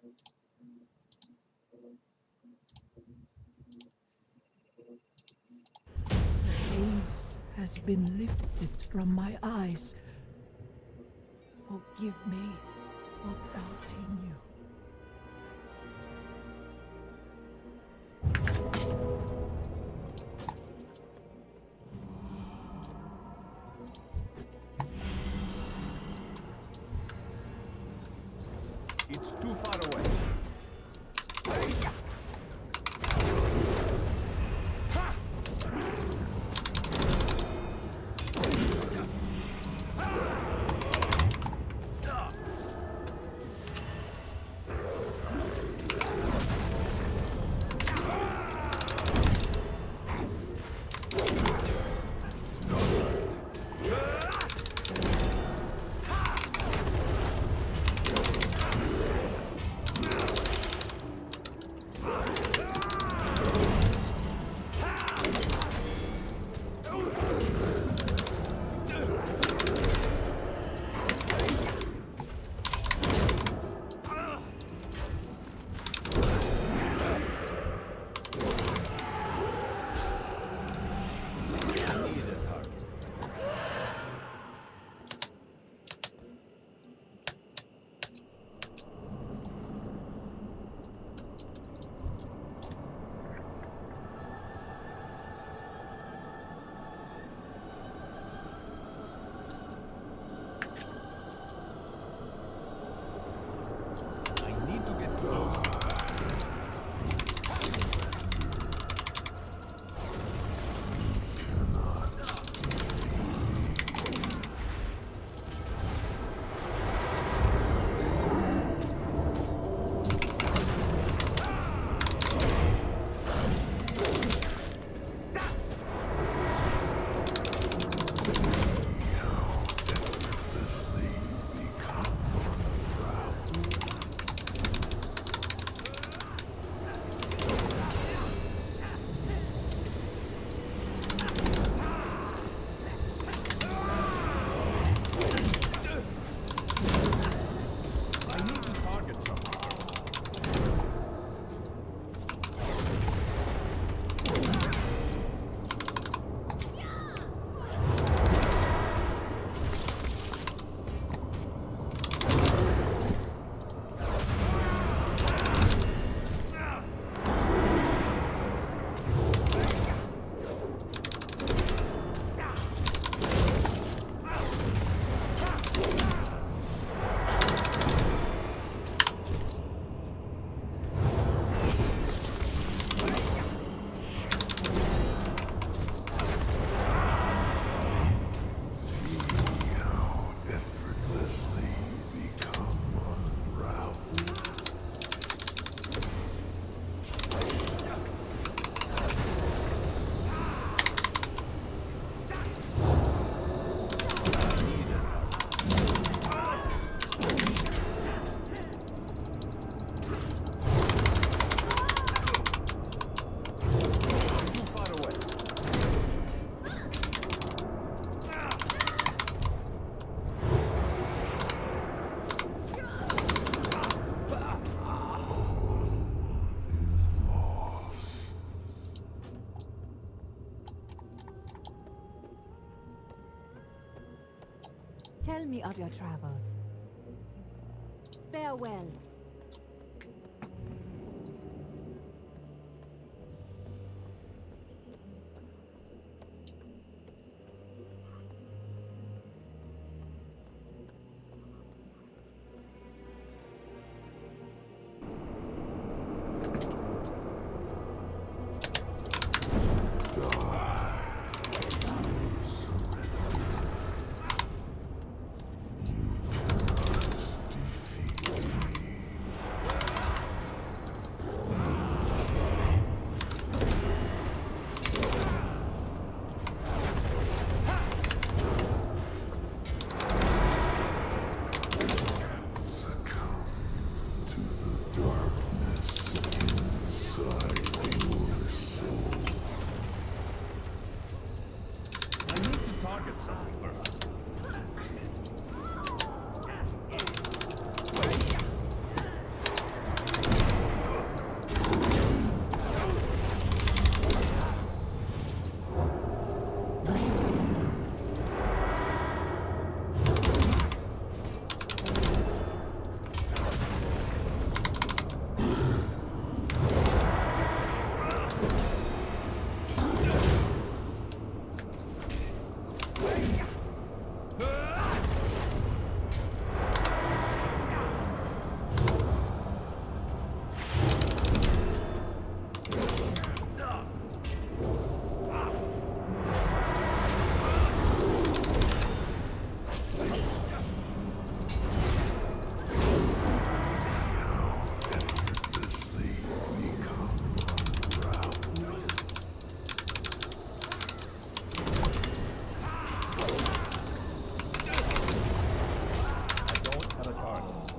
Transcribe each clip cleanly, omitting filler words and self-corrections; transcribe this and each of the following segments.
The haze has been lifted from my eyes. Forgive me for doubting you. It's too far away. I need to get closer. I need to target something first. Too far away. Tell me of your travels. Farewell.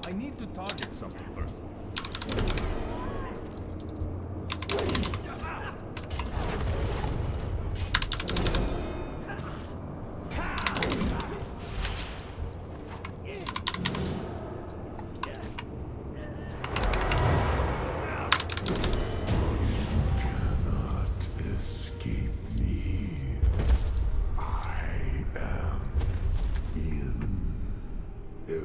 I need to target something first. Escape me. I am in every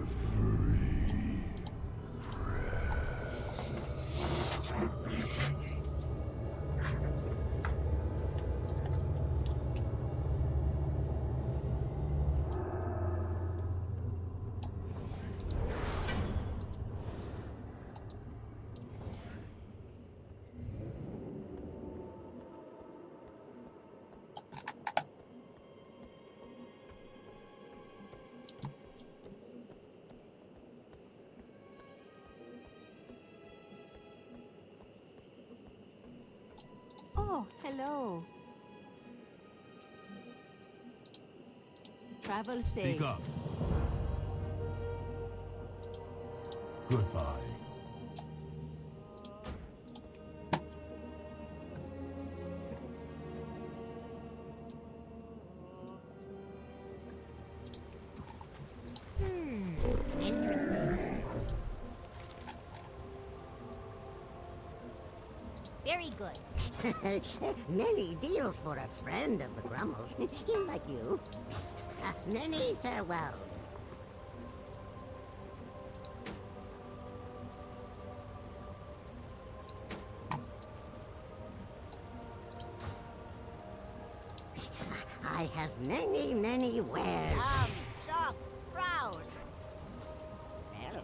Oh, hello. Travel safe. Speak up. Goodbye. Interesting. Very good. Many deals for a friend of the Grummles, like you. Many farewells. I have many, many wares. Stop. Browse. Smell.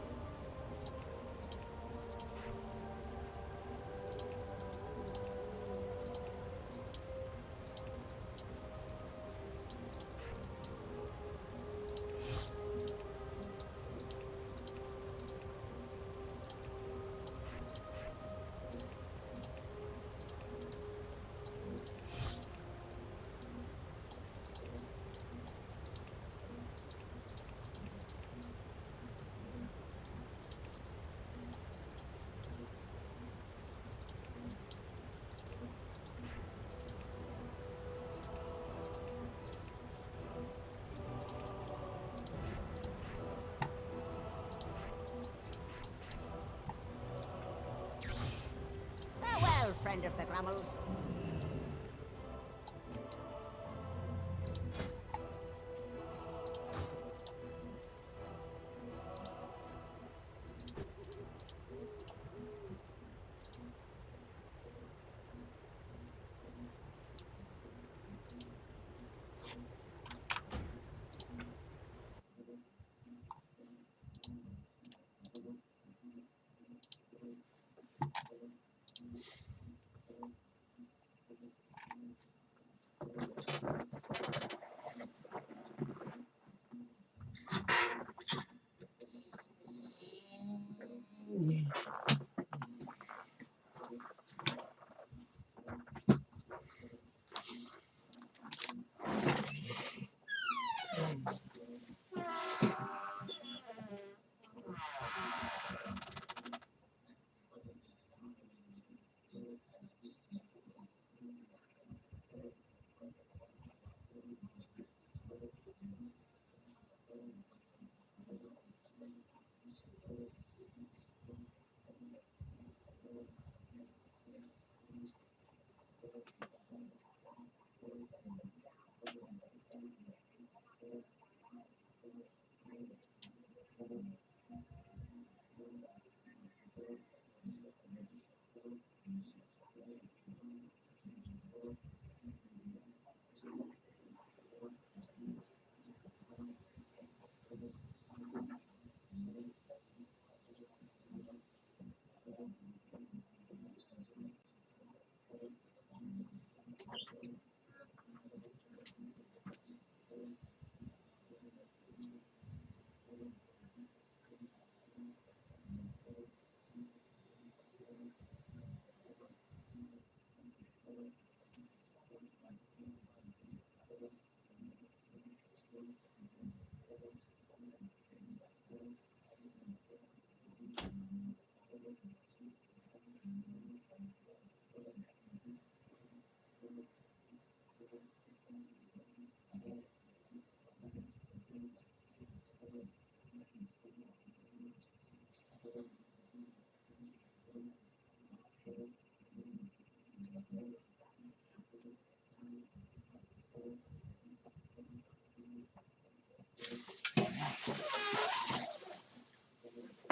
Farewell, friend of the Grummles.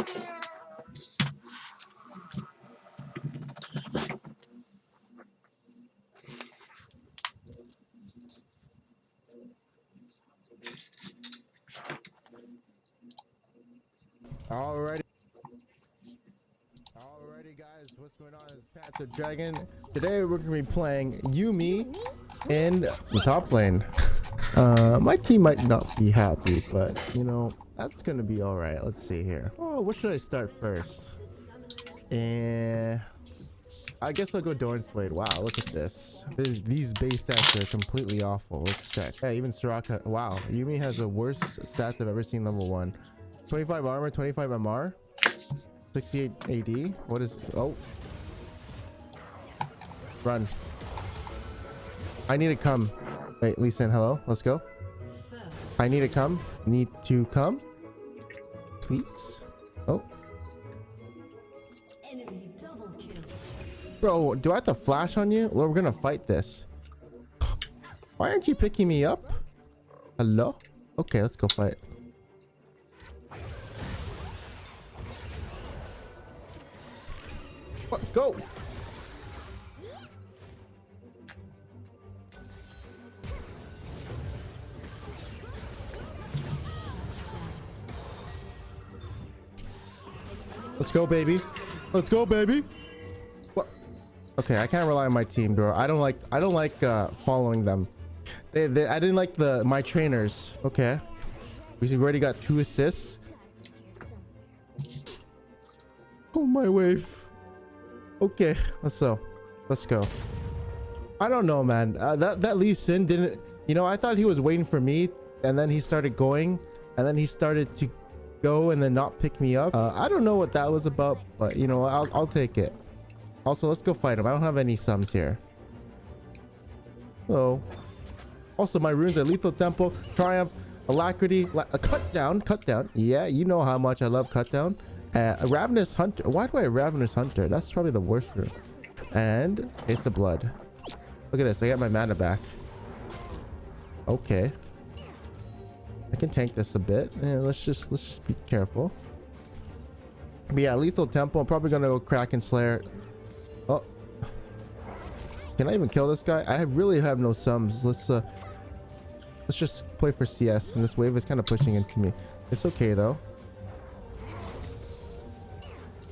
Alrighty. Alrighty guys, what's going on? It's Panther Dragon. Today we're gonna be playing Yumi in the top lane. My team might not be happy, but you know, that's gonna be alright. Let's see here. Oh, what should I start first? And I guess I'll go Doran's Blade. Wow, look at this. These base stats are completely awful. Let's check. Yeah, even Soraka. Wow, Yumi has the worst stats I've ever seen level 1. 25 armor, 25 MR, 68 AD. What is... Oh. Run. I need to come. Wait, Lee Sin, hello. Let's go. I need to come. Need to come. Please. Oh. Bro, do I have to flash on you? Well, we're gonna fight this. Why aren't you picking me up? Hello? Okay, let's go fight. What? Go! Let's go, baby. Let's go, baby. What? Okay, I can't rely on my team, bro. I don't like following them. I didn't like my trainers. Okay. We already got 2 assists. Oh my wave. Okay, let's go. I don't know, man. That Lee Sin didn't, you know, I thought he was waiting for me, and then he started going, and then he started to go and then not pick me up. I don't know what that was about, but you know, I'll take it. Also, let's go fight him. I don't have any sums here. So, also my runes are Lethal Tempo, Triumph, Alacrity, a cut down. Yeah, you know how much I love cut down. A Ravenous Hunter. Why do I have Ravenous Hunter? That's probably the worst rune. And Taste of Blood. Look at this. I got my mana back. Okay. I can tank this a bit. Yeah, let's just be careful. But yeah, Lethal Tempo. I'm probably gonna go Kraken Slayer. Oh. Can I even kill this guy? I really have no sums. Let's just play for CS. And this wave is kind of pushing into me. It's okay though.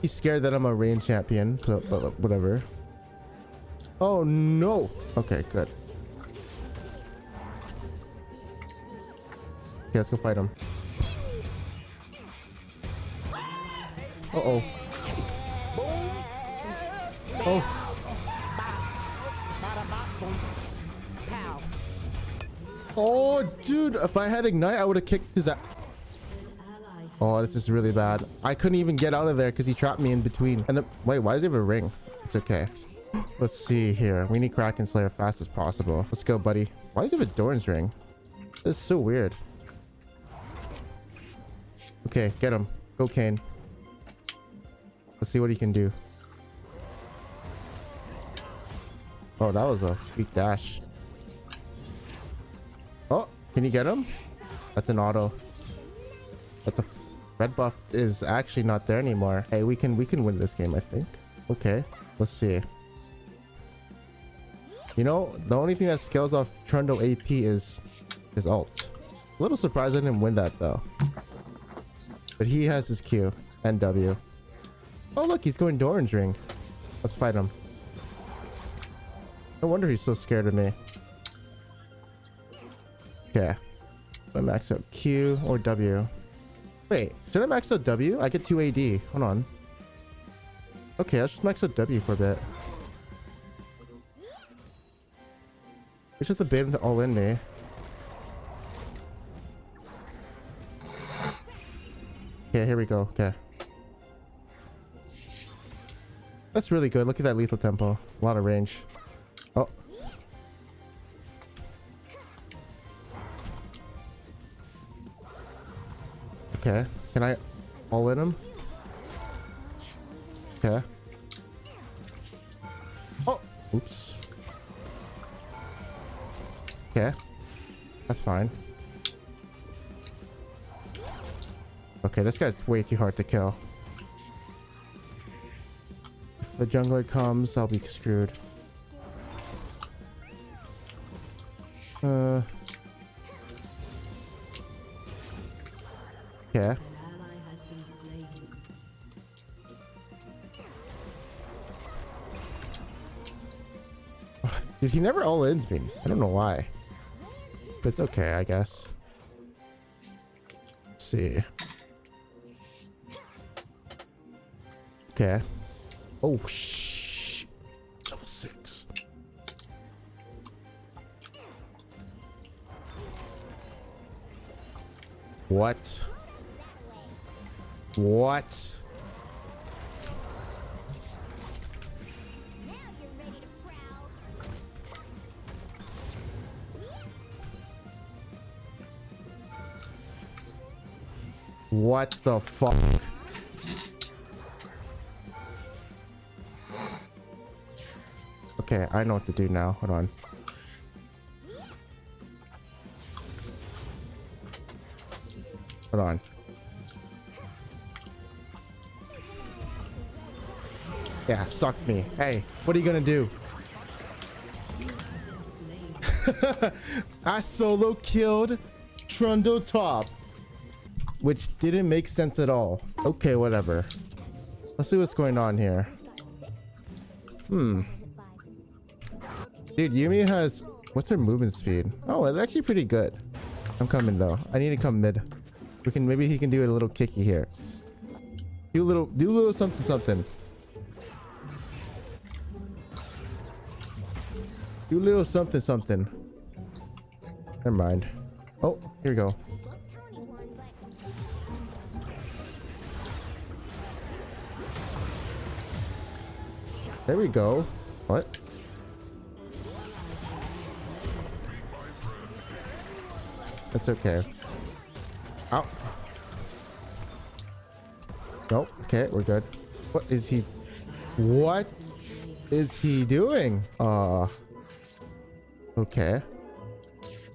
He's scared that I'm a range champion, but whatever. Oh no. Okay, good. Okay, let's go fight him. Uh-oh. Oh. Oh, dude, if I had Ignite, I would have kicked his ass. Oh, this is really bad. I couldn't even get out of there because he trapped me in between. And wait, why does he have a ring? It's okay. Let's see here. We need Kraken Slayer fast as possible. Let's go, buddy. Why does he have a Doran's ring? This is so weird. Okay, get him. Go, Kane. Let's see what he can do. Oh, that was a weak dash. Oh, can you get him? That's an auto. That's a red buff is actually not there anymore. Hey, we can win this game, I think. Okay, let's see. You know, the only thing that scales off Trundle AP is his ult. A little surprised I didn't win that though. But he has his Q and W. Oh look, he's going Doran's ring. Let's fight him. No wonder he's so scared of me. Okay. I max out Q or W. Wait, should I max out W? I get 2 AD. Hold on. Okay, let's just max out W for a bit. We should have to bait him to all in me. Okay, here we go. Okay. That's really good. Look at that Lethal Tempo. A lot of range. Oh. Okay. Can I all in him? Okay. Oh. Oops. Okay. That's fine. Okay, this guy's way too hard to kill. the jungler comes, I'll be screwed. Yeah. Dude, he never all-ins me. I don't know why. But it's okay, I guess. Let's see. Okay. Oh, shh. Level 6. What? What? Now you're ready to prowl. What the fuck? Okay, I know what to do now. Hold on. Hold on. Yeah, suck me. Hey, what are you gonna do? I solo killed Trundle Top, which didn't make sense at all. Okay, whatever. Let's see what's going on here. Dude, Yumi has... What's her movement speed? Oh, it's actually pretty good. I'm coming though. I need to come mid. We can... Maybe he can do a little kicky here. Do a little something something. Do a little something something. Never mind. Oh, here we go. There we go. What? That's okay. Ow. Nope. Okay, we're good. What is he? What is he doing? Okay.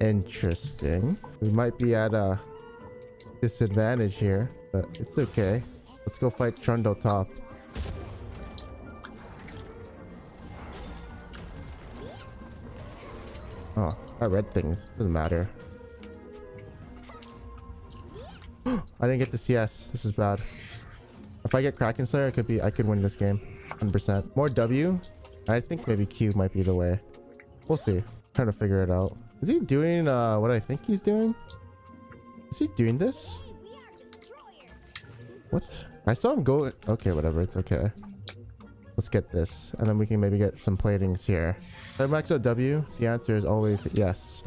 Interesting. We might be at a disadvantage here, but it's okay. Let's go fight Trundle Top. Oh, that red thing doesn't matter. I didn't get the CS. This is bad. If I get Kraken Slayer, I could win this game. 100%. More W. I think maybe Q might be the way. We'll see. Trying to figure it out. Is he doing what I think he's doing? Is he doing this? What? I saw him go. Okay, whatever. It's okay. Let's get this, and then we can maybe get some platings here. If I max out W, the answer is always yes.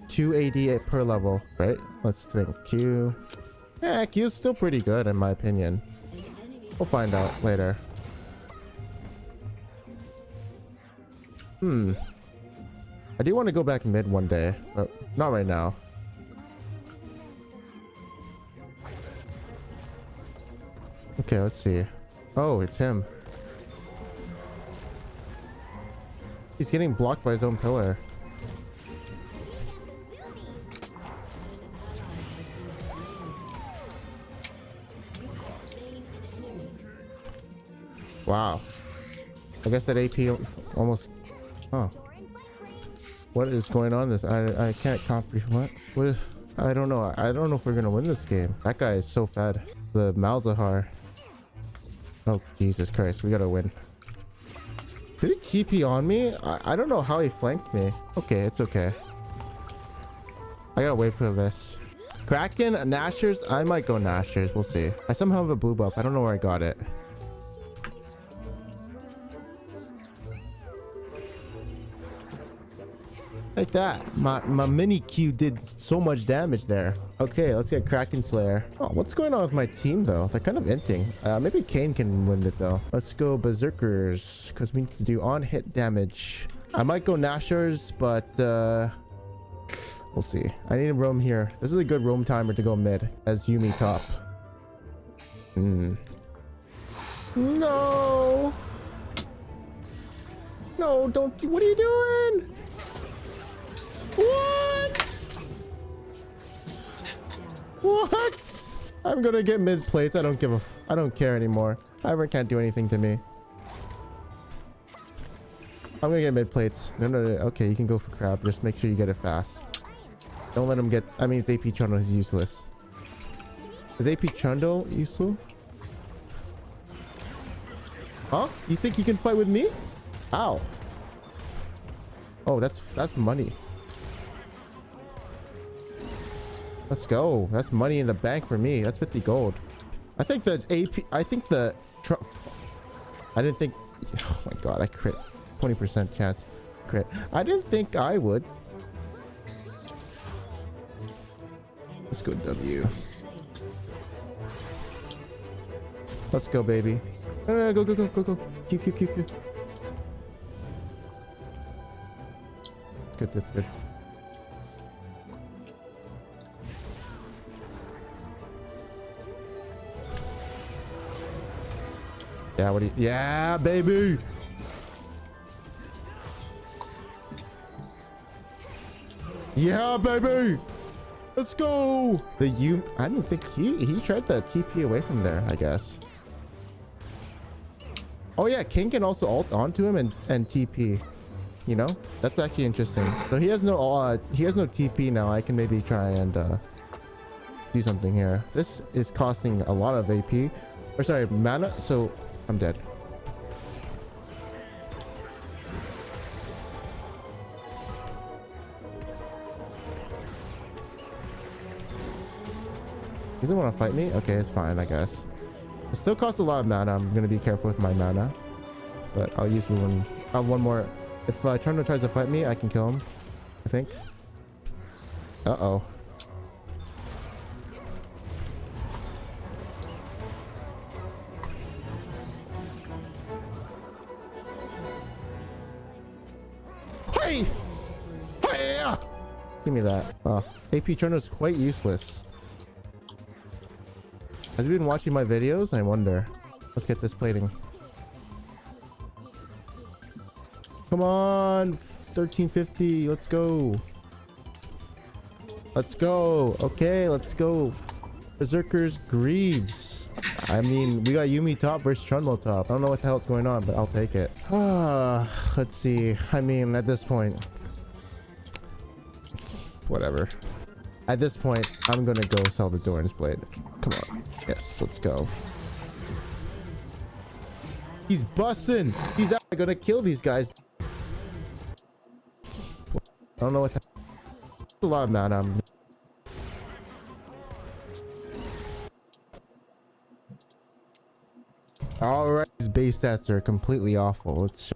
2 AD per level, right? Let's think. Q. Yeah, Q is still pretty good in my opinion. We'll find out later. I do want to go back mid one day, but not right now. Okay, let's see. Oh, it's him. He's getting blocked by his own pillar. Wow. I guess that AP almost... Oh. What is going on this? I can't comprehend. What is... I don't know. I don't know if we're gonna win this game. That guy is so fed. The Malzahar. Oh, Jesus Christ. We gotta win. Did he TP on me? I don't know how he flanked me. Okay, it's okay. I gotta wait for this. Kraken, Nashers. I might go Nashers. We'll see. I somehow have a blue buff. I don't know where I got it. Like that. My mini Q did so much damage there. Okay, let's get Kraken Slayer. Oh, what's going on with my team though? They're kind of inting. Maybe Kane can win it though. Let's go Berserkers because we need to do on hit damage. I might go Nashers, but we'll see. I need to roam here. This is a good roam timer to go mid as Yumi top. No. No, don't. What are you doing? What? I'm gonna get mid plates. I don't care anymore. Ivern can't do anything to me. I'm gonna get mid plates. No, no, no. Okay, you can go for crab. Just make sure you get it fast. Don't let him get. I mean, it's AP Trundle is useless. Is AP Trundle useful? Huh? You think you can fight with me? Ow. Oh, that's money. Let's go. That's money in the bank for me. That's 50 gold. I think the AP. I think the. I didn't think. Oh my god! I crit. 20% chance crit. I didn't think I would. Let's go W. Let's go, baby. No, no, no, go, go, go, go, go. Q, Q, Q, Q. Good, that's good. Yeah, what do you... Yeah, baby! Yeah, baby! Let's go! The U... I didn't think he tried to TP away from there, I guess. Oh yeah, King can also ult onto him and TP. You know? That's actually interesting. So he has no TP now. I can maybe try and do something here. This is costing a lot of AP. Or sorry, mana, so I'm dead. He doesn't want to fight me? Okay, it's fine, I guess. It still costs a lot of mana. I'm gonna be careful with my mana, but I'll use one more. If Trundle tries to fight me, I can kill him, I think. Uh-oh. Hey! Hey! Give me that. Oh, AP Trundle is quite useless. Has he been watching my videos? I wonder. Let's get this plating. Come on, 1350. Let's go. Let's go. Okay, let's go. Berserkers Greaves. I mean, we got Yuumi top versus Trundle top. I don't know what the hell's going on, but I'll take it. Let's see. I mean, at this point, whatever. At this point, I'm gonna go sell the Doran's Blade. Come on. Yes, let's go. He's busting. He's actually gonna kill these guys. I don't know what that's a lot of mana. Alright, his base stats are completely awful. Let's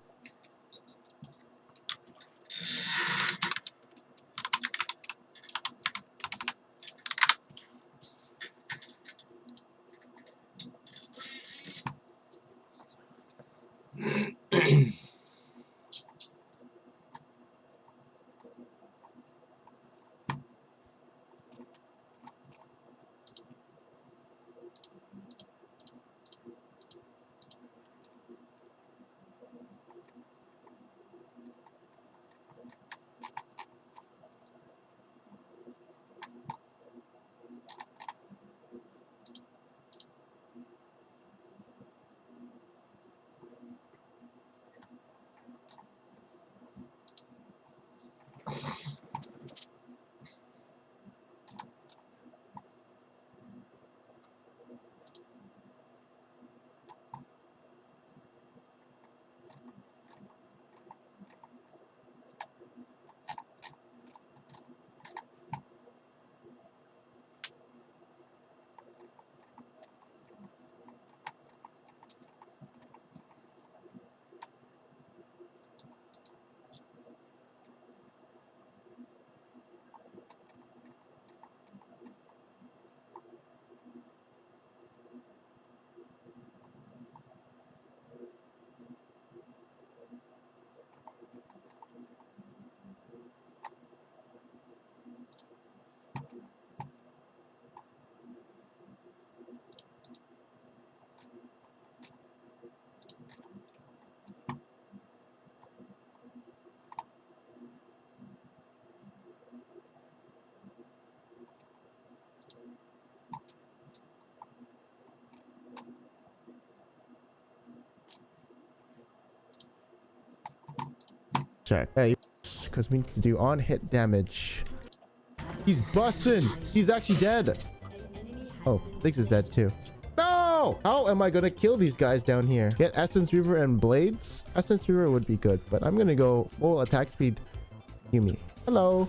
check. Hey, because we need to do on hit damage. He's busting. He's actually dead. Oh, Six is dead too. No! How am I gonna kill these guys down here? Get Essence Reaver and Blades? Essence Reaver would be good, but I'm gonna go full attack speed Yumi. Hello.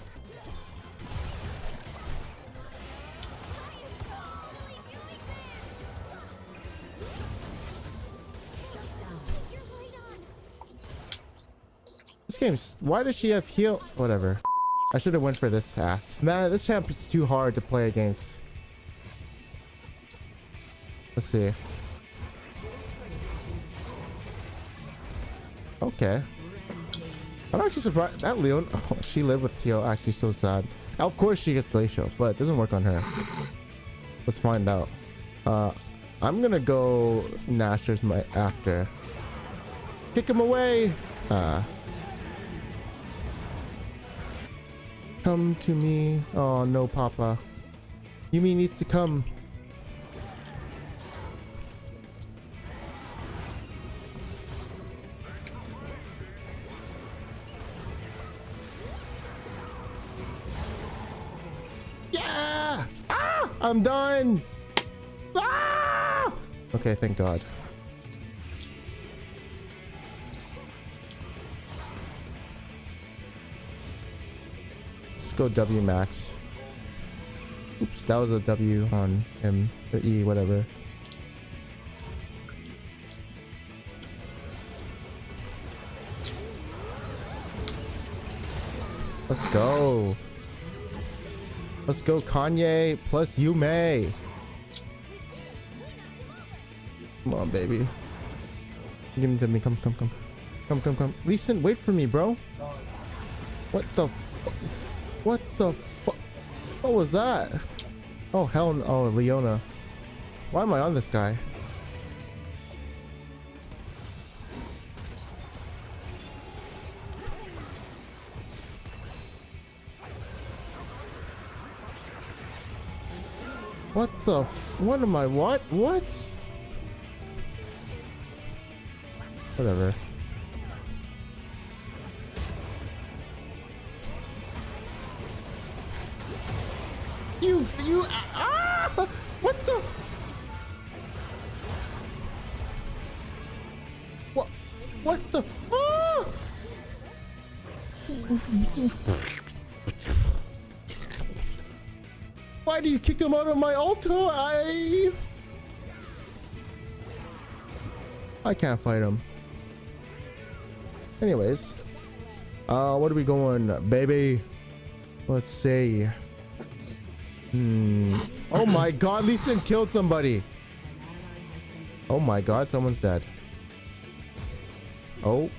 This game's... Why does she have heal? Whatever. I should have went for this ass. Man, this champ is too hard to play against. Let's see. Okay. I'm actually surprised that Leon. Oh, she lived with Teal. Actually, so sad. Of course, she gets Glacial, but it doesn't work on her. Let's find out. I'm gonna go Nashor's my after. Kick him away. Come to me. Oh no, Papa. Yumi needs to come. Yeah! Ah! I'm done. Ah! Okay, thank God. Let's go W max. Oops, that was a W on him or E, whatever. Let's go. Let's go Kanye plus Yume. Come on, baby. Give him to me. Come. Lee Sin, wait for me, bro. What the fuck? What was that? Oh, hell no. Oh, Leona. Why am I on this guy? What the what am I? What? Whatever. You what the what the Why do you kick him out of my altar? I can't fight him. Anyways, what are we going, baby? Let's see. Oh my God, Lee Sin killed somebody. Oh my God, someone's dead. Oh.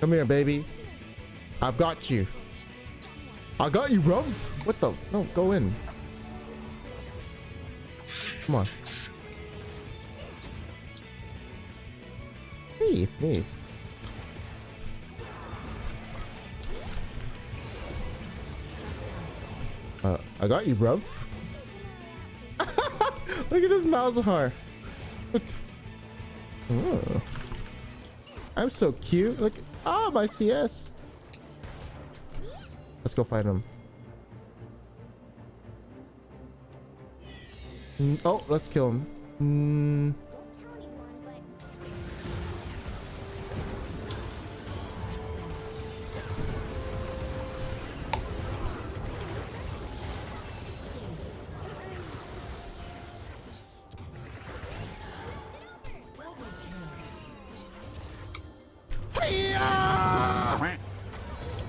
Come here, baby. I've got you. I got you, bruv. What the? No, go in. Come on. Hey, it's me. I got you, bruv. Look at this Malzahar. Look. Oh. I'm so cute. Look. Ah, my CS. Let's go fight him. Oh, let's kill him.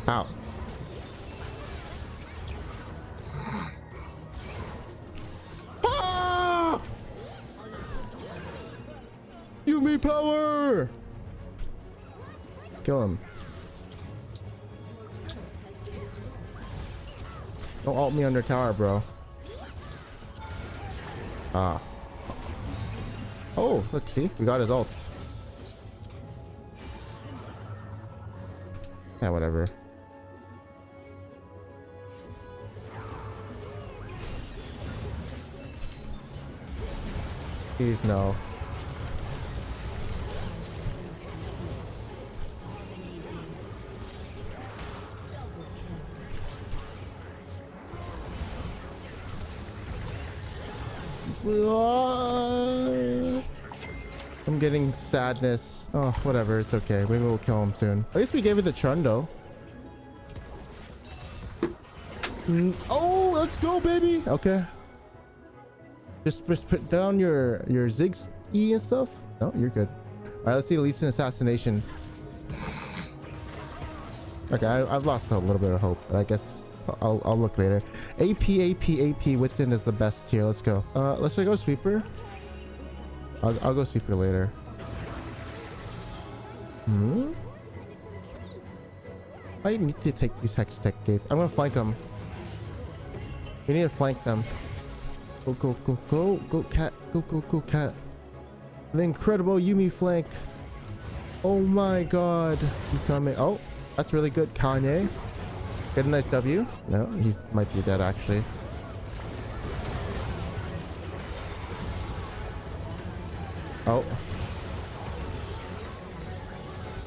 Ow. Ah! Yumi power! Kill him. Don't ult me under tower, bro. Ah. Oh, look, see? We got his ult. Yeah, whatever. Please no. I'm getting sadness. Oh, whatever. It's okay. Maybe we'll kill him soon. At least we gave it the Trundo. Oh, let's go, baby. Okay. Just put down your Ziggs E and stuff. No, you're good. All right, let's see. At least an assassination. Okay, I've lost a little bit of hope, but I guess I'll look later. AP. Which is the best here? Let's go. Let's go Sweeper. I'll go Sweeper later. I need to take these Hex Tech gates. I'm gonna flank them. We need to flank them. Go, cat. Go, cat. The incredible Yumi flank. Oh my god. He's coming. Oh, that's really good. Kanye. Get a nice W. No, he might be dead actually. Oh.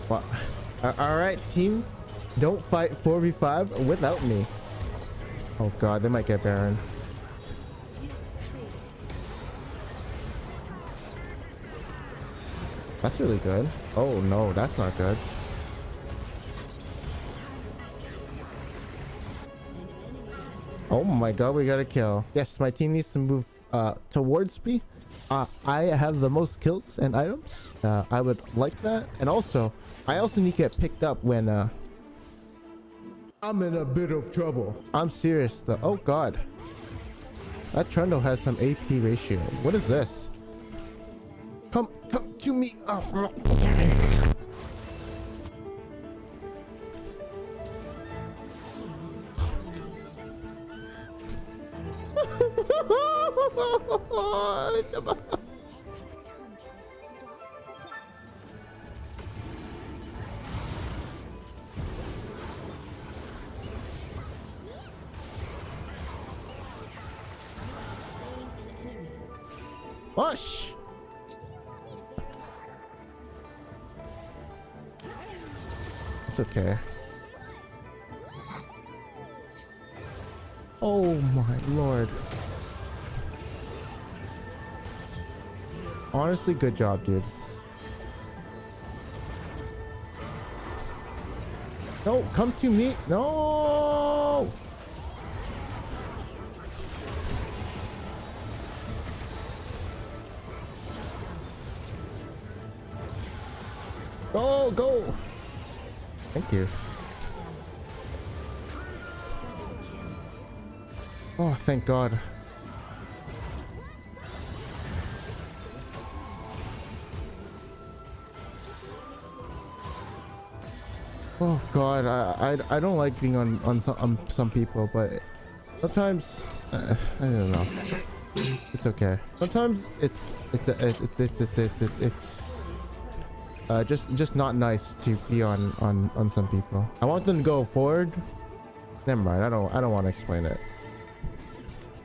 What? All right, team. Don't fight 4v5 without me. Oh god, they might get Baron. That's really good. Oh no, that's not good. Oh my god, we got a kill. Yes, my team needs to move towards me. I have the most kills and items. I would like that. And also, I also need to get picked up when I'm in a bit of trouble. I'm serious though. Oh god. That Trundle has some AP ratio. What is this? Come to me. Oh. Push. It's okay. Oh my lord. Honestly, good job, dude. No, come to me. No. Go. Thank you. Oh, thank God. Oh God, I don't like being on some people, but sometimes I don't know. It's okay. Sometimes it's just not nice to be on some people. I want them to go forward. Never mind. I don't want to explain it.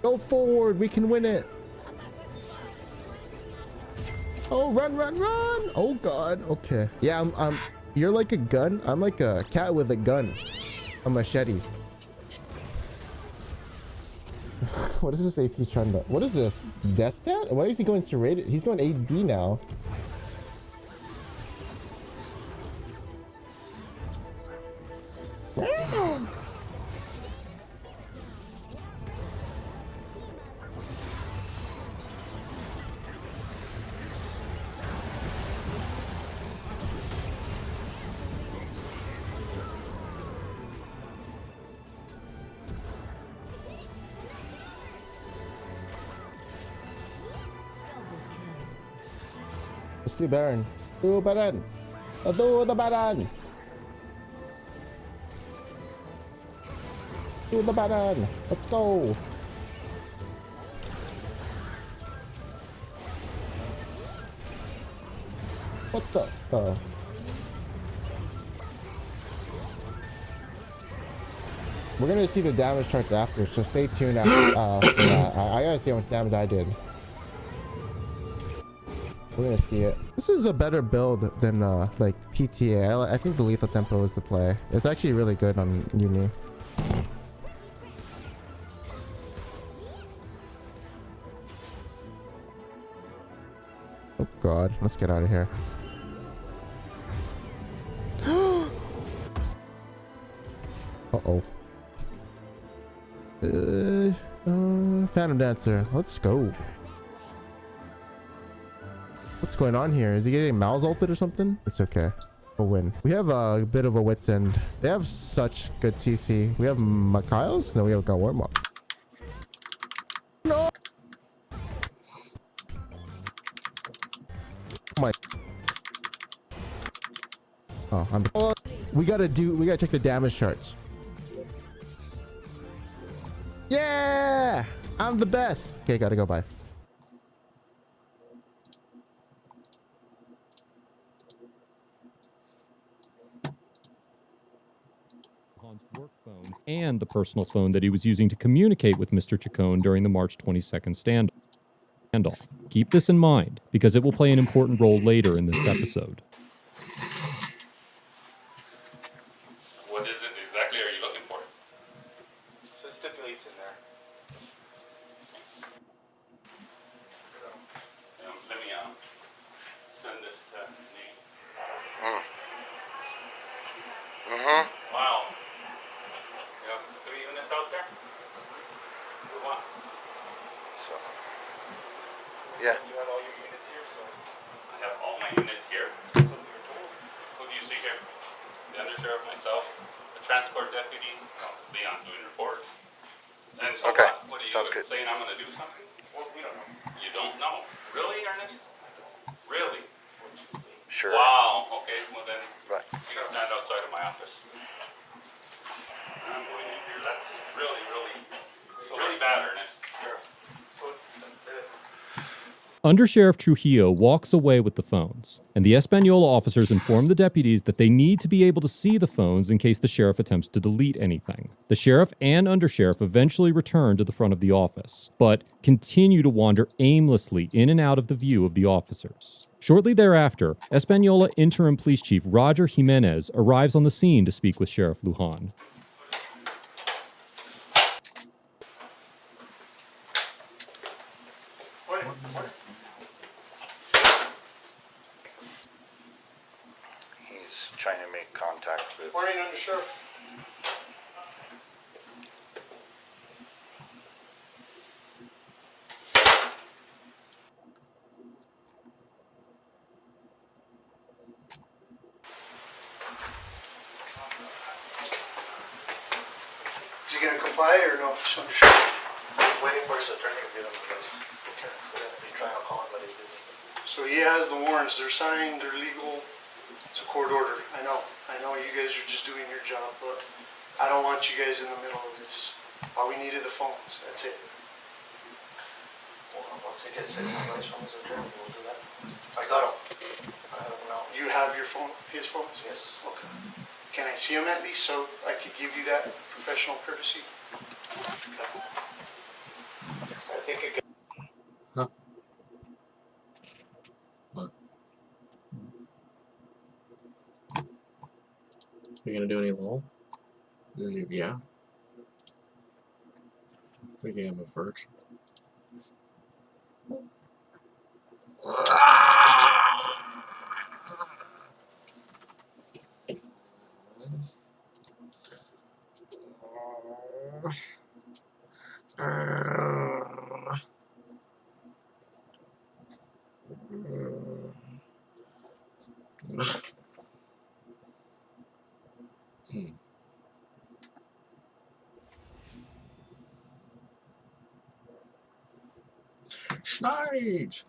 Go forward. We can win it. Oh, run. Oh God. Okay. Yeah, I'm you're like a gun. I'm like a cat with a gun. A machete. What is this AP Trunda? What is this? Death stat? Why is he going serrated? He's going AD now. Let's do Baron. Do Baron. Do the Baron. Do the Baron. Let's go. What the? We're gonna see the damage chart after, so stay tuned after for that. I gotta see how much damage I did. We're gonna see it. This is a better build than like PTA. I think the lethal tempo is the play. It's actually really good on Yumi. Oh God, let's get out of here. Uh-oh. Phantom Dancer. Let's go. What's going on here? Is he getting mouse ulted or something? It's okay. We'll win. We have a bit of a wit's end. They have such good CC. We have Mikhails? No, we have got Warm-Up. No! My. Oh, we gotta check the damage charts. Yeah! I'm the best. Okay, gotta go by. Work phone and the personal phone that he was using to communicate with Mr. Chacon during the March 22nd standoff. Keep this in mind, because it will play an important role later in this episode. What is it exactly are you looking for? So it stipulates in there. Let me send this to Nate. Wow. You have 3 units out there? For what? So Yeah. you have all your units here, so I have all my units here. that's what we were told. Who do you see here? The undersheriff, myself, the transport deputy, Leon's doing report. And so Okay, what are you sounds good. saying I'm going to do something? Well, we don't know. You don't know. Really, Ernest? Really? Sure. Wow. Okay, well then Right. you can stand outside of my office. I'm going in here. That's really, really bad, Ernest. So Undersheriff Trujillo walks away with the phones, and the Española officers inform the deputies that they need to be able to see the phones in case the sheriff attempts to delete anything. The sheriff and undersheriff eventually return to the front of the office, but continue to wander aimlessly in and out of the view of the officers. Shortly thereafter, Española Interim Police Chief Roger Jimenez arrives on the scene to speak with Sheriff Lujan. He's trying to make contact with. morning, Undersheriff. Is he going to comply or no? Just Undersheriff. Waiting for his attorney to get him because Okay. we're going to be trying to call him, but he's busy. So he has the warrants. They're signed. They're legal. It's a court order. I know. You guys are just doing your job, but I don't want you guys in the middle of this. All we need are the phones. That's it. Well, once he gets his advice from his attorney, we'll do that. I got him. I don't know. You have your phone, his phones? Yes. Okay. Can I see him at least so I could give you that professional courtesy? I think you can. You gonna do any lol? Yeah. Thinking I'm a first. Schneid!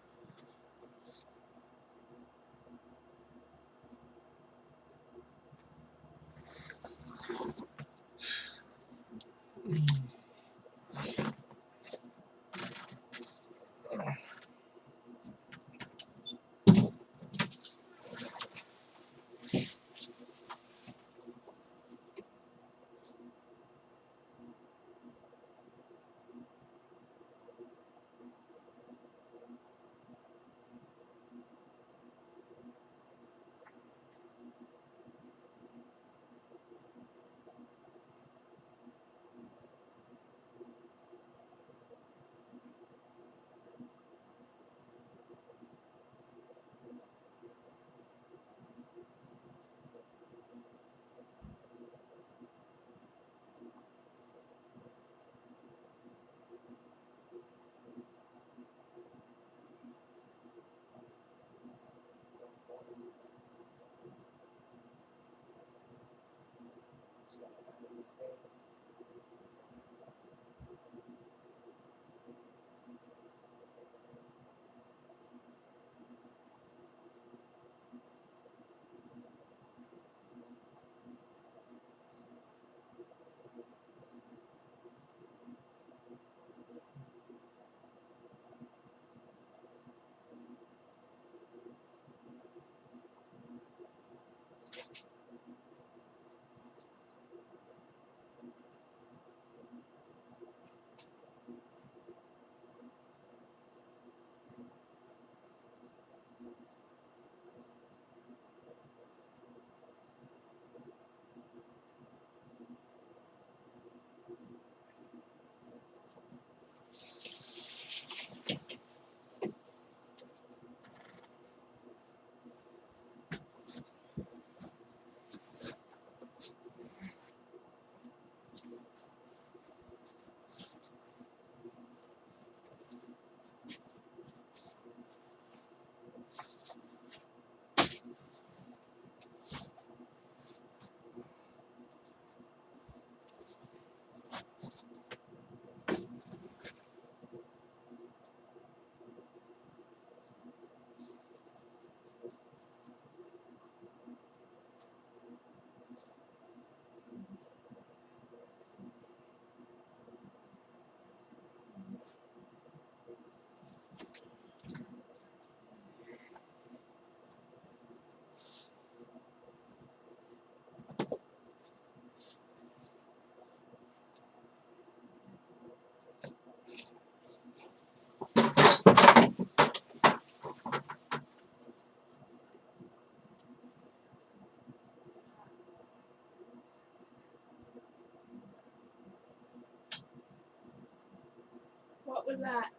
was that?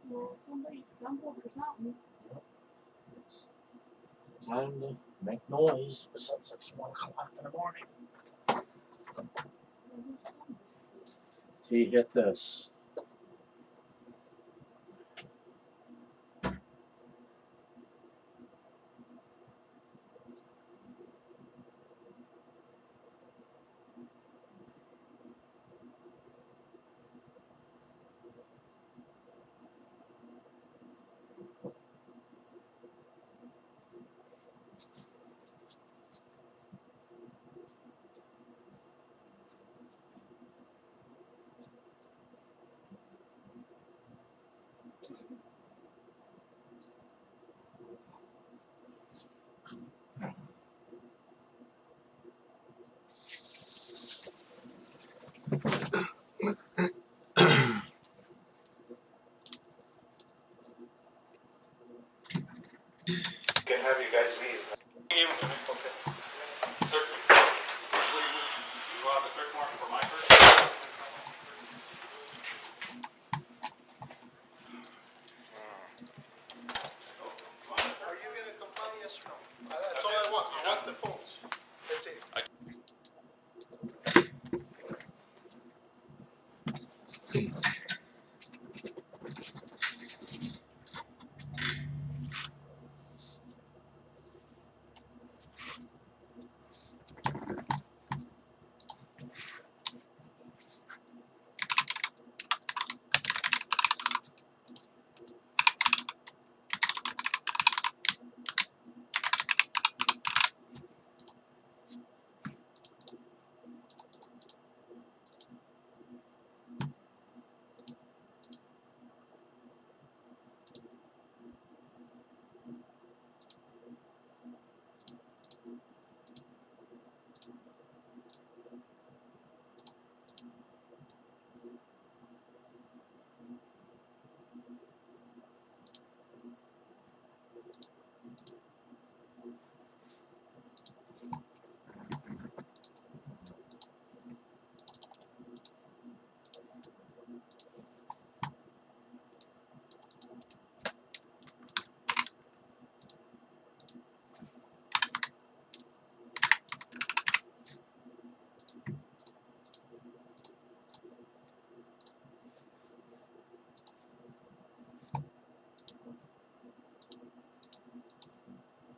Well, somebody stumbled or something. It's time to make noise since it's 1 o'clock in the morning. He hit this. Can have you guys leave. Give it to me. Okay. Search me. You go out the search warrant for my person? Are you gonna comply, yes or no? That's all I want. I want the phones. That's it.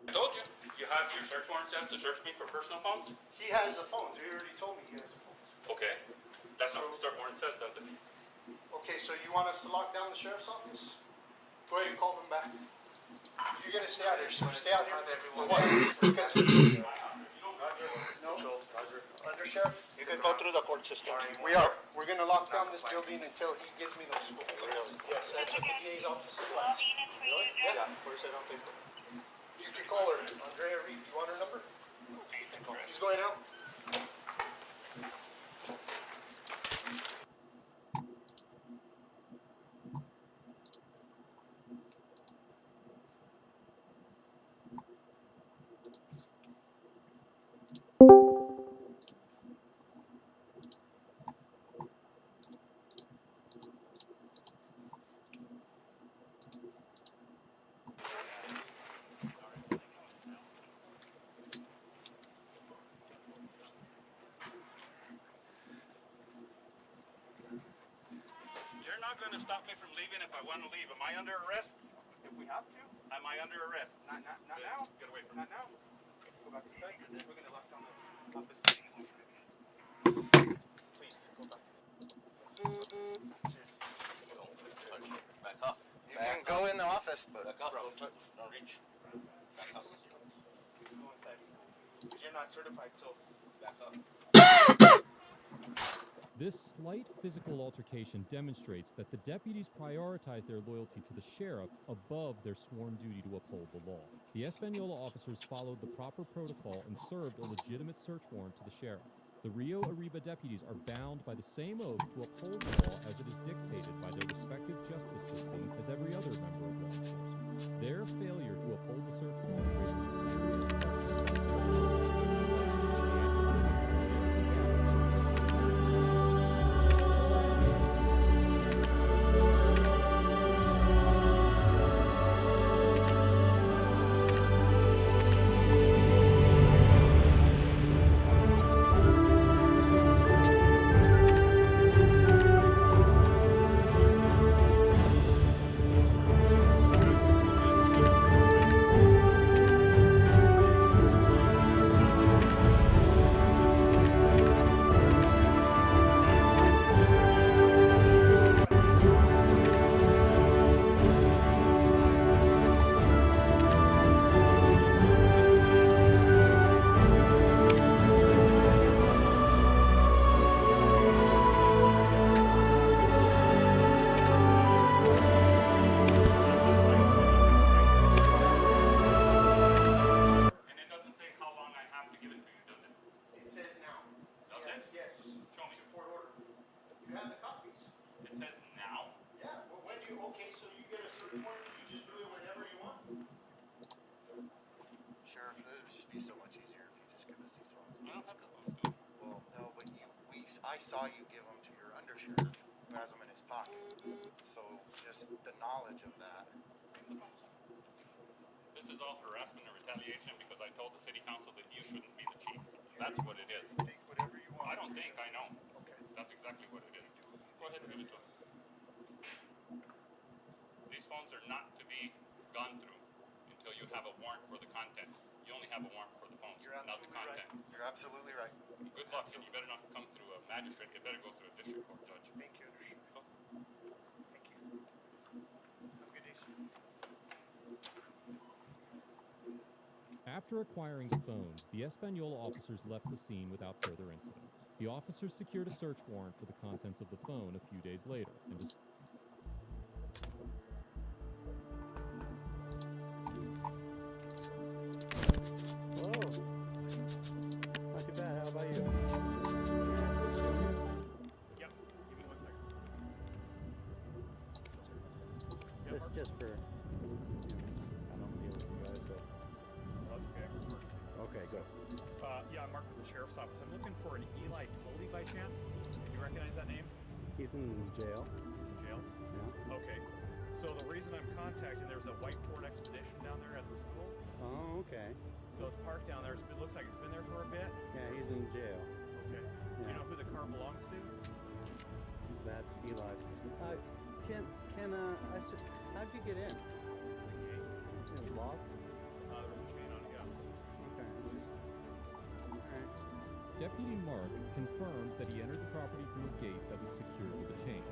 I told you. You have your search warrant says to search me for personal phones? He has the phones. He already told me he has the phones. Okay. That's not what the search warrant says, does it? Okay, so you want us to lock down the sheriff's office? Go ahead and call them back. You're gonna stay out here. Stay out here. For what? Because no. Under sheriff. You can go through the court system. We are. We're gonna lock down this building until he gives me those phones. Really? Yes, that's what the DA's office advised. Really? Yeah. Where's it on paper? You can call her, Andrea Reed. You want her number? You can call. He's going out. You're not going to stop me from leaving if I want to leave. Am I under arrest? If we have to. Am I under arrest? Not now. Get away from me. Not now. Go back inside. We're gonna lock down this office. Please go back. Seriously. Back up. You can go in the office, but Back up. Don't reach. Back up. Go inside. Because you're not certified, so Back up. This slight physical altercation demonstrates that the deputies prioritize their loyalty to the sheriff above their sworn duty to uphold the law. The Espanola officers followed the proper protocol and served a legitimate search warrant to the sheriff. The Rio Arriba deputies are bound by the same oath to uphold the law as it is dictated by their respective justice system as every other member of law enforcement. Their failure to uphold the search warrant raises serious questions about their ability to search warrant, you just do it whenever you want. Sheriff, it would just be so much easier if you just give us these phones. I don't have the phones, dude. Well, no, but I saw you give them to your undersheriff who has them in his pocket. So just the knowledge of that. Give them the phones. This is all harassment and retaliation because I told the city council that you shouldn't be the chief. That's what it is. Think whatever you want. I don't think, I know. Okay. That's exactly what it is. Go ahead and give it to him. These phones are not to be gone through until you have a warrant for the content. You only have a warrant for the phones, You're not the absolutely right. content. You're absolutely right. Good luck, and you better not come through a magistrate. You better go through a district court judge. Thank you, undersheriff. Go. Thank you. Have a good day, sir. After acquiring the phones, the Espanola officers left the scene without further incident. The officers secured a search warrant for the contents of the phone a few days later, and Whoa. Not too bad. How about you? Yep. Give me 1 second. This is just for. I don't deal with you guys, so. Well, that's okay. I can work. Okay, good. Yeah, I'm Mark with the sheriff's office. I'm looking for an Eli Tolley by chance. You recognize that name? He's in jail. He's in jail? Yeah. Okay. So the reason I'm contacting, there's a white Ford Expedition down there at the school. Oh, okay. So it's parked down there. It looks like it's been there for a bit. Yeah, he's in jail. Okay. Do you know who the car belongs to? That's Eli's. How'd you get in? It was locked? There was a chain on it, yeah. Okay. Alright. Deputy Mark confirms that he entered the property through a gate that was secured with a chain.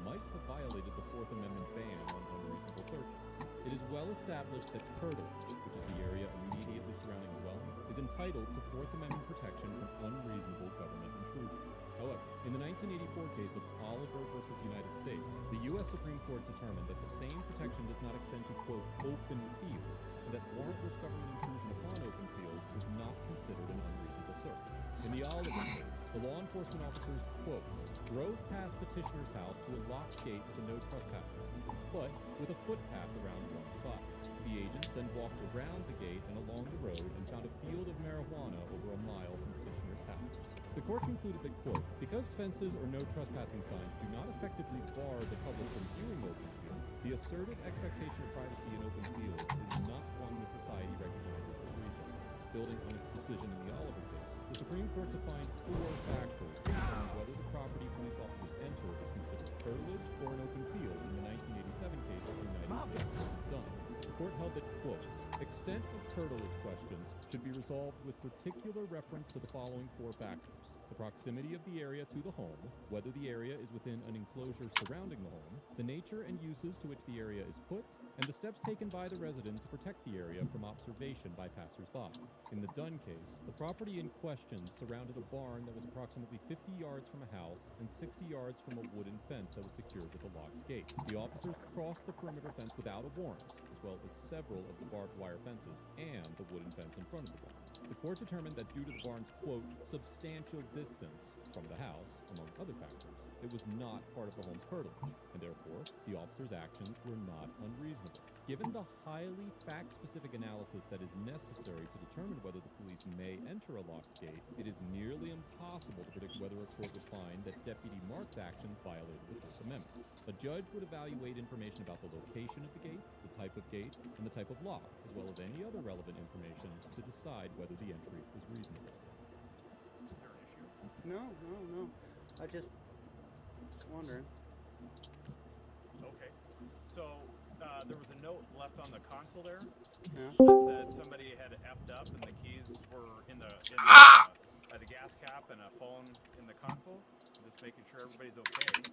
Might have violated the Fourth Amendment ban on unreasonable searches. It is well established that curtilage, which is the area immediately surrounding the dwelling, is entitled to Fourth Amendment protection from unreasonable government intrusion. However, in the 1984 case of Oliver versus United States, the U.S. Supreme Court determined that the same protection does not extend to, quote, open fields, and that warrantless government intrusion upon open fields is not considered an unreasonable search. In the Oliver case, the law enforcement officers, quote, drove past petitioner's house to a locked gate with a no trespassing sign, but with a footpath around one side. The agents then walked around the gate and along the road and found a field of marijuana over a mile from petitioner's house. The court concluded that, quote, because fences or no trespassing signs do not effectively bar the public from viewing open fields, the asserted expectation of privacy in open fields is not one that society recognizes as reasonable. Building on its decision in the Oliver case, the Supreme Court defined 4 factors to determine whether the property police officers enter is considered curtilage or an open field in the 1987 case of the United States versus Dunn. The court held that, quote, extent of curtilage questions should be resolved with particular reference to the following 4 factors. The proximity of the area to the home, whether the area is within an enclosure surrounding the home, the nature and uses to which the area is put, and the steps taken by the resident to protect the area from observation by passersby. In the Dunn case, the property in question surrounded a barn that was approximately 50 yards from a house and 60 yards from a wooden fence that was secured with a locked gate. The officers crossed the perimeter fence without a warrant, as well as several of the barbed wire fences and the wooden fence in front of the barn. The court determined that due to the barn's, quote, substantial distance from the house, among other factors, it was not part of the home's curtilage, and therefore, the officers' actions were not unreasonable. Given the highly fact-specific analysis that is necessary to determine whether the police may enter a locked gate, it is nearly impossible to predict whether a court would find that Deputy Mark's actions violated the Fourth Amendment. A judge would evaluate information about the location of the gate, the type of gate, and the type of lock, as well as any other relevant information to decide whether the entry was reasonable. Is there an issue? No. I just wondering. Okay. So there was a note left on the console there Yeah. that said somebody had effed up and the keys were in the gas cap and a phone in the console. Just making sure everybody's okay.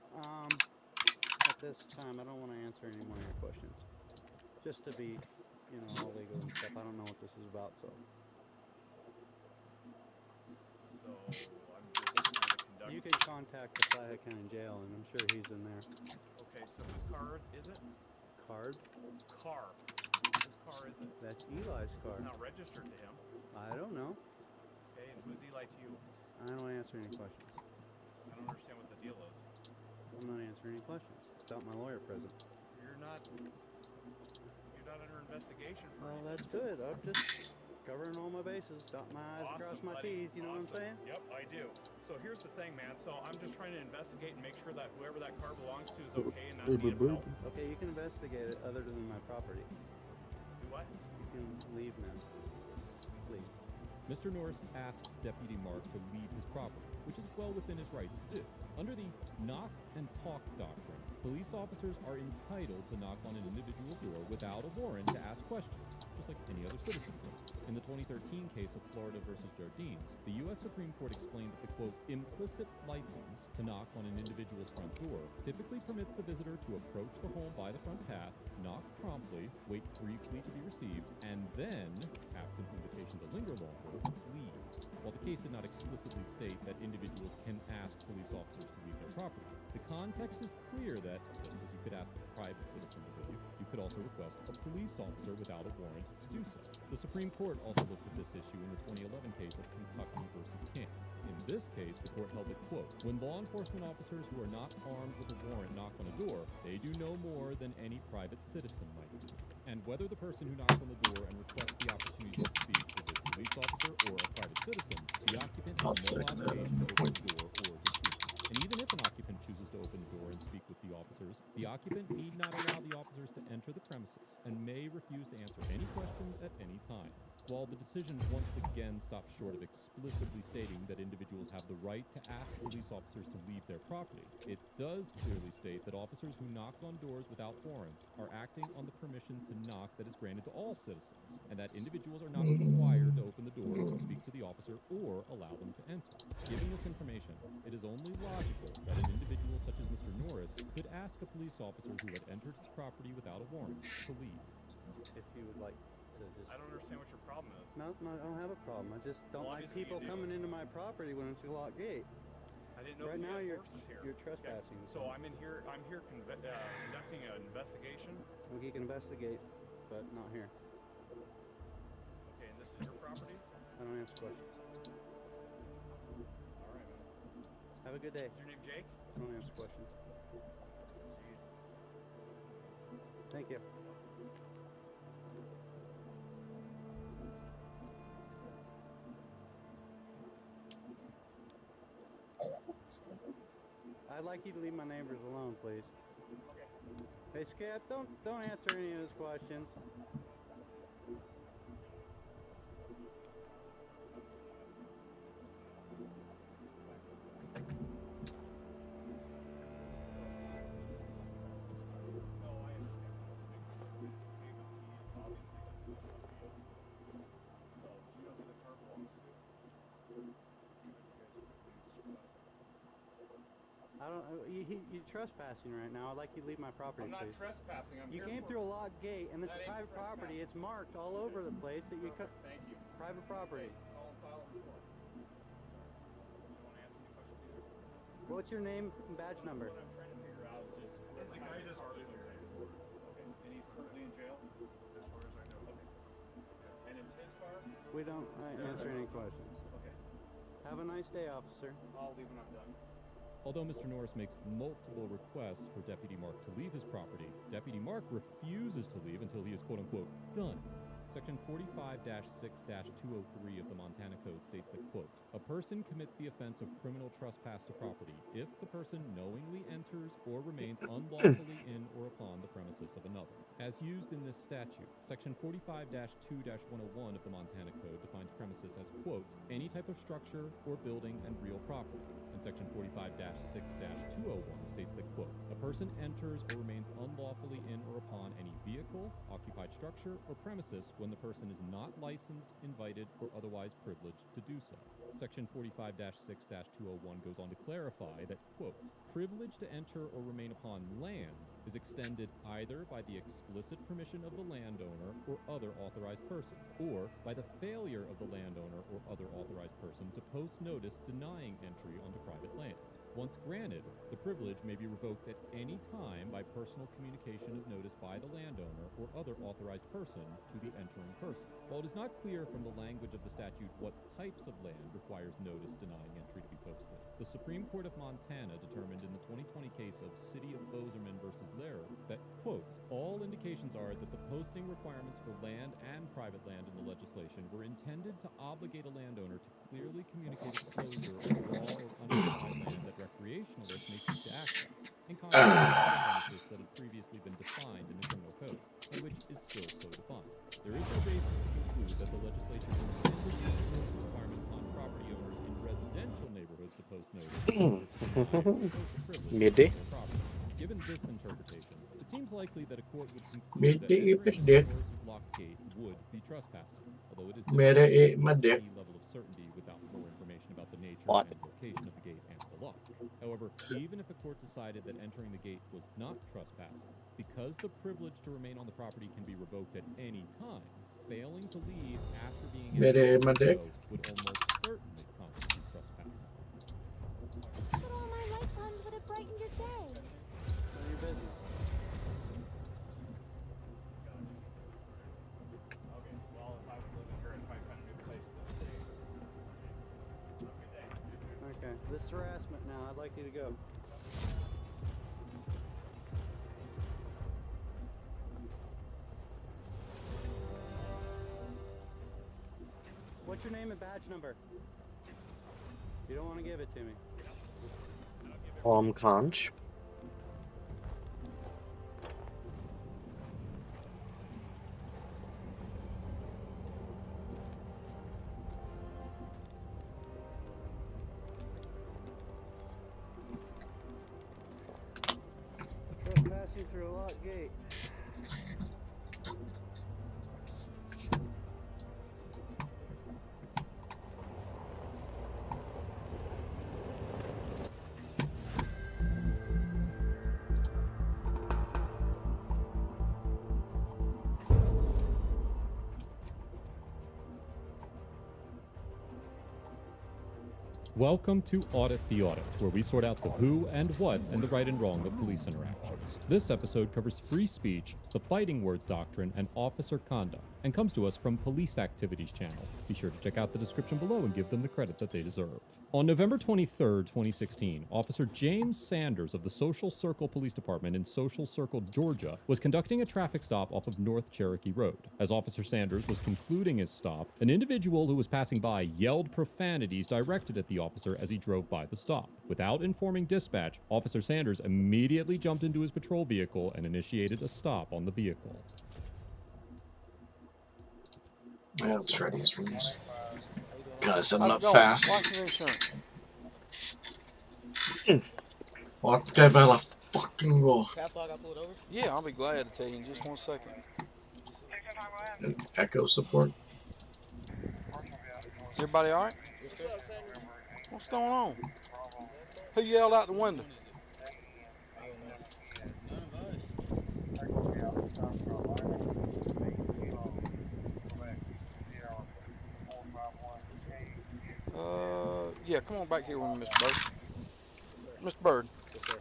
At this time, I don't want to answer any more of your questions. Just to be, all legal and stuff. I don't know what this is about, so. So I'm just trying to conduct. You can contact the Flathead County Jail, and I'm sure he's in there. Okay, so whose car is it? Card? Car. Whose car is it? That's Eli's It's card. not registered to him. I don't know. Okay, and who's Eli to you? I don't want to answer any questions. I don't understand what the deal is. I'm not answering any questions without my lawyer present. You're not. that under investigation for Well, anything. that's good. I'm just covering all my bases, dot my I's, cross Awesome, my buddy. T's, you know Awesome. what I'm saying? Yep, I do. So here's the thing, man. So I'm just trying to investigate and make sure that whoever that car belongs to is okay and not in need of help. Okay, you can investigate it other than my property. Do what? You can leave now. Please. Mr. Norris asks Deputy Mark to leave his property, which is well within his rights to do. Under the knock and talk doctrine, police officers are entitled to knock on an individual's door without a warrant to ask questions, just like any other citizen would. In the 2013 case of Florida versus Jardines, the U.S. Supreme Court explained that the, quote, implicit license to knock on an individual's front door typically permits the visitor to approach the home by the front path, knock promptly, wait briefly to be received, and then, absent invitation to linger longer, leave. While the case did not explicitly state that individuals can ask police officers to leave their property, the context is clear that, just as you could ask a private citizen to leave, you could also request a police officer without a warrant to do so. The Supreme Court also looked at this issue in the 2011 case of Kentucky versus King. In this case, the court held that, quote, when law enforcement officers who are not armed with a warrant knock on a door, they do no more than any private citizen might do. And whether the person who knocks on the door and requests the opportunity to speak is a police officer or a private citizen, the occupant has no obligation to open the door or to speak. And even if an occupant chooses to open the door and speak with the officers, the occupant need not allow the officers to enter the premises and may refuse to answer any questions at any time. While the decision once again stops short of explicitly stating that individuals have the right to ask police officers to leave their property, it does clearly state that officers who knock on doors without warrants are acting on the permission to knock that is granted to all citizens, and that individuals are not required to open the door, speak to the officer, or allow them to enter. Given this information, it is only logical that an individual such as Mr. Norris could ask a police officer who had entered his property without a warrant to leave. If you would like to just... I don't understand what your problem is. No, I don't have a problem. I just don't Well, like obviously people you do. coming into my property when it's a locked gate. I didn't know Right if you now had you're horses here. you're trespassing. Okay. So I'm here conducting an investigation. Well, you can investigate, but not here. Okay, and this is your property? I don't answer questions. All right, man. Have a good day. Is your name Jake? I don't answer questions. Jesus. Thank you. I'd like you to leave my neighbors alone, please. Okay. Hey, Skip, don't answer any of his questions. You're trespassing right now. I'd like you to leave my property, I'm not please. trespassing. You came through a locked gate, and this is private property. It's marked all over the place that you cut. Thank you. Private property. Call and file a report. You want to answer any questions either? What's your name and badge number? What I'm trying to figure out is just whether the guy doesn't live here anymore. Okay, and he's currently in jail? As far as I know. Okay. And it's his car? We don't answer any questions. Okay. Have a nice day, officer. I'll leave when I'm done. Although Mr. Norris makes multiple requests for Deputy Mark to leave his property, Deputy Mark refuses to leave until he is quote-unquote done. Section 45-6-203 of the Montana Code states that, quote, a person commits the offense of criminal trespass to property if the person knowingly enters or remains unlawfully in or upon the premises of another. As used in this statute, Section 45-2-101 of the Montana Code defines premises as, quote, any type of structure or building and real property. And Section 45-6-201 states that, quote, a person enters or remains unlawfully in or upon any vehicle, occupied structure, or premises when the person is not licensed, invited, or otherwise privileged to do so. Section 45-6-201 goes on to clarify that, quote, privilege to enter or remain upon land is extended either by the explicit permission of the landowner or other authorized person, or by the failure of the landowner or other authorized person to post notice denying entry onto private land. Once granted, the privilege may be revoked at any time by personal communication of notice by the landowner or other authorized person to the entering person. While it is not clear from the language of the statute what types of land requires notice denying entry to be posted, the Supreme Court of Montana determined in the 2020 case of City of Bozeman versus Lehrer that, quote, all indications are that the posting requirements for land and private land in the legislation were intended to obligate a landowner to clearly communicate a closure of raw or unoccupy land that recreationalists may seek to access, in contrast to other premises that had previously been defined in the criminal code, and which is still so defined. There is no basis to conclude that the legislature intended to impose a requirement upon property owners in residential neighborhoods to post notice in order to deny or revoke the privilege of Midday. their property. Given this interpretation, it seems likely that a court would conclude that Midday entering is Mr. dead. Morris's locked gate would be trespassing, although it is Mere difficult to ate my provide dick. any level of certainty without more information about the nature What? and location of the gate and the lock. However, even if a court decided that entering the gate was not trespassing, because the privilege to remain on the property can be revoked at any time, failing to leave after being Mere asked ate my to do dick. so would almost certainly constitute trespassing. But all my light puns would have brightened your day. None of your business. Okay, well, if I was living here, I'd probably find a good place to stay. Have a good day. Okay, this is harassment now. I'd like you to go. What's your name and badge number? You don't want to give it to me. Conch. Trespassing through a locked gate. Welcome to Audit the Audit, where we sort out the who and what and the right and wrong of police interactions. This episode covers free speech, the fighting words doctrine, and officer conduct, and comes to us from Police Activities channel. Be sure to check out the description below and give them the credit that they deserve. On November 23rd, 2016, Officer James Sanders of the Social Circle Police Department in Social Circle, Georgia, was conducting a traffic stop off of North Cherokee Road. As Officer Sanders was concluding his stop, an individual who was passing by yelled profanities directed at the officer as he drove by the stop. Without informing dispatch, Officer Sanders immediately jumped into his patrol vehicle and initiated a stop on the vehicle. Yeah, let's try these rooms. Guys, I'm not fast. What's your insurance? Okay, Bella, fucking go. Yeah, I'll be glad to tell you in just 1 second. And Echo support. Is everybody alright? What's going on? Who yelled out the window? Yeah, come on back here with me, Mr. Bird. Mr. Bird,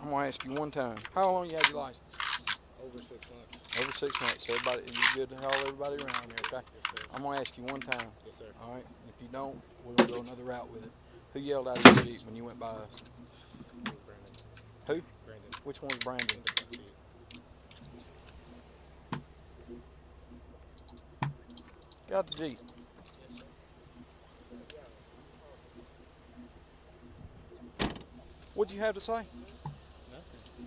I'm going to ask you one time. How long you had your license? Over 6 months. Over 6 months. So everybody, you're good to haul everybody around here, okay? Yes, sir. I'm going to ask you one time. Yes, sir. All right? If you don't, we're going to go another route with it. Who yelled out of the Jeep when you went by us? It was Brandon. Who? Brandon. Which one's Brandon? In the front seat. Got the Jeep. What'd you have to say? Nothing.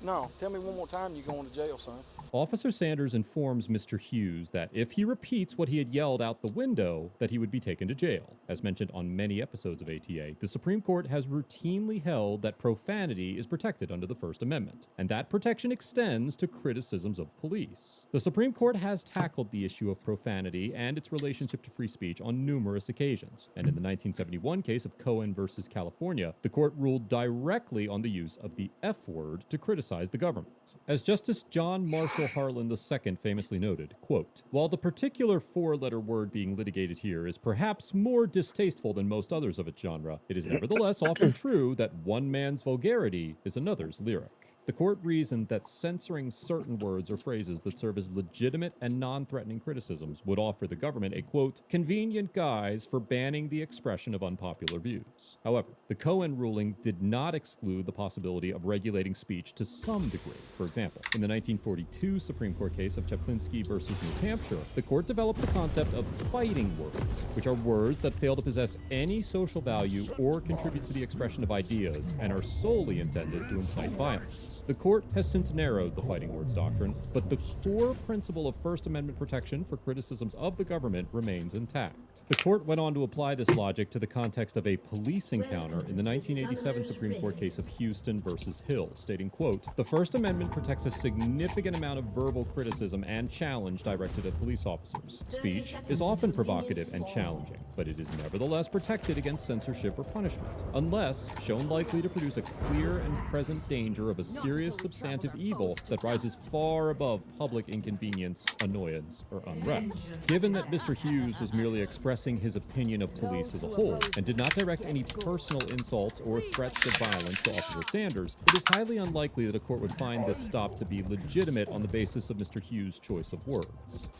No, tell me one more time you're going to jail, son. Officer Sanders informs Mr. Hughes that if he repeats what he had yelled out the window, that he would be taken to jail. As mentioned on many episodes of ATA, the Supreme Court has routinely held that profanity is protected under the First Amendment, and that protection extends to criticisms of police. The Supreme Court has tackled the issue of profanity and its relationship to free speech on numerous occasions, and in the 1971 case of Cohen versus California, the court ruled directly on the use of the F word to criticize the government. As Justice John Marshall Harlan II famously noted, quote, "While the particular four-letter word being litigated here is perhaps more distasteful than most others of its genre, it is nevertheless often true that one man's vulgarity is another's lyric. The court reasoned that censoring certain words or phrases that serve as legitimate and non-threatening criticisms would offer the government a, quote, convenient guise for banning the expression of unpopular views. However, the Cohen ruling did not exclude the possibility of regulating speech to some degree. For example, in the 1942 Supreme Court case of Chaplinsky versus New Hampshire, the court developed the concept of fighting words, which are words that fail to possess any social value or contribute to the expression of ideas and are solely intended to incite violence. The court has since narrowed the fighting words doctrine, but the core principle of First Amendment protection for criticisms of the government remains intact. The court went on to apply this logic to the context of a police encounter in the 1987 Supreme Court case of Houston versus Hill, stating, quote, the First Amendment protects a significant amount of verbal criticism and challenge directed at police officers. Speech is often provocative and challenging, but it is nevertheless protected against censorship or punishment, unless shown likely to produce a clear and present danger of a serious substantive evil that rises far above public inconvenience, annoyance, or unrest. Given that Mr. Hughes was merely expressing his opinion of police as a whole and did not direct any personal insults or threats of violence to Officer Sanders, it is highly unlikely that a court would find this stop to be legitimate on the basis of Mr. Hughes' choice of words.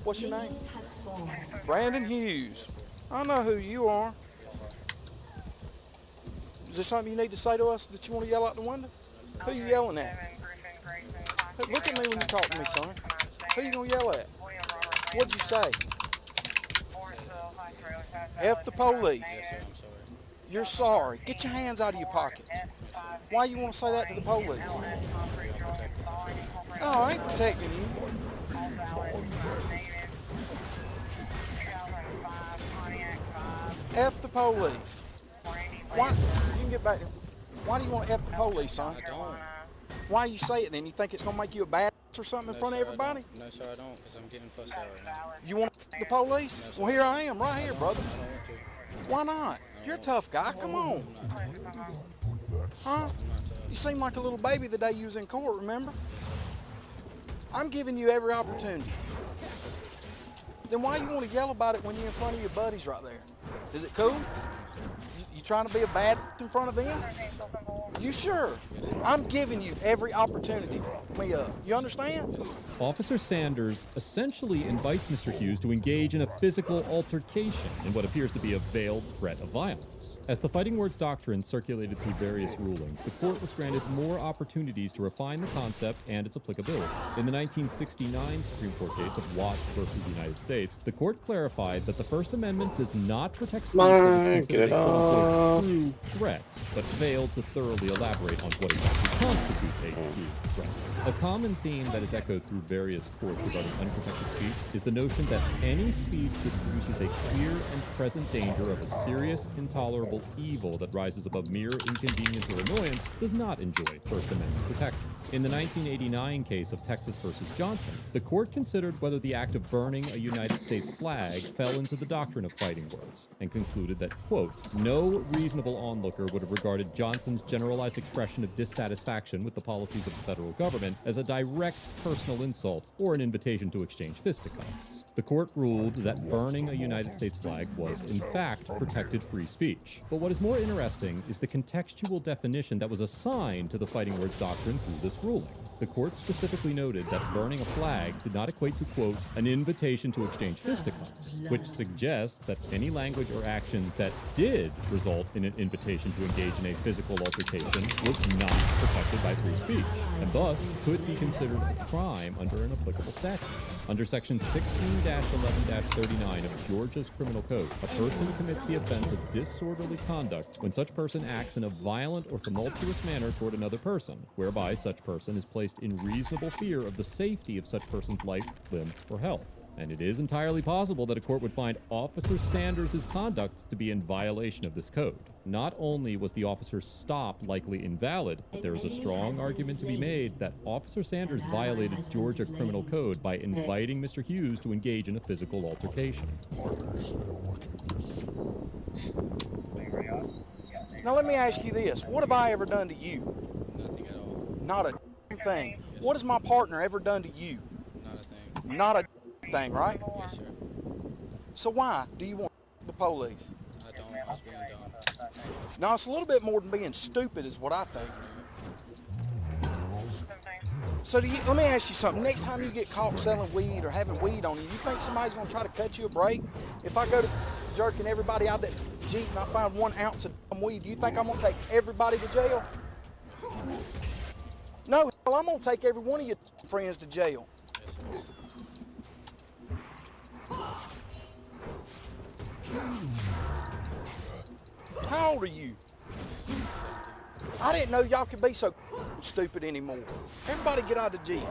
What's your name? Brandon Hughes. I know who you are. Is there something you need to say to us that you want to yell out the window? Who you yelling at? Hey, look at me when you talk to me, son. Who you gonna yell at? What'd you say? F the police. You're sorry. Get your hands out of your pockets. Why you want to say that to the police? No, I ain't protecting you. F the police. Why? You can get back. Why do you want to F the police, son? I don't. Why do you say it then? You think it's going to make you a bad or something in front of everybody? No, sir, I don't, because I'm getting fussed out right now. You want to F the police? No, sir. Well, here I am, right here, brother. I don't want to. Why not? You're a tough guy. Come on. Huh? You seemed like a little baby the day you was in court, remember? I'm giving you every opportunity. Then why you want to yell about it when you're in front of your buddies right there? Is it cool? You trying to be a bad in front of them? You sure? I'm giving you every opportunity. You understand? Officer Sanders essentially invites Mr. Hughes to engage in a physical altercation in what appears to be a veiled threat of violence. As the fighting words doctrine circulated through various rulings, the court was granted more opportunities to refine the concept and its applicability. In the 1969 Supreme Court case of Watts versus the United States, the court clarified that the First Amendment does not protect speech that is considered a quote-unquote true threat, but failed to thoroughly elaborate on what exactly constitutes a true threat. A common theme that is echoed through various courts regarding unprotected speech is the notion that any speech that produces a clear and present danger of a serious, intolerable evil that rises above mere inconvenience or annoyance does not enjoy First Amendment protection. In the 1989 case of Texas versus Johnson, the court considered whether the act of burning a United States flag fell into the doctrine of fighting words, and concluded that, quote, no reasonable onlooker would have regarded Johnson's generalized expression of dissatisfaction with the policies of the federal government as a direct personal insult or an invitation to exchange fisticuffs. The court ruled that burning a United States flag was, in fact, protected free speech. But what is more interesting is the contextual definition that was assigned to the fighting words doctrine through this ruling. The court specifically noted that burning a flag did not equate to, quote, an invitation to exchange fisticuffs, which suggests that any language or action that did result in an invitation to engage in a physical altercation was not protected by free speech, and thus could be considered a crime under an applicable statute. Under Section 16-11-39 of Georgia's Criminal Code, a person commits the offense of disorderly conduct when such person acts in a violent or tumultuous manner toward another person, whereby such person is placed in reasonable fear of the safety of such person's life, limb, or health. And it is entirely possible that a court would find Officer Sanders' conduct to be in violation of this code. Not only was the officer's stop likely invalid, but there is a strong argument to be made that Officer Sanders violated Georgia Criminal Code by inviting Mr. Hughes to engage in a physical altercation. Now let me ask you this. What have I ever done to you? Nothing at all. Not a thing. What has my partner ever done to you? Not a thing. Not a thing, right? Yes, sir. So why do you want the police? I don't. what's being done. No, it's a little bit more than being stupid is what I think. So let me ask you something. Next time you get caught selling weed or having weed on you, you think somebody's going to try to cut you a break? If I go to jerking everybody out that Jeep and I find 1 ounce of weed, do you think I'm going to take everybody to jail? No, hell, I'm going to take every one of your friends to jail. How old are you? I didn't know y'all could be so stupid anymore. Everybody get out of the Jeep.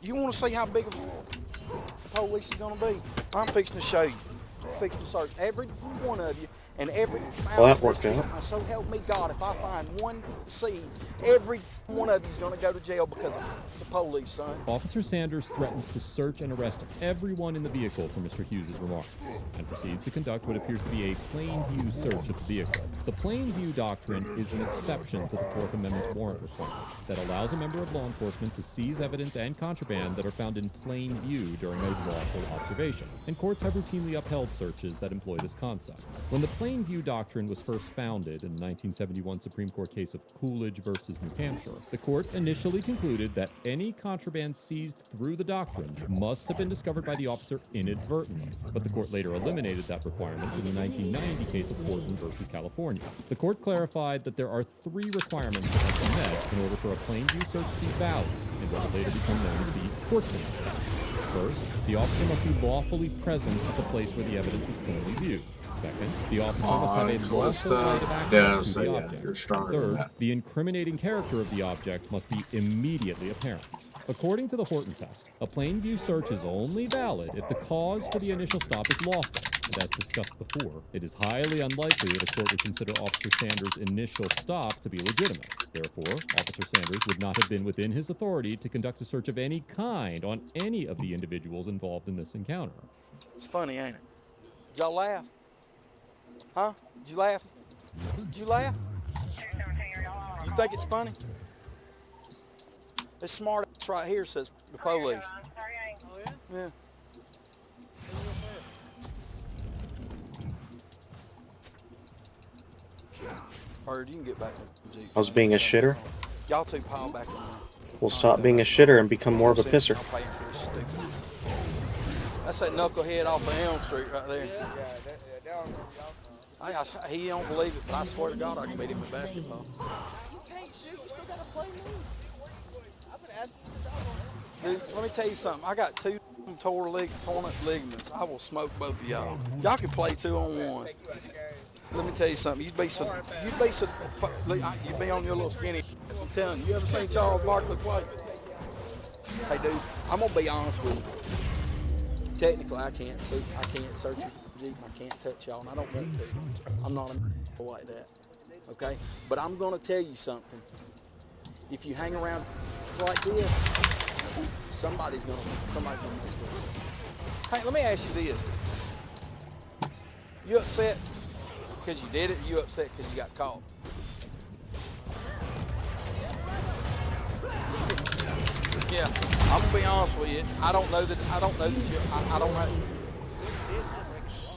You want to see how big of the police is going to be? I'm fixing to show you. I'm fixing to search every one of you and every Well, that worked out. So help me God, if I find one seed, every one of you is going to go to jail because of the police, son. Officer Sanders threatens to search and arrest everyone in the vehicle for Mr. Hughes' remarks and proceeds to conduct what appears to be a plain view search of the vehicle. The plain view doctrine is an exception to the Fourth Amendment's warrant requirement that allows a member of law enforcement to seize evidence and contraband that are found in plain view during a lawful observation, and courts have routinely upheld searches that employ this concept. When the plain view doctrine was first founded in the 1971 Supreme Court case of Coolidge versus New Hampshire, the court initially concluded that any contraband seized through the doctrine must have been discovered by the officer inadvertently, but the court later eliminated that requirement in the 1990 case of Horton versus California. The court clarified that there are 3 requirements that must be met in order for a plain view search to be valid and what would later become known as the Horton test. First, the officer must be lawfully present at the place where the evidence was plainly viewed. Second, the officer must have a lawful right of access to the object. And third, the incriminating character of the object must be immediately apparent. According to the Horton test, a plain view search is only valid if the cause for the initial stop is lawful. And as discussed before, it is highly unlikely that a court would consider Officer Sanders' initial stop to be legitimate. Therefore, Officer Sanders would not have been within his authority to conduct a search of any kind on any of the individuals involved in this encounter. It's funny, ain't it? Did y'all laugh? Huh? Did you laugh? Did you laugh? You think it's funny? This smart ass right here says the police. Oh, yeah? Yeah. Bird, you can get back in the Jeep. I was being a shitter. Y'all two pile back in there. We'll stop being a shitter and become more of a pisser. I'm paying for this stupid. That's that knucklehead off of Elm Street right there. He don't believe it, but I swear to God I can beat him in basketball. You can't shoot, you still gotta play moves. I've been asking since I was on. Dude, let me tell you something. I got 2 torn ligaments. I will smoke both of y'all. Y'all can play 2-on-1. Let me tell you something. You'd be on your little skinny ass. I'm telling you. You ever seen Charles Barkley play? Hey, dude, I'm gonna be honest with you. Technically, I can't search your Jeep. I can't touch y'all, and I don't want to. I'm not a like that. Okay, but I'm gonna tell you something. If you hang around like this, somebody's gonna mess with you. Hey, let me ask you this. You upset because you did it, or you upset because you got caught? Yeah, I'm gonna be honest with you. I don't know that you. I don't know.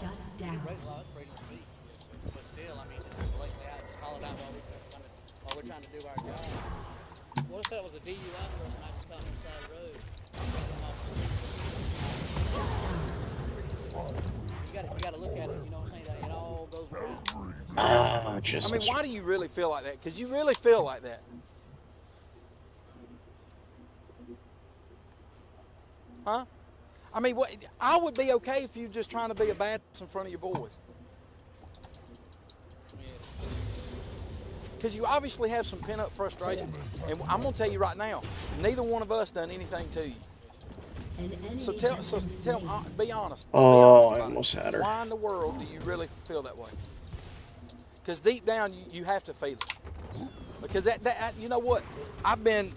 Shut down. But still, I mean, it's hollowed out while we're trying to do our job. What if that was a DUI person I just caught on the side of the road? You gotta look at it, you know what I'm saying? It all goes around. I mean, why do you really feel like that? Because you really feel like that. Huh? I mean, I would be okay if you were just trying to be a badass in front of your boys. Because you obviously have some pent-up frustrations. And I'm going to tell you right now, neither one of us done anything to you. So tell be honest. Oh, I almost had her. Why in the world do you really feel that way? Because deep down, you have to feel it. Because that you know what? I've done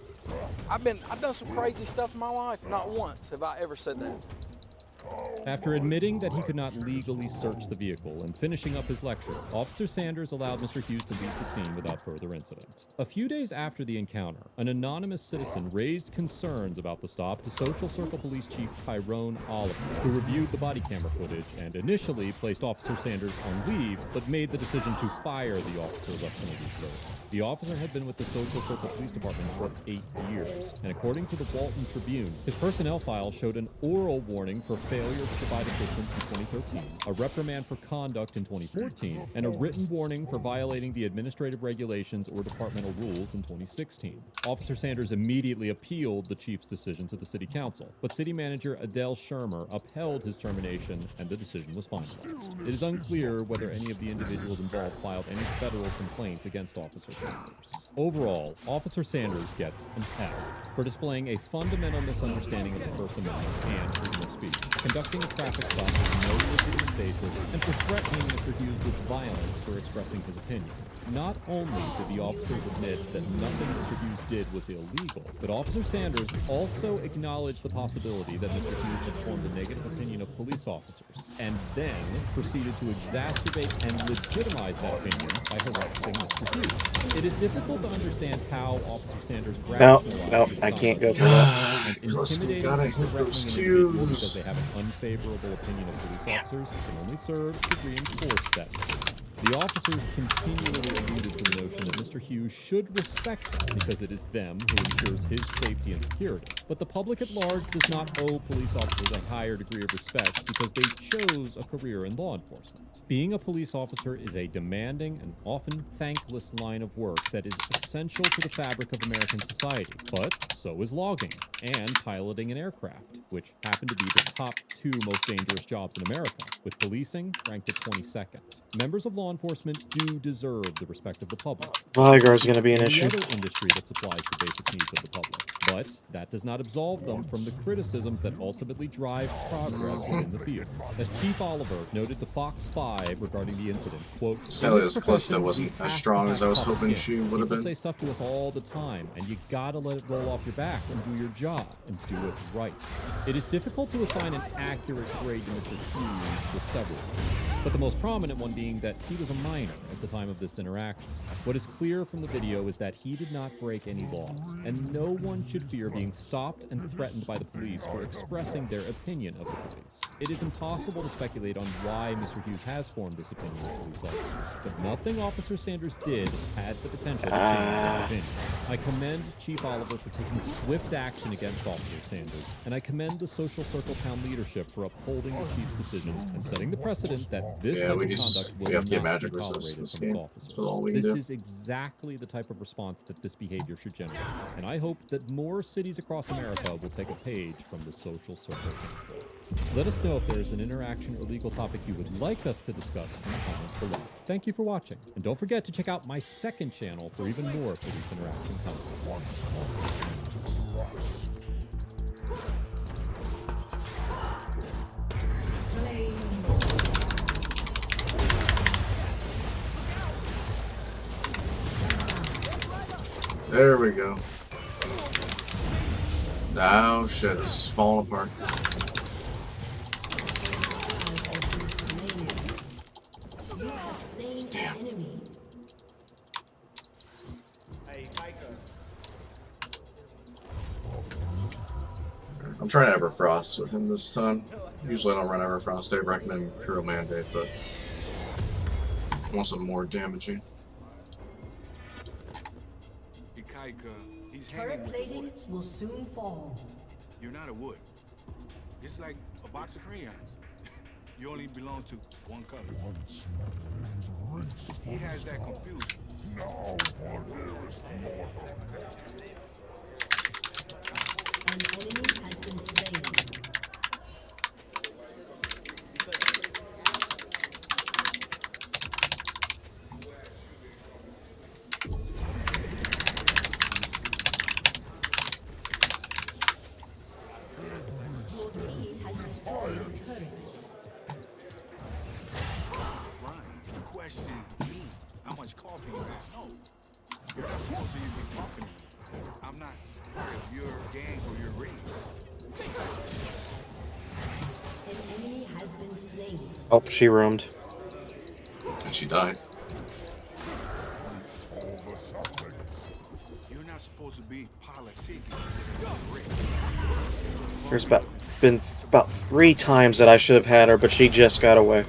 some crazy stuff in my life. Not once have I ever said that. After admitting that he could not legally search the vehicle and finishing up his lecture, Officer Sanders allowed Mr. Hughes to leave the scene without further incident. A few days after the encounter, an anonymous citizen raised concerns about the stop to Social Circle Police Chief Tyrone Oliver, who reviewed the body camera footage and initially placed Officer Sanders on leave, but made the decision to fire the officer less than a week later. The officer had been with the Social Circle Police Department for 8 years, and according to the Walton Tribune, his personnel file showed an oral warning for failure to provide assistance in 2013, a reprimand for conduct in 2014, and a written warning for violating the administrative regulations or departmental rules in 2016. Officer Sanders immediately appealed the chief's decision to the city council, but city manager Adele Shermer upheld his termination and the decision was finalized. It is unclear whether any of the individuals involved filed any federal complaints against Officer Sanders. Overall, Officer Sanders gets an F for displaying a fundamental misunderstanding of the First Amendment and freedom of speech, conducting a traffic stop with no legitimate basis, and for threatening Mr. Hughes with violence for expressing his opinion. Not only did the officers admit that nothing Mr. Hughes did was illegal, but Officer Sanders also acknowledged the possibility that Mr. Hughes had formed a negative opinion of police officers, and then proceeded to exacerbate and legitimize that opinion by harassing Mr. Hughes. It is difficult to understand how Officer Sanders No, I can't go through that. and intimidating and threatening an individual because they have an unfavorable opinion of police officers can only serve to reinforce that opinion. The officers continually alluded to the notion that Mr. Hughes should respect them because it is them who ensures his safety and security. But the public at large does not owe police officers a higher degree of respect because they chose a career in law enforcement. Being a police officer is a demanding and often thankless line of work that is essential to the fabric of American society. But so is logging and piloting an aircraft, which happen to be the top 2 most dangerous jobs in America, with policing ranked at 22nd. Members of law enforcement do deserve the respect of the public. Bodyguard is going to be an Any issue. other industry that supplies the basic needs of the public. But that does not absolve them from the criticisms that ultimately drive progress within the field. As Chief Oliver noted to Fox 5 regarding the incident, quote, Sally's Calista wasn't as strong as I was hoping she would have People been. say stuff to us all the time, and you gotta let it roll off your back and do your job, and do it right. It is difficult to assign an accurate grade to Mr. Hughes for several reasons, but the most prominent one being that he was a minor at the time of this interaction. What is clear from the video is that he did not break any laws, and no one should fear being stopped and threatened by the police for expressing their opinion of the police. It is impossible to speculate on why Mr. Hughes has formed this opinion of police officers, but nothing Officer Sanders did had the potential to change that opinion. I commend Chief Oliver for taking swift action against Officer Sanders, and I commend the Social Circle Town leadership for upholding the chief's decision and setting the precedent that this type of conduct will we have to get not magic be resist tolerated this from game. its officers. That's all we can This do. is exactly the type of response that this behavior should generate, and I hope that more cities across America will take a page from the Social Circle playbook. Let us know if there is an interaction or legal topic you would like us to discuss in the comments below. Thank you for watching, and don't forget to check out my second channel for even more police interaction content. There we go. Oh shit, this is falling apart. Damn. I'm trying Everfrost with him this time. Usually I don't run Everfrost. I recommend Imperial Mandate, but I want something more damaging. Turret plating will soon fall. You're not a wood. It's like a box of crayons. You only belong to one color. He has that confused. No, An enemy has been slain. Your team has destroyed a turret. The question is, how much coffee you have? No. You're not supposed to even be talking to me. I'm not part of your gang or your race. Oh, she roamed. And she died. You're not supposed to be politicking. There's been about 3 times that I should have had her, but she just got away.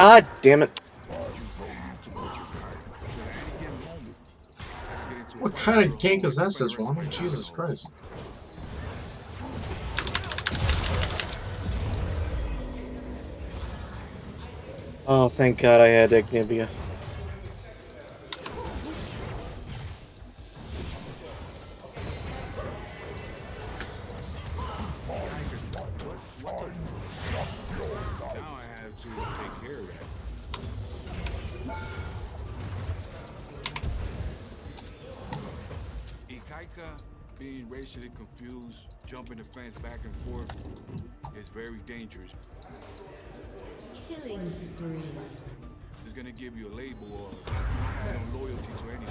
Ah, damn it. What kind of gank is that, says Ron? Jesus Christ. Oh, thank God I had Ignivia. Now I have to take care of that. Ikaika being racially confused, jumping the fence back and forth, is very dangerous. Killing spree. It's gonna give you a label of no loyalty to anyone.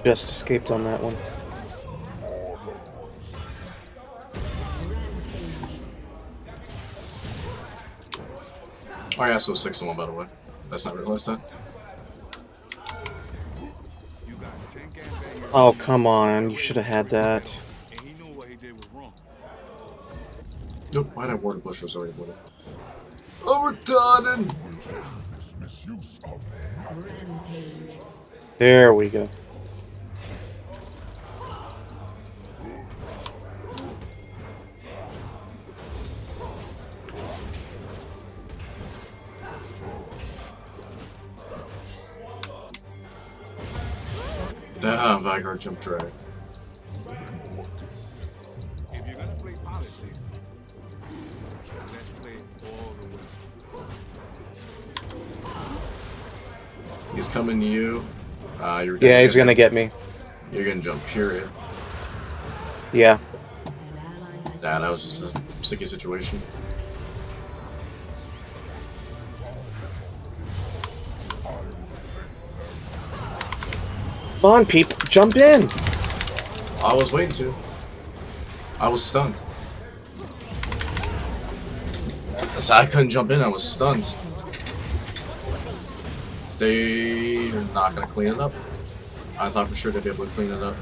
Just escaped on that one. Oh yeah, so 6 in 1, by the way. That's not realized that. Oh, come on. You should have had that. Nope, why that water bush was already water. Overdone! There we go. Ah, Vanguard jump drag. If you're gonna play politics, let's play all the way. He's coming to you. You're Yeah, he's gonna get me. You're gonna jump, period. Yeah. Nah, that was just a sticky situation. Come on, people, jump in! I was waiting to. I was stunned. So I couldn't jump in, I was stunned. They're not gonna clean it up. I thought for sure they'd be able to clean it up.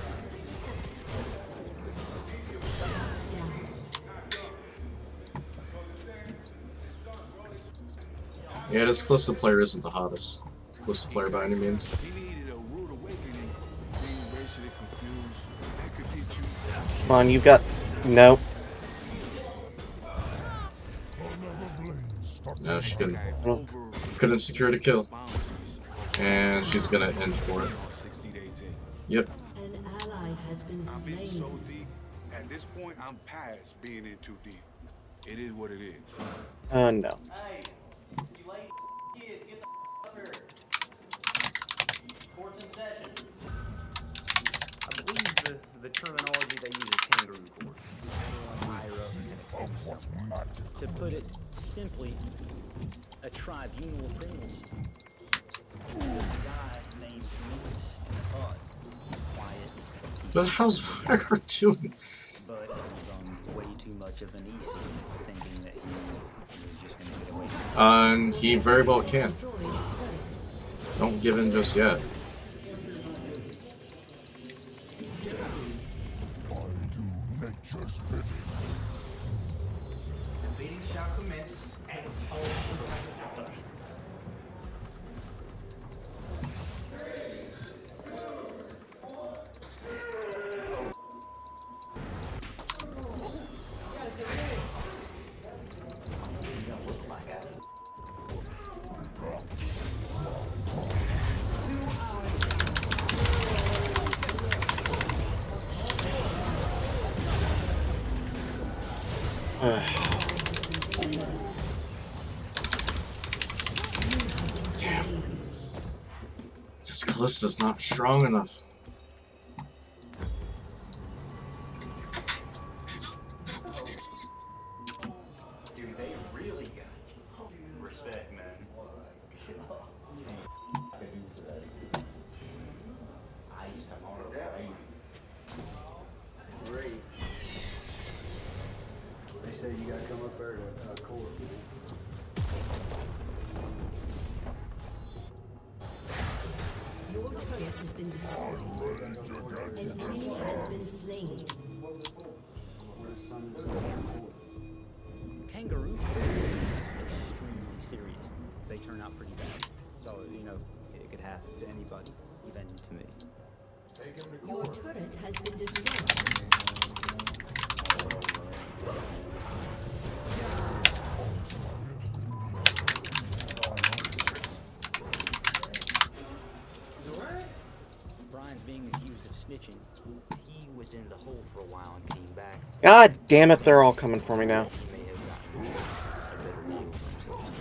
Yeah, this Callisto player isn't the hottest. Callisto player by any means. Come on, you got... No. No, she couldn't secure the kill. And she's gonna end for it. Yep. An ally has been I'm in slain. so deep. At this point, I'm past being in too deep. It is what it is. No. Hey, you lazy kid, get the up here. Court's in session. I believe the terminology they use is kangaroo court. Anyone higher up can accept something. To put it simply, a tribunal of criminals. This guy named Lucas Todd. Quiet. But how's Vanguard doing? But he was on way too much of an easy, thinking that he was just going to get away with it. And he very well can. Don't give in just yet. The meeting shall commence at its own time. Callista's not strong enough. Dude, they really got respect, man. Ice tomorrow, right? Great. They say you gotta come up there to court. Your turret has been destroyed. An enemy has been slain. Kangaroo court is extremely serious. They turn out pretty bad. So, you know, it could happen to anybody, even to me. Your turret has been destroyed. Brian's being accused of snitching. He was in the hole for a while and came back. God damn it, they're all coming for me now. He may have gotten a better deal for himself.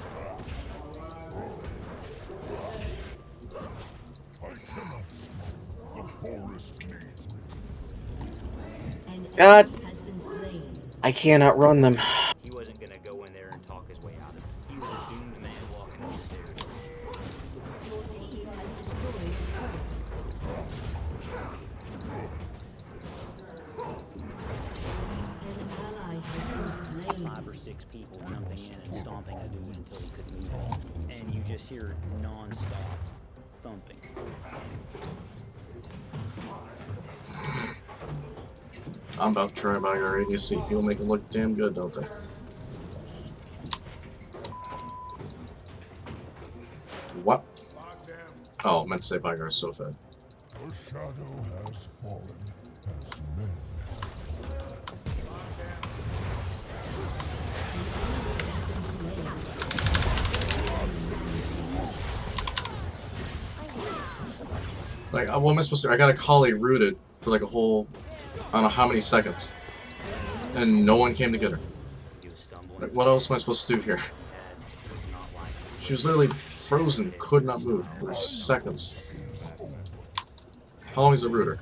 God, I can't outrun them. He wasn't gonna go in there and talk his way out of it. He was a doomed man walking up the stairs. Your team has destroyed a turret. An ally has been slain. 5 or 6 people jumping in and stomping a dude until he couldn't move. And you just hear non-stop thumping. I'm about to try buying our ADC. People make it look damn good, don't they? What? Oh, I meant to say buying our sofa. The shadow has fallen as men. Like, what am I supposed to do? I got a collie rooted for like a whole, I don't know how many seconds. And no one came to get her. Like, what else am I supposed to do here? She was literally frozen, could not move for seconds. How long is the rooter?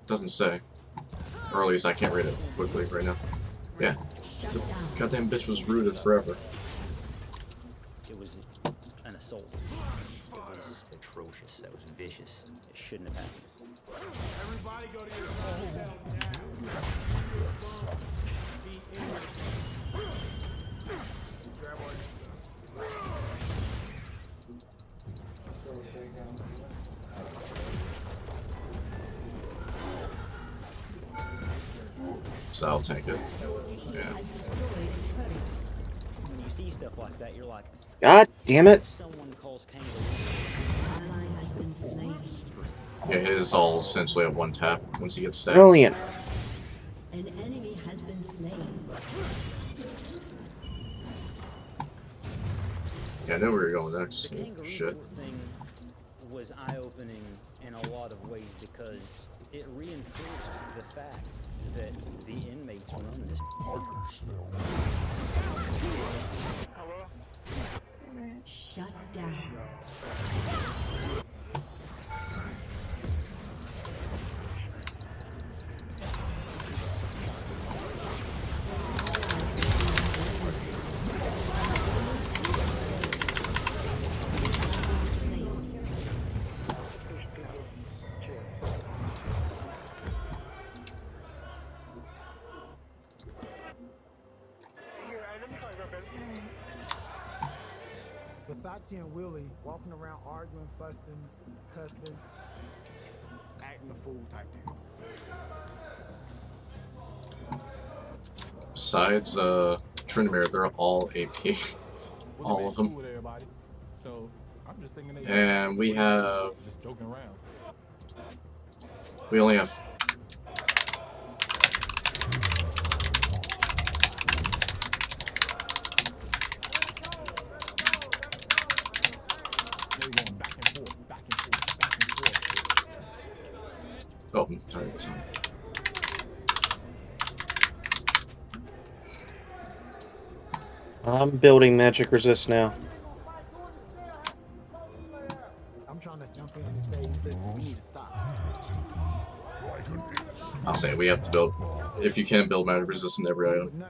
Doesn't say. Or at least I can't read it quickly right now. Yeah. The goddamn bitch was rooted forever. It was an assault. It was atrocious. That was vicious. It shouldn't have happened. Everybody go to your cells now. Grab all your stuff. So I'll take it. Yeah. When you see stuff like that, you're like, God damn it. someone calls kangaroo. Ally has been slain. Yeah, it is all essentially at one tap once he gets stacked. Brilliant. An enemy has been slain. Yeah, I know where you're going next. The kangaroo Shit. court thing was eye-opening in a lot of ways because it reinforced the fact that the inmates run this. Shut down. Versace and Willie walking around arguing, fussing, cussing, acting a fool type deal. Besides Trinimir, they're all AP. All of them. So I'm just thinking And we have... just joking around. We only have... Oh, sorry. I'm building magic resist now. I'll say we have to build. If you can build magic resistant every item,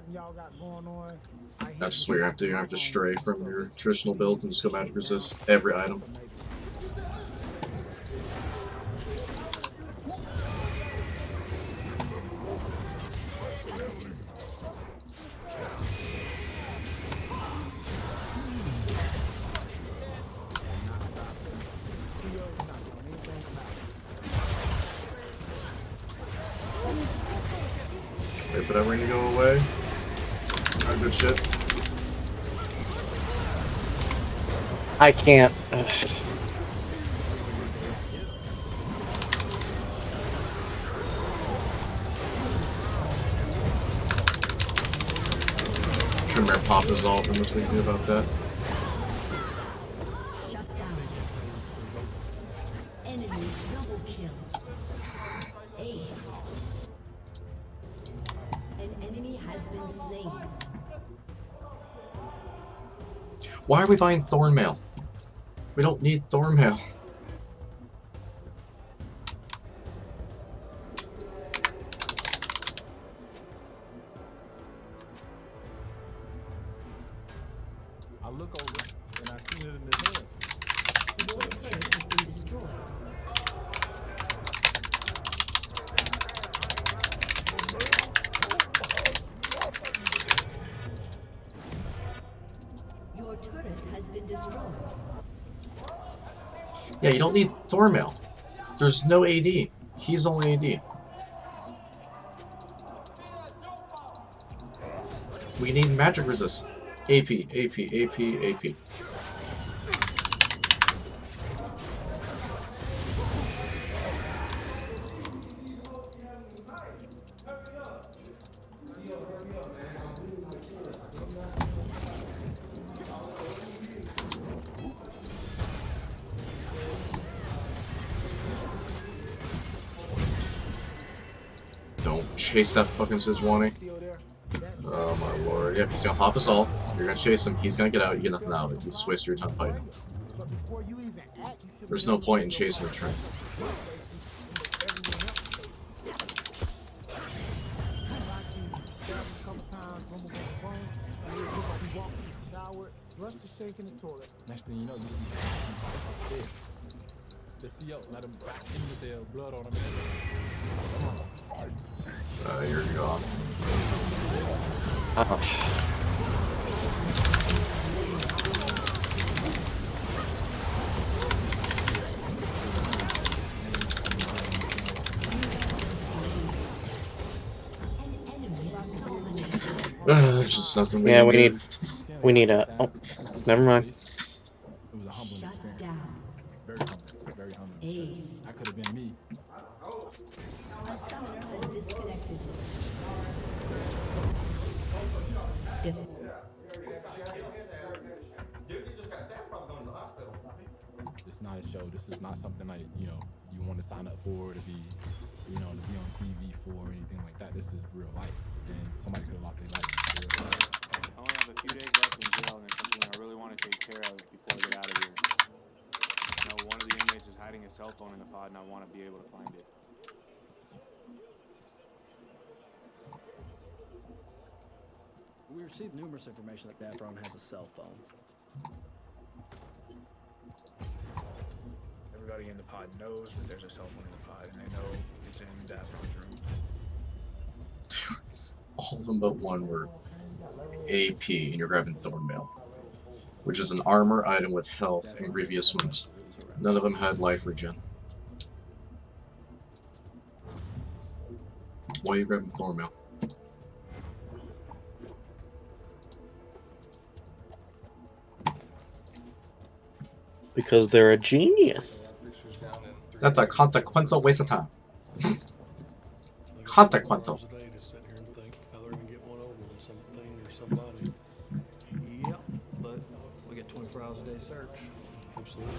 that's just what you have to do. You have to stray from your traditional build and just go magic resist every item. Wait for that ring to go away. Alright, good shit. I can't. Tremere pop is all. How much we can do about that? Shut down. Enemy double kill. Ace. An enemy has been slain. Why are we buying Thornmail? We don't need Thornmail. I look over and I seen it in his hand. Your turret has been destroyed. Your turret has been destroyed. Yeah, you don't need Thornmail. There's no AD. He's only AD. We need magic resist. AP, AP, AP, AP. Don't chase that fucking Sejuani. Oh my lord. Yep, he's gonna pop us all. You're gonna chase him, he's gonna get out, you get nothing out of it. You just waste your time fighting. There's no point in chasing the train. Next thing you know, you see the CO, let him back into their blood on him. You're gone. There's just nothing we Yeah, can do. we need a. Oh, never mind. It was a humbling experience. Very humbling, very humbling. Ace. That could have been me. A summoner has disconnected. This is not a show. This is not something like, you know, you want to sign up for, to be, you know, to be on TV for, or anything like that. This is real life, and somebody could have lost their life. I only have a few days left in jail, and there's something I really want to take care of before I get out of here. You know, one of the inmates is hiding a cell phone in the pod, and I want to be able to find it. We received numerous information that Davron has a cell phone. Everybody in the pod knows that there's a cell phone in the pod, and they know it's in Davron's room. All of them but one were AP, and you're grabbing Thornmail, which is an armor item with health and grievous wounds. None of them had life regen. Why are you grabbing Thornmail? Because they're a genius. That's a consequential waste of time. Consequential. Yep, but we get 24 hours a day search. Absolutely.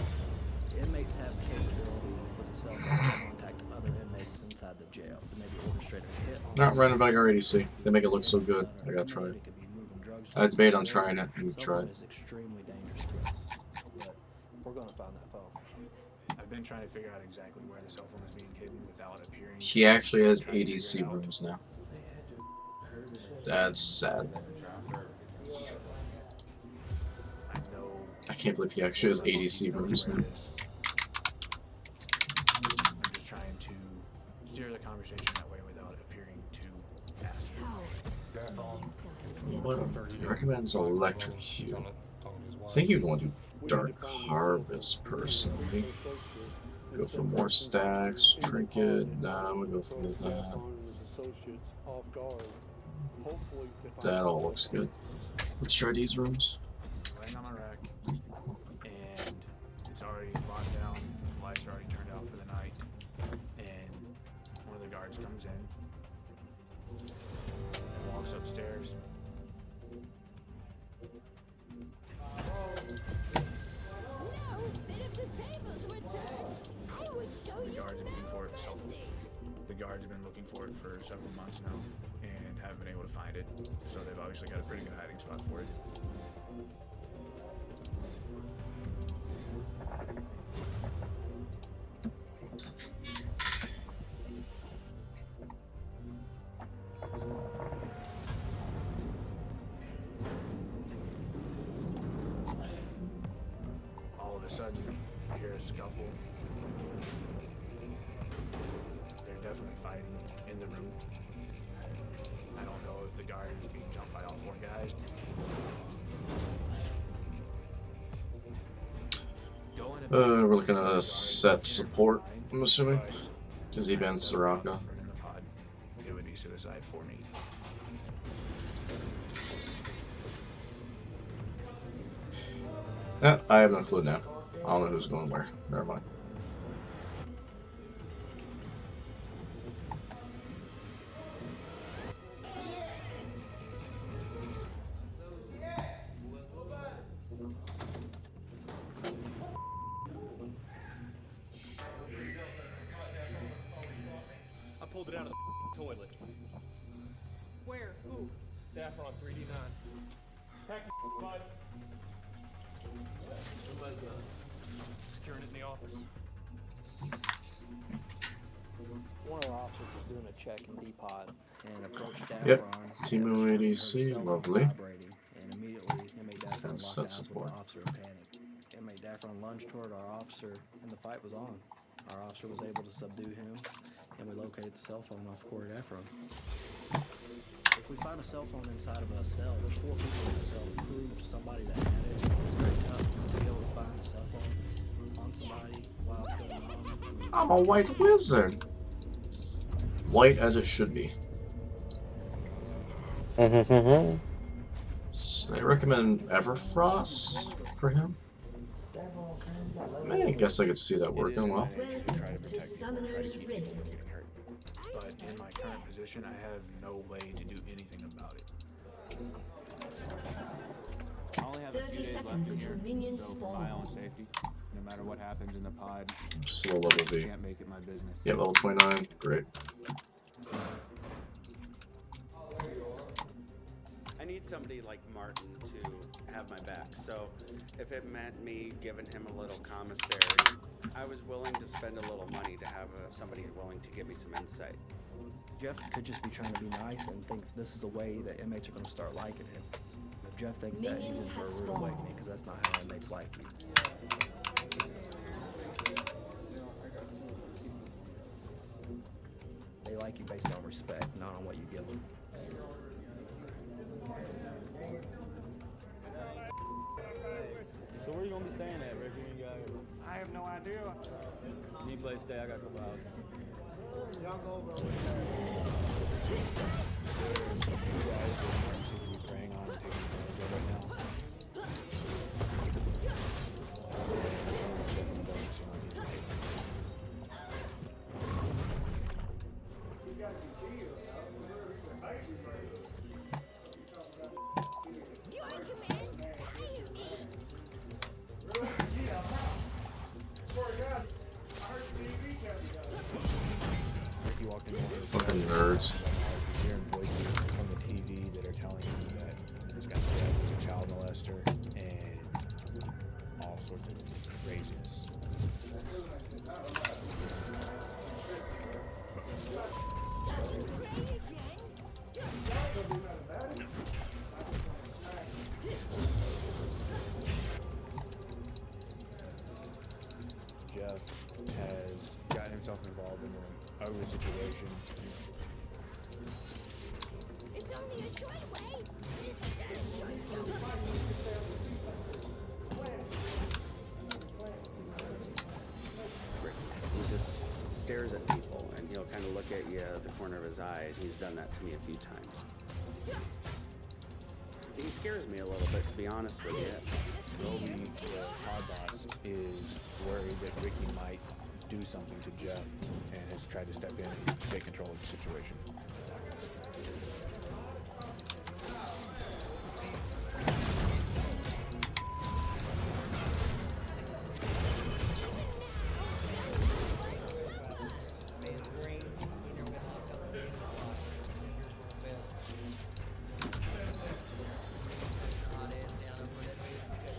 Inmates have capability with a cell phone to contact other inmates inside the jail to maybe orchestrate a hit. Not running Vanguard ADC. They make it look so good. I gotta try it. I had debate on trying it. I need to try it. Extremely dangerous to us. We're gonna find that phone. I've I've been trying to figure out exactly where the cell phone is being hidden without appearing. He actually has ADC rooms now. That's sad. I can't believe he actually has ADC rooms now. I'm just trying to steer the conversation that way without appearing too passive. What he recommends electric hue. I think you'd want to do dark harvest personally. Go for more stacks, trinket. Nah, I'm gonna go for that. That all looks good. Let's try these rooms. Laying on my rack, and it's already locked down. The lights are already turned out for the night, and one of the guards comes in and walks upstairs. The guards have been looking for it. The guards have been looking for it for several months now, and haven't been able to find it. So they've obviously got a pretty good hiding spot for it. All of a sudden, I hear a scuffle. They're definitely fighting in the room. I don't know if the guard is being jumped by all four guys. We're looking at a set support, I'm assuming. Does he ban Soraka? It would be suicide for me. I have no clue now. I don't know who's going where. Never mind. I pulled it out of the toilet. Where? Who? Daffron 3D9. Pack your bud. Securing it in the office. One of our officers was doing a check in D-Pod and approached Daffron. Yep. Timo ADC, lovely. And immediately, inmate Daffron And locked set eyes with support. the officer in panic. Inmate Daffron lunged toward our officer, and the fight was on. Our officer was able to subdue him, and we located the cell phone off Corey Daffron. If we find a cell phone inside of a cell, there's 4 people in the cell to prove somebody that had it. It's very tough to be able to find a cell phone on somebody while it's going on. I'm a white wizard. White as it should be. So they recommend Everfrost for him. I guess I could see that working well. But in my current position, I have no way to do anything about it. I only have a few days left in here, so for my own safety, no matter what happens in the pod, Slow level I V. can't make it my business. Yeah, level 29. Great. I need somebody like Martin to have my back. So if it meant me giving him a little commissary, I was willing to spend a little money to have somebody willing to give me some insight. Jeff could just be trying to be nice and thinks this is the way that inmates are going to start liking him. If Jeff thinks that, he's in for a rude awakening, because that's not how inmates like you. They like you based on respect, not on what you give them. So where you gonna be staying at, Rick? I have no idea. Need a place to stay? I got a couple houses. Y'all go over over Preying on and taking advantage of right now. Fucking nerds. Hearing voices from the TV that are telling you that this guy's dead, there's a child ugly situation. It's only a short way. It's a short jump. He just stares at people, and he'll kind of look at you out of the corner of his eye, and he's done that to me a few times. He scares me a little bit, to be honest with you. Toby, the pod boss, is worried that Ricky might do something to Jeff and has tried to step in and take control of the situation.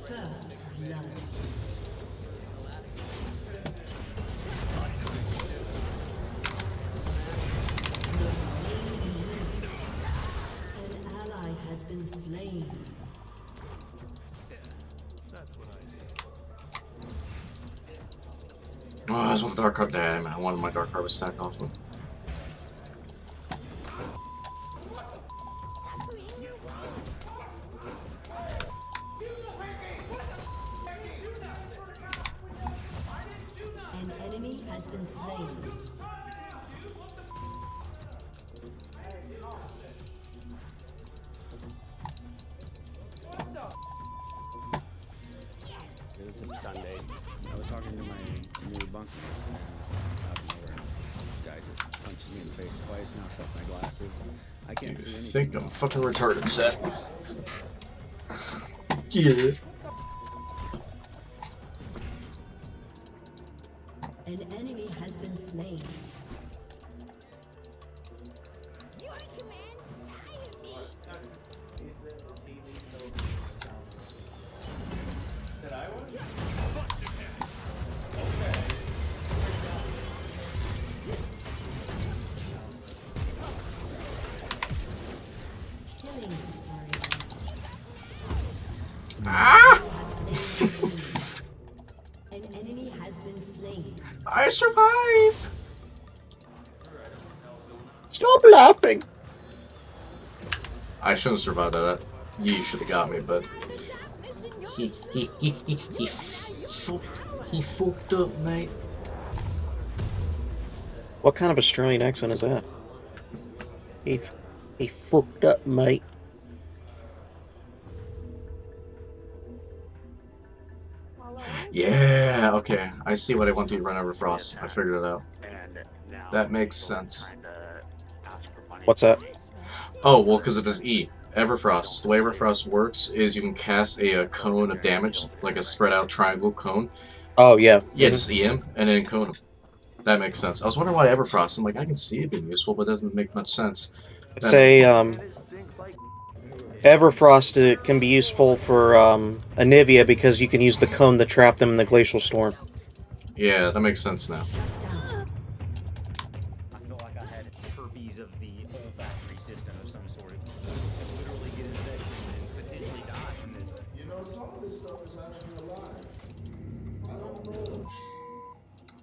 First blood. An ally has been slain. Oh, I just want the dark card. Damn, I wanted my dark harvest stacked off of. An enemy has been slain. It was just Sunday. I was talking to my new bunk mate, and out of nowhere, this guy just punches me in the face twice, knocks off my glasses. I can't You see anything. think I'm fucking retarded, Seth? Yeah. An enemy has been slain. Your commands tire me. Did I win? Killing spree. Ah! An enemy has been slain. I survived! Stop laughing! I shouldn't have survived that. Ye should have got me, but he fucked up, mate. What kind of Australian accent is that? He fucked up, mate. Yeah, okay. I see what I want you to run over Frost. I figured it out. That makes sense. What's that? Oh, well, because of his E. Everfrost. The way Everfrost works is you can cast a cone of damage, like a spread out triangle cone. Oh, yeah. Yeah, just E him, and then cone him. That makes sense. I was wondering why Everfrost. I'm like, I can see it being useful, but it doesn't make much sense. Say, Everfrost can be useful for Anivia because you can use the cone to trap them in the glacial storm. Yeah, that makes sense now. I felt like I had herpes of the olfactory system of some sort. I could literally get infected and potentially die from this. You know, some of this stuff is actually alive. I don't know.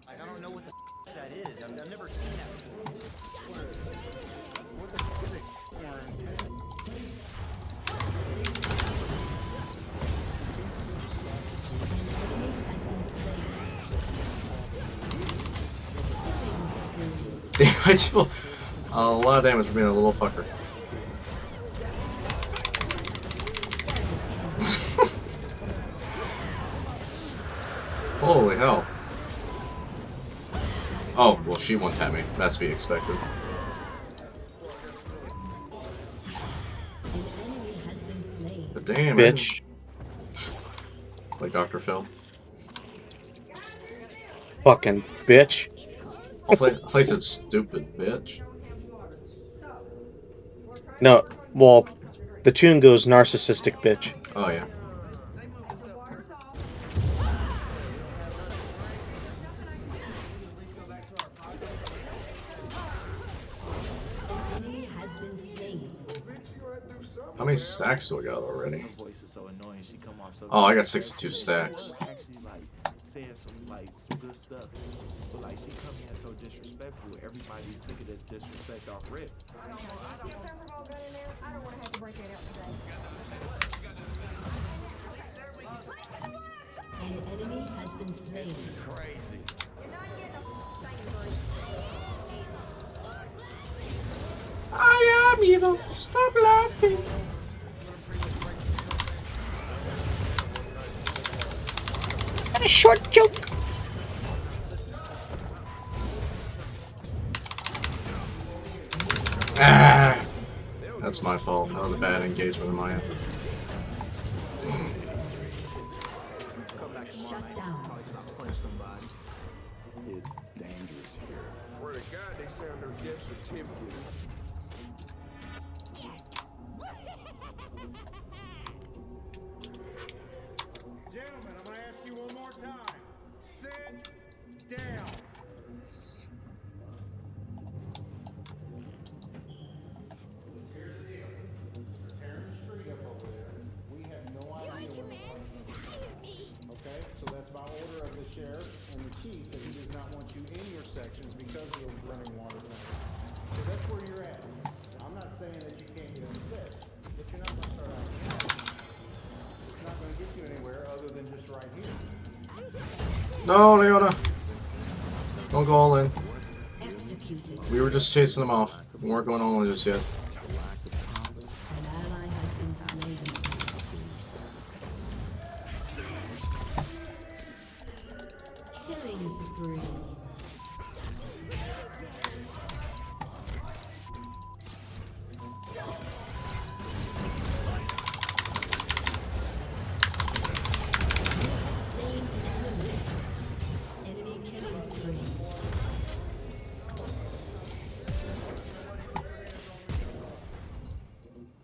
Like, I don't know what the that is. I've never seen that before. What the is it? I do a lot of damage for being a little fucker. Holy hell. Oh, well, she one-tapped me. That's to be expected. But damn, Bitch. Like Dr. Phil. Fucking bitch. I thought you said stupid bitch. No, well, the tune goes narcissistic bitch. Oh, yeah. How many stacks do I got already? Oh, I got 62 stacks. Saying some good stuff, but like she come in so disrespectful. Everybody find you think it is disrespect already. I don't want to have to break that out today. An enemy has been slain. Crazy. I am evil. Stop laughing. And a short joke. Ah, that's my fault. That was a bad engagement of mine. Shut down. It's dangerous here. Where the guy they send their gift certificate. Gentlemen, I'm gonna ask you one more time. Sit down. Here's the deal. They're tearing the street up over there. We have no idea where the okay, so that's by order of the sheriff and the chief that he does not want you in your sections because of the running water line. So that's where you're at. I'm not saying that you can't get unfit, but you're not gonna start out here. It's not gonna get you anywhere other than just right here. No, Leona. Don't go all in. We were just chasing them off. We weren't going all in just yet. An ally has been slain. Killing spree. Enemy killing spree.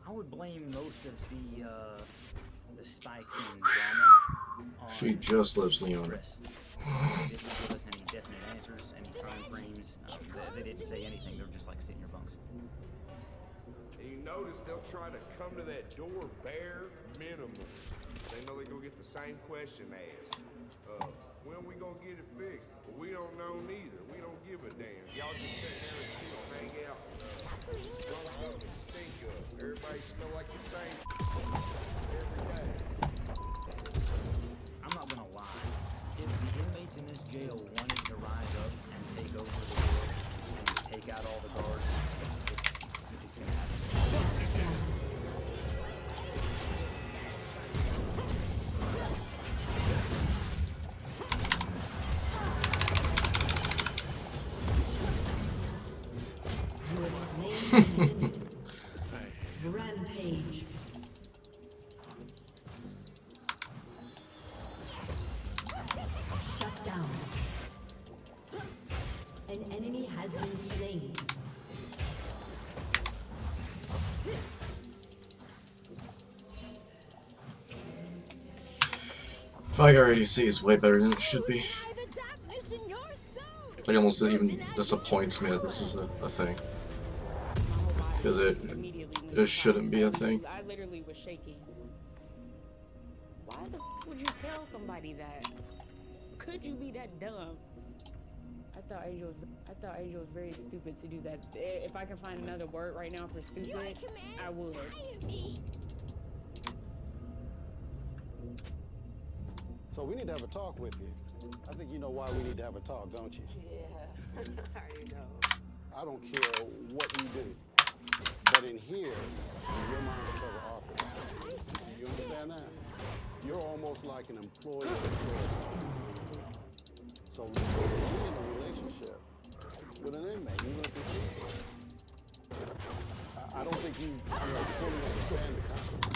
I would blame most of the spikes in drama on She just lives Leona. Chris. They didn't give us any definite answers, any time frames. They didn't say anything. They were just like, sit in your bunks. And you notice they'll try to come to that door bare minimum. They know they're gonna get the same question asked. When we gonna get it fixed? Well, we don't know neither. We don't give a damn. Y'all just sit there and chill, hang out, drunk up and stink up. Everybody smell like the same every day. I'm not gonna lie. If the inmates in this jail wanted to rise up and take over the world and take out all the guards, it's gonna happen. You have slain an enemy. Rampage. Shut down. An enemy has been slain. Fire ADC is way better than it should be. It almost even disappoints me that this is a thing. Because it shouldn't be a thing. I literally was shaking. Why the f would you tell somebody that? Could you be that dumb? I thought Angel was very stupid to do that. If I can find another word right now for stupid, I would. So we need to have a talk with you. I think you know why we need to have a talk, don't you? Yeah, I already know. I don't care what you do, but in here, your mind is ever office. You understand that? You're almost like an employee of the choice. So you're in a relationship with an inmate, even if it's I don't think you fully understand the consequences.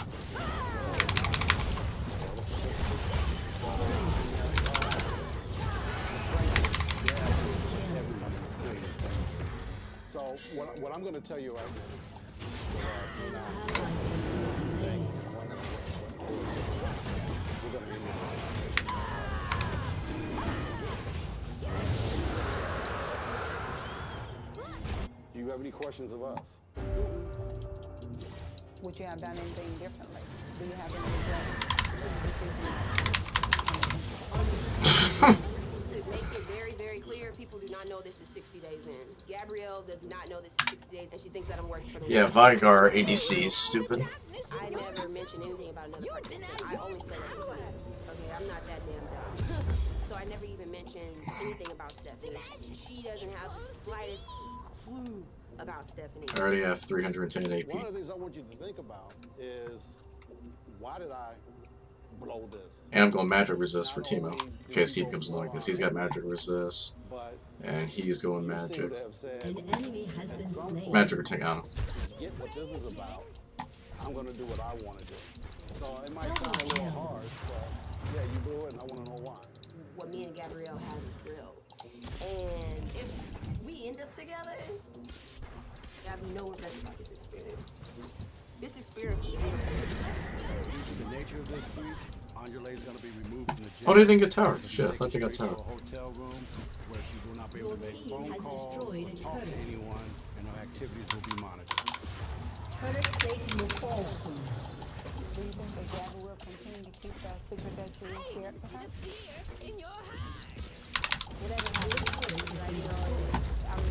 So what I'm going to tell you right now, we're going to end this. Do you have any questions of us? Would you have done anything differently? Do you have any regrets? To make it very, very clear, people do not know this is 60 days in. Gabrielle does not know this is 60 days, and she thinks that I'm working for the Yeah, Vigar ADC is stupid. I never mentioned anything about another participant. I only said that to him. Okay, I'm not that damn dumb. So I never even mentioned anything about Stephanie. She doesn't have the slightest clue about Stephanie. I already have 310 AP. One of the things I want you to think about is, why did I blow this? And I'm going magic resist for Timo, in case he becomes annoying, because he's got magic resist, and he's going magic. An enemy has been slain. Magic or tank, I don't know. Get what this is about. I'm gonna do what I want to do. So it might sound a little harsh, but yeah, you do it, and I want to know why. What me and Gabrielle have is real. And if we end up together, I have no regrets about this experience. This experience is real. The nature of this breach, Angele's gonna be removed from the gym. Oh, they didn't get tower. Shit, I thought they got tower. Hotel room where she will not be able to make phone calls or talk to anyone, and her activities will be monitored. Turret plate will fall soon. Do you think that Gabby will continue to keep that secret that you shared with her? Whatever happens, I'm,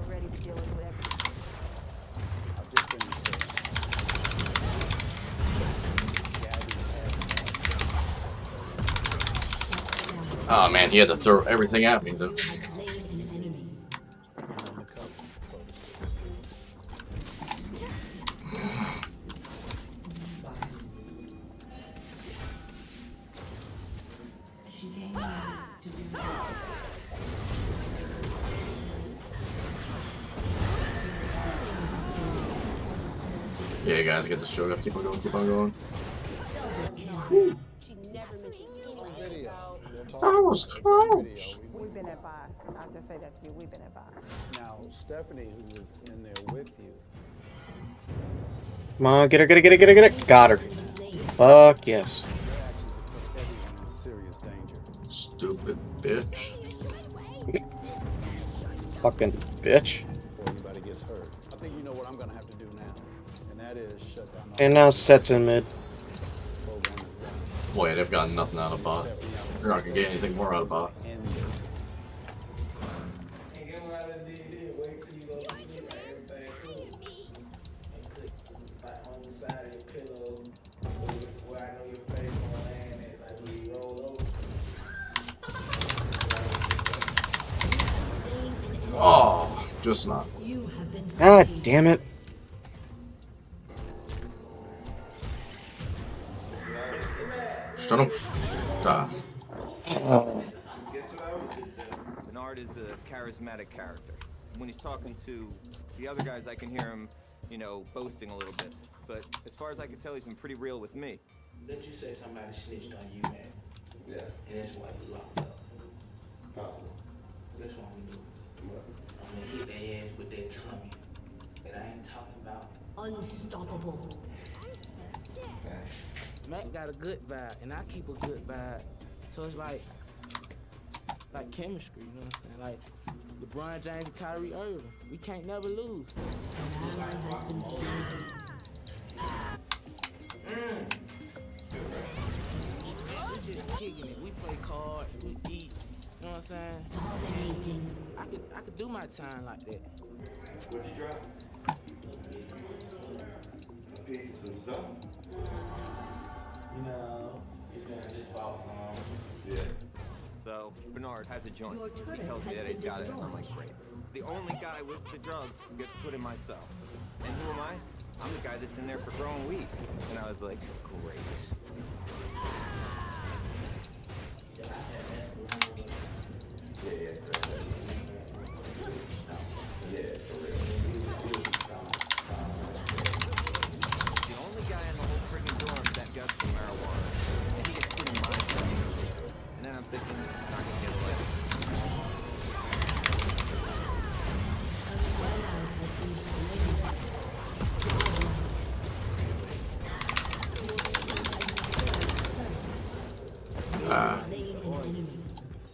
ready to deal with whatever. I've just been Oh man, he had to throw everything at me though. Yeah, guys, get the show up. Keep on going, keep on going. Whew. That was close. We've been advised. I'll just say that to you. We've been advised. Now, Stephanie, who was in there with you. Come on, get her, get her, get her, get her, get her. Got her. Fuck yes. Stupid bitch. Fucking bitch. Before anybody gets hurt. I think you know what I'm gonna have to do now, and that is shut down. And now Set's in mid. Boy, they've got nothing out of bot. They're not gonna get anything more out of bot. Oh, just not. God damn it. Stun him. Ah. Bernard is a charismatic character. When he's talking to the other guys, I can hear him, boasting a little bit. But as far as I can tell, he's been pretty real with me. Didn't you say somebody snitched on you, man? Yeah. And that's why you locked up. Possible. That's why we do. What? I'm gonna hit their ass with that tummy. And I ain't talking about unstoppable. Matt got a good vibe, and I keep a good vibe. So it's like chemistry, you know what I'm saying? Like LeBron James and Kyrie Irving. We can't never lose. We just kicking it. We play cards, we eat. You know what I'm saying? I could do my time like that. What'd you drop? Pieces and stuff? I just bought some. Yeah. So Bernard has a joint. He tells me that he's got it, and I'm like, great. The only guy with the drugs gets put in myself. And who am I? I'm the guy that's in there for growing weed. And I was like, great. The only guy in the whole friggin' dorm that got some marijuana. And he gets put in my stuff. And then I'm thinking, I'm not gonna get away.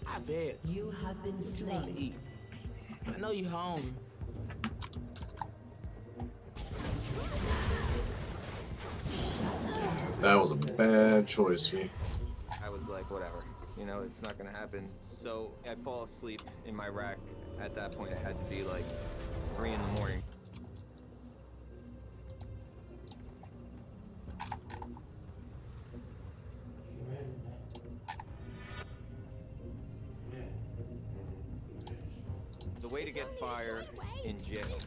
I bet. You have been slain. I know you hungry. That was a bad choice, V. I was like, whatever, you know, it's not gonna happen. So I fall asleep in my rack. At that point, it had to be like 3 in the morning. The way to get fire in jail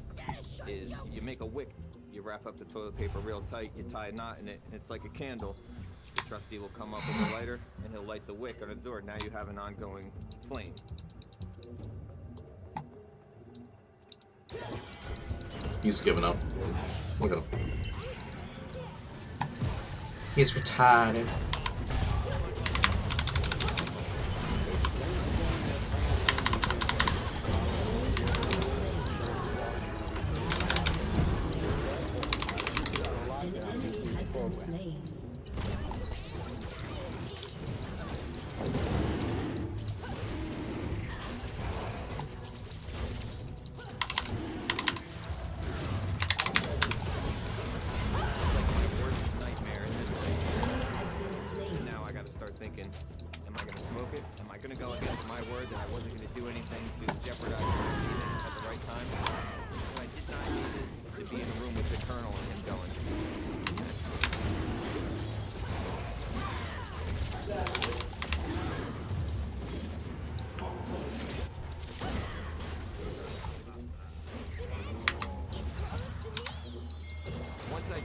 is you make a wick, you wrap up the toilet paper real tight, you tie a knot in it, and it's like a candle. The trustee will come up with a lighter, and he'll light the wick on the door. Now you have an ongoing flame. He's given up. Look at him. He's retired.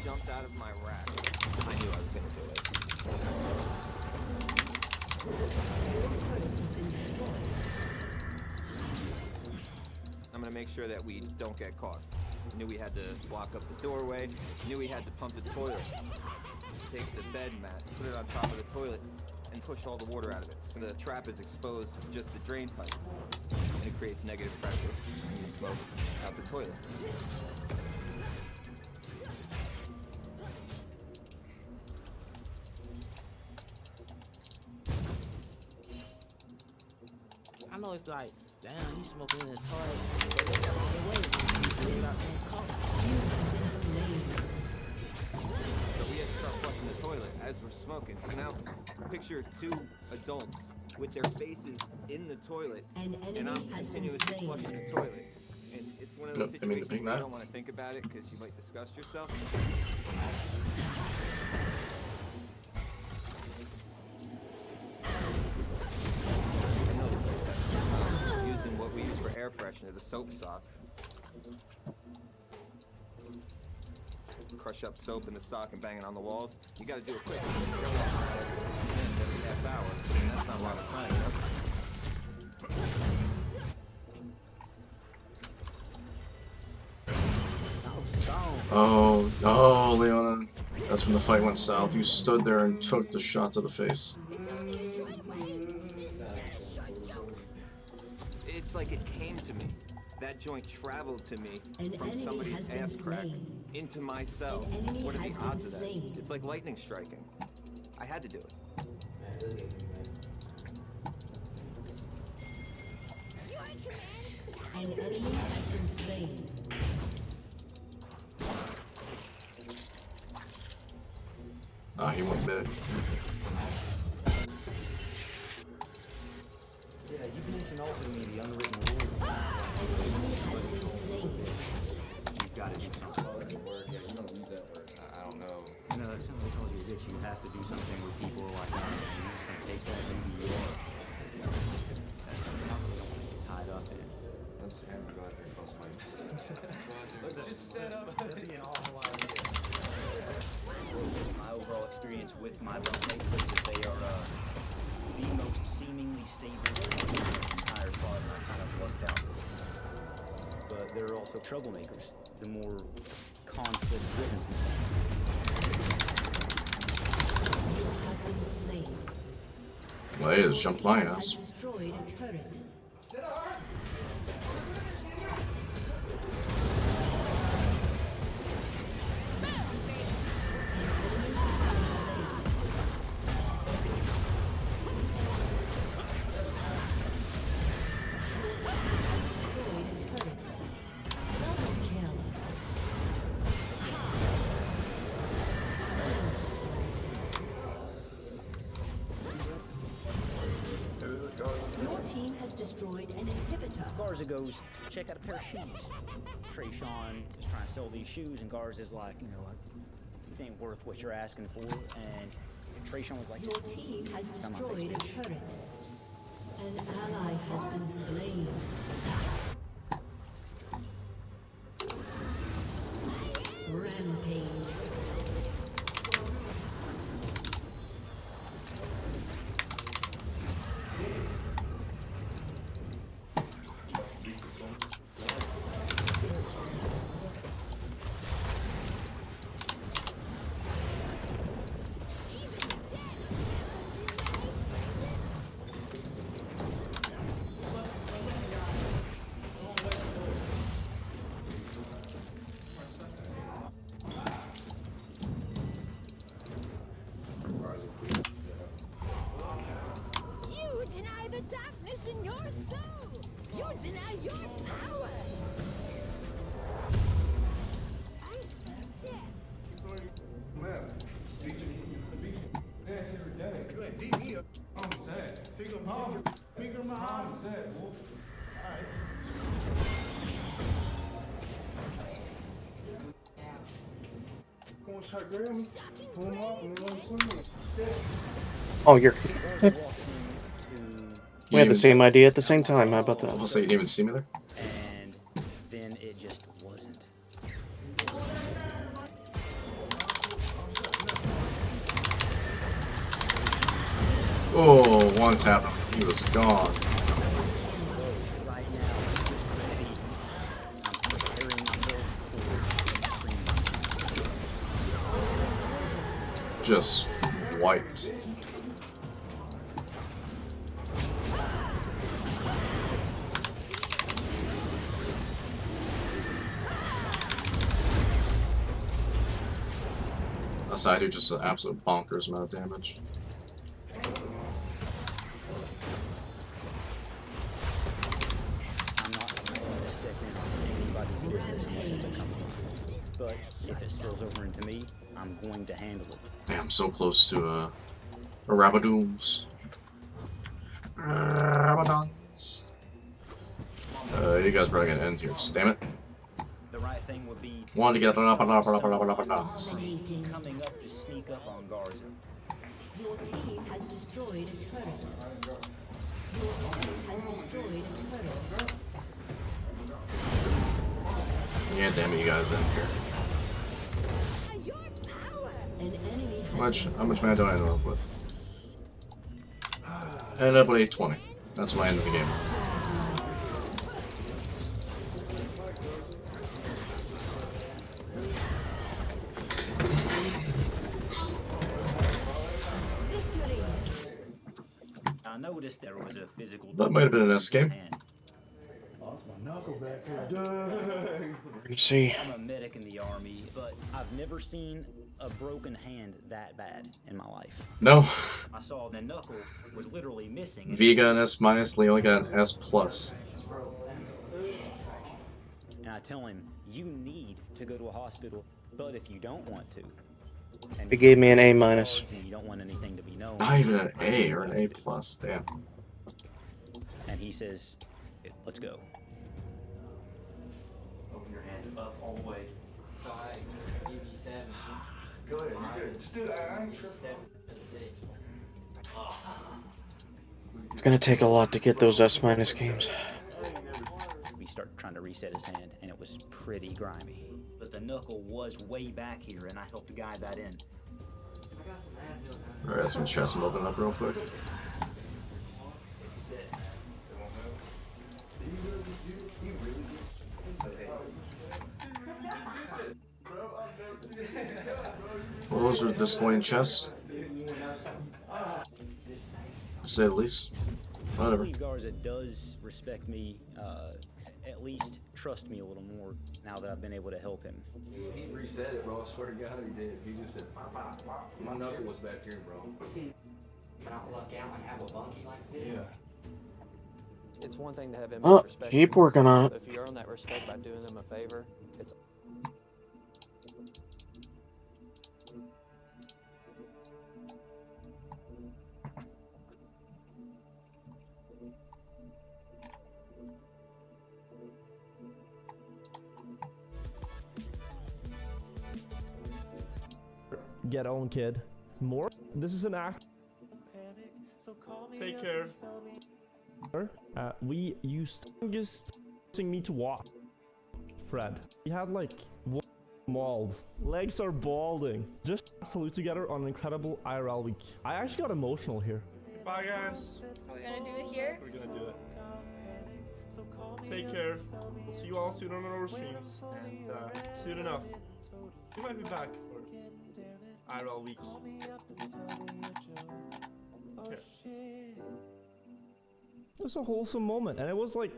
Jumped out of my rack. I knew I was gonna do it. I'm gonna make sure that we don't get caught. Knew we had to block up the doorway. Knew we had to pump the toilet. Take the bed mat, put it on top of the toilet, and push all the water out of it. So the trap is exposed to just the drain pipe. And it creates negative pressure when you smoke out the toilet. I know it's like, damn, you smoking in the toilet. But they got all the way. So we had to start flushing the toilet as we're smoking. So now, picture 2 adults with their faces in the toilet, and I'm continuously flushing the toilet. And it's one of those situations where you don't want to think about it because you might disgust yourself. Using what we use for air freshener, the soap sock. Crush up soap in the sock and bang it on the walls. You gotta do it quick. Every half hour. And that's not a lot of time, Oh, Leona. That's when the fight went south. You stood there and took the shot to the face. It's like it came to me. That joint traveled to me from somebody's ass crack into my cell. What are the odds of that? It's like lightning striking. I had to do it. An enemy has been slain. Ah, he went mid. Yeah, you mentioned also to me the unwritten rules. You've got to do something. Oh, that's a word. Yeah, you don't use that word. I don't know. No, it simply tells you that you have to do something with people like that. You can take that maybe you are. That's something else we don't want to get tied up in. Let's have him go out there and call somebody. Let's just set up. That'd be an awful idea. My overall experience with my bunkmates is that they are the most seemingly stable in the entire pod, and I kind of lucked out with it. But there are also troublemakers, the more conflict-driven people. Well, he just jumped my ass. Destroyed a turret. destroyed an inhibitor. Garza goes to check out a pair of shoes. Trayshawn is trying to sell these shoes, and Garza's like, you know, these ain't worth what you're asking for. And Trayshawn was like, Your team has "Come on, destroyed a bitch." turret. An ally has been slain. Rampage. You deny the darkness in your soul. You deny your power. I smell death. Oh, you're. Garza walks into, We had the same idea at the same time. How about that? I'll say you didn't even see me there. and then it just wasn't. Oh, one tap. He was gone. Right now, I'm just ready. I'm preparing myself for Just wiped. Aside who just an absolute bonkers amount of damage. I'm not going to step in anybody's business unless it becomes one. But if it spills over into me, I'm going to handle it. Damn, so close to a Rabadooms. Rabadons. You guys probably gonna end here. Damn it. The right thing would be Wanted to get Rabadons coming up to sneak up on Garza. Your team has destroyed a turret. Your team has destroyed a turret. Yeah, damn it, you guys in here. An enemy How much mana do I end up with? I ended up with 820. That's my end of the game. I noticed there was a physical. That might have been an S game. Lost my knuckle back here. You see. I'm a medic in the army, but I've never seen a broken hand that bad in my life. No. I saw the knuckle was literally missing. V got an S minus, Leo got an S plus. And I tell him, you need to go to a hospital, but if you don't want to, and They gave me an A minus. and you don't want anything to be known, Not even an A or an A plus, damn. and he says, let's go. Open your hand up all the way. Side. Give you 7. Go ahead, you good. Just do it. I ain't tripping. 7 to 6. It's gonna take a lot to get those S minus games. We start trying to reset his hand, and it was pretty grimy. But the knuckle was way back here, and I helped guide that in. Alright, let's chest him open up real quick. Well, those are disappointing chests. To say the least. I Whatever. believe Garza does respect me, at least trust me a little more now that I've been able to help him. He reset it, bro. I swear to God he did. He just said, pop, pop, pop. My knuckle was back here, bro. See, not luck out and have a bunkie like this. Yeah. It's one thing to have inmates Oh, respect keep you, working on it. but if you earn that respect by doing them a favor, it's get on, kid. More? This is an act. Take care. We used st.august me to walk. Fred. We had like one mauled. Legs are balding. Just salute together on an incredible IRL week. I actually got emotional here. Bye, guys. Are we gonna do it here? We're gonna do it. Take care. We'll see you all soon on our streams. And soon enough, we might be back for IRL week. Okay. It was a wholesome moment, and it was like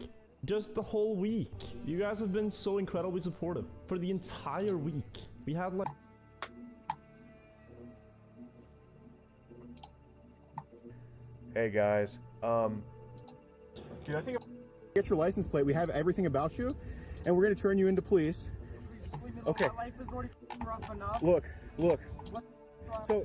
just the whole week. You guys have been so incredibly supportive for the entire week. We had like Hey guys, dude, I think get your license plate. We have everything about you, and we're gonna turn you into police. Okay. Look. So,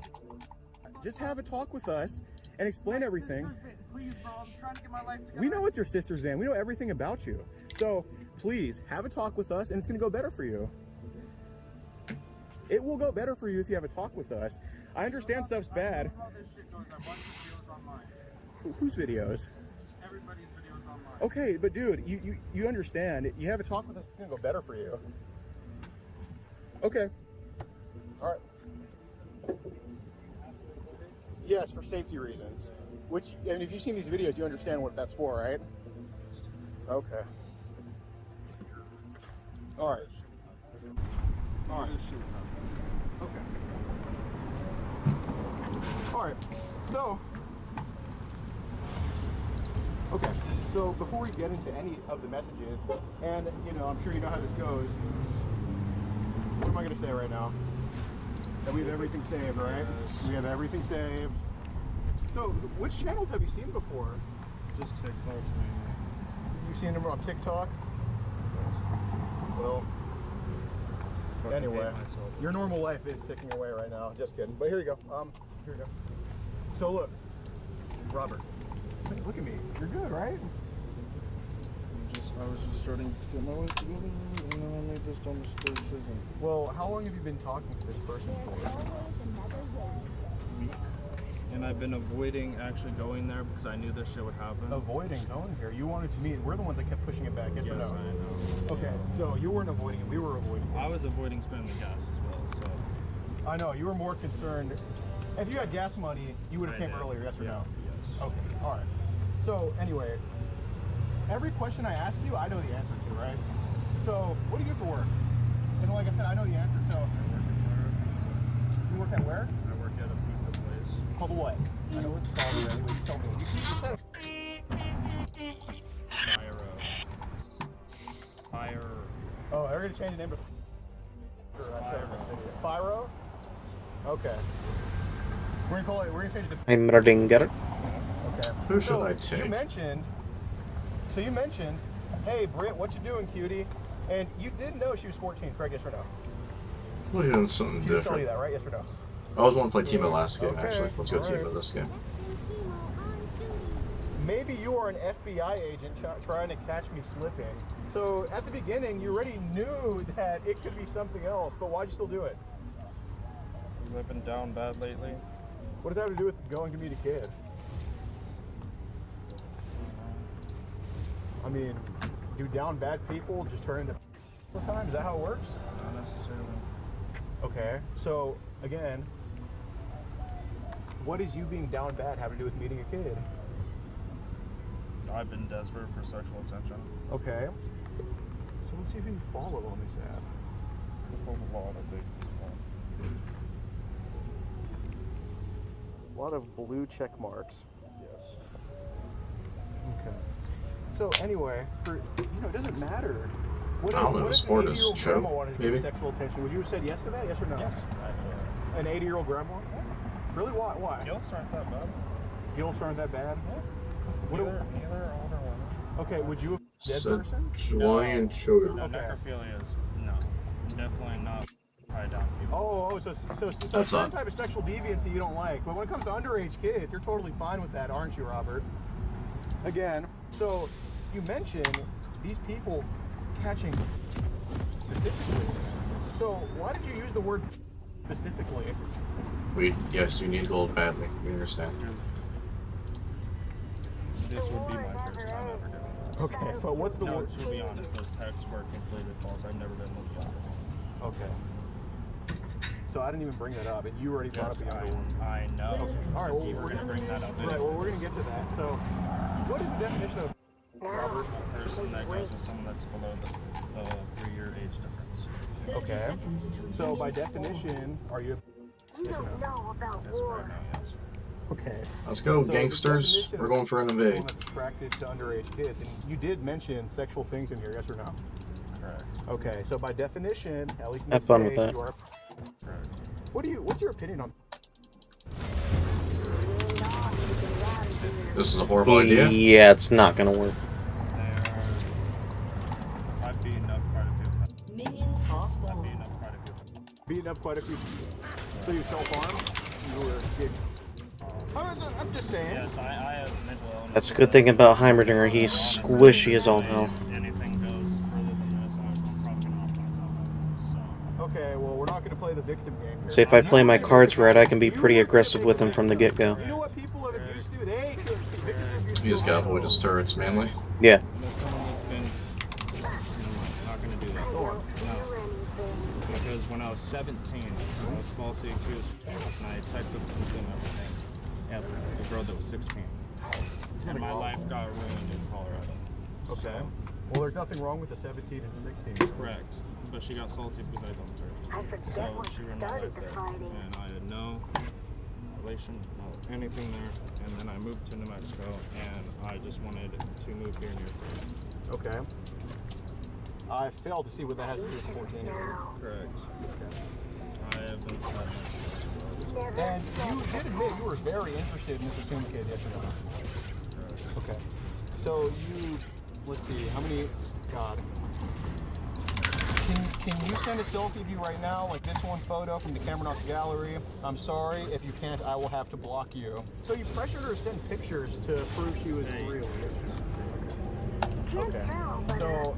just have a talk with us and explain everything. Please, bro, I'm trying to get my life together. We know it's your sister's van. We know everything about you. So, please, have a talk with us, and it's gonna go better for you. It will go better for you if you have a talk with us. I understand stuff's bad. Whose videos? Everybody's videos online. Okay, but dude, you understand. You have a talk with us, it's gonna go better for you. Okay. All right. Yes, for safety reasons. Which, and if you've seen these videos, you understand what that's for, right? Okay. All right. All right. Okay. All right. So before we get into any of the messages, and I'm sure you know how this goes. What am I going to say right now? That we have everything saved, right? We have everything saved. So, which channels have you seen before? Just TikToks, mainly. You've seen them on TikTok? Well, anyway, your normal life is ticking away right now. Just kidding. But here you go. Here you go. So look, Robert, look at me. You're good, right? I was just starting to get my life together, and then I made this dumb decision. Well, how long have you been talking to this person for? A week. And I've been avoiding actually going there because I knew this shit would happen. Avoiding going here? You wanted to meet. We're the ones that kept pushing it back. Yes or no? I know. Okay, so you weren't avoiding it. We were avoiding it. I was avoiding spending the gas as well, so. I know. You were more concerned. If you had gas money, you would have came earlier, yes or no? Yes. Okay, all right. So, anyway, every question I ask you, I know the answer to, right? So, what do you do for work? And like I said, I know the answer, so. You work at where? I work at a pizza place. Called what? I know what it's called already, but you tell me. Fire. Oh, they're gonna change the name to Fyro? Okay. We're gonna call it, we're gonna change it to I'm Radinger. Okay. Who should I take? You mentioned, hey Britt, what you doing, cutie? And you did know she was 14, correct? Yes or no? Well, you know something She did tell different. you that, right? Yes or no? I always want to play Timo last game, Okay, actually. Let's go alright. Timo this game. Maybe you are an FBI agent trying to catch me slipping. So at the beginning, you already knew that it could be something else, but why'd you still do it? I've been down bad lately. What does that have to do with going to meet a kid? I mean, do down bad people just turn into time? Is that how it works? Not necessarily. Okay, so again, what does you being down bad have to do with meeting a kid? I've been desperate for sexual attention. Okay. So let's see who you follow on this app. A lot of big A lot of blue check marks. Yes. Okay. So anyway, it doesn't matter. What I don't know, if sport an is 80-year-old true, grandma wanted to maybe. give sexual attention? Would you have said yes to that? Yes or no? Yes, actually. An 80-year-old grandma? Really? Why? Guilts aren't that bad. Guilts aren't that bad? Neither are older women. Okay, would you have dead person? Join children. No, Okay. necrophilia is no, definitely not tied down people. So That's some odd. type of sexual deviance that you don't like. But when it comes to underage kids, you're totally fine with that, aren't you, Robert? Again, so you mentioned these people catching statistically. So why did you use the word specifically? Yes, you need gold badly. We understand. This would be my first time ever doing it. Okay, but what's the No, to be honest, those texts were completely false. I've never been looked at. Okay. So I didn't even bring that up, and you already brought up the underwear. I know. Okay. All right, well, You were going to bring that up. Right, well, we're going to get to that. So, what is the definition of Robert? A person that goes with someone that's below the 3-year age difference. Okay. So, by definition, are you You don't know about war. Okay. Let's go, So gangsters. We're going for an invade. Attracted to underage kids, and you did mention sexual things in here, yes or no? Correct. Okay, so by definition, at least in Have this fun case, with that. you are. Correct. What's your opinion on? This is a horrible idea. Yeah, it's not gonna work. I've beaten up quite a few. Minions have spawned. Beating up quite a few. So you self-harm? You were. I'm just saying. Yes, I have mental illness. That's a good thing about Heimerdinger. He's squishy as all hell. Anything goes further than this, I'm probably gonna off myself. Okay, well, we're not going to play the victim game here. See, if I play my cards right, I can be pretty aggressive with him from the get-go. You know what people are used to? They You just gotta avoid his turrets, manly. Yeah. Not gonna do that. No. Because when I was 17, I was falsely accused, and I texted and everything. Yeah, the girl that was 16. And my life got ruined in Colorado. Okay. Well, there's nothing wrong with a 17 and 16. Correct. But she got salty because I dumped her. I forget So what she ruined my started life the there. fighting. And I had no relation, no anything there. And then I moved to New Mexico, and I just wanted to move here near free. Okay. I failed to see what that has to do with 14. Correct. I have been And you did admit you were very interested in this Assume kid, yes or no? Okay. So you, let's see, how many, God. Can you send a selfie of you right now, like this one photo from the Cameron Knox gallery? I'm sorry, if you can't, I will have to block you. So you pressured her to send pictures to prove she was real. Okay. So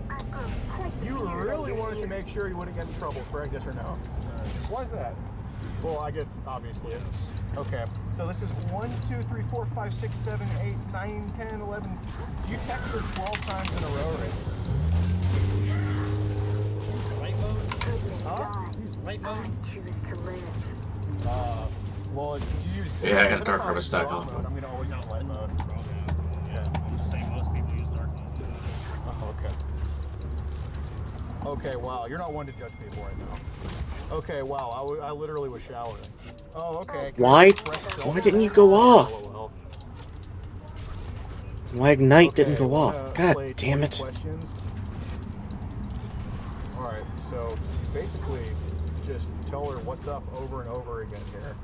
you really wanted to make sure you wouldn't get in trouble, correct? Yes or no? Why is that? Well, I guess obviously. Okay. So this is 1, 2, 3, 4, 5, 6, 7, 8, 9, 10, 11. You texted her 12 times in a row right now. Light mode? Huh? Light mode? Choose to live. Well, if you use. Yeah, I got dark harvest stack on. I'm gonna always use light mode. Yeah, I'm just saying most people use dark mode. Oh, okay. Okay, wow, you're not one to judge people right now. Okay, wow, I literally was showering. Oh, okay. Why didn't you go off? Why Ignite didn't go off? God damn it. Alright, so basically just tell her what's up over and over again here.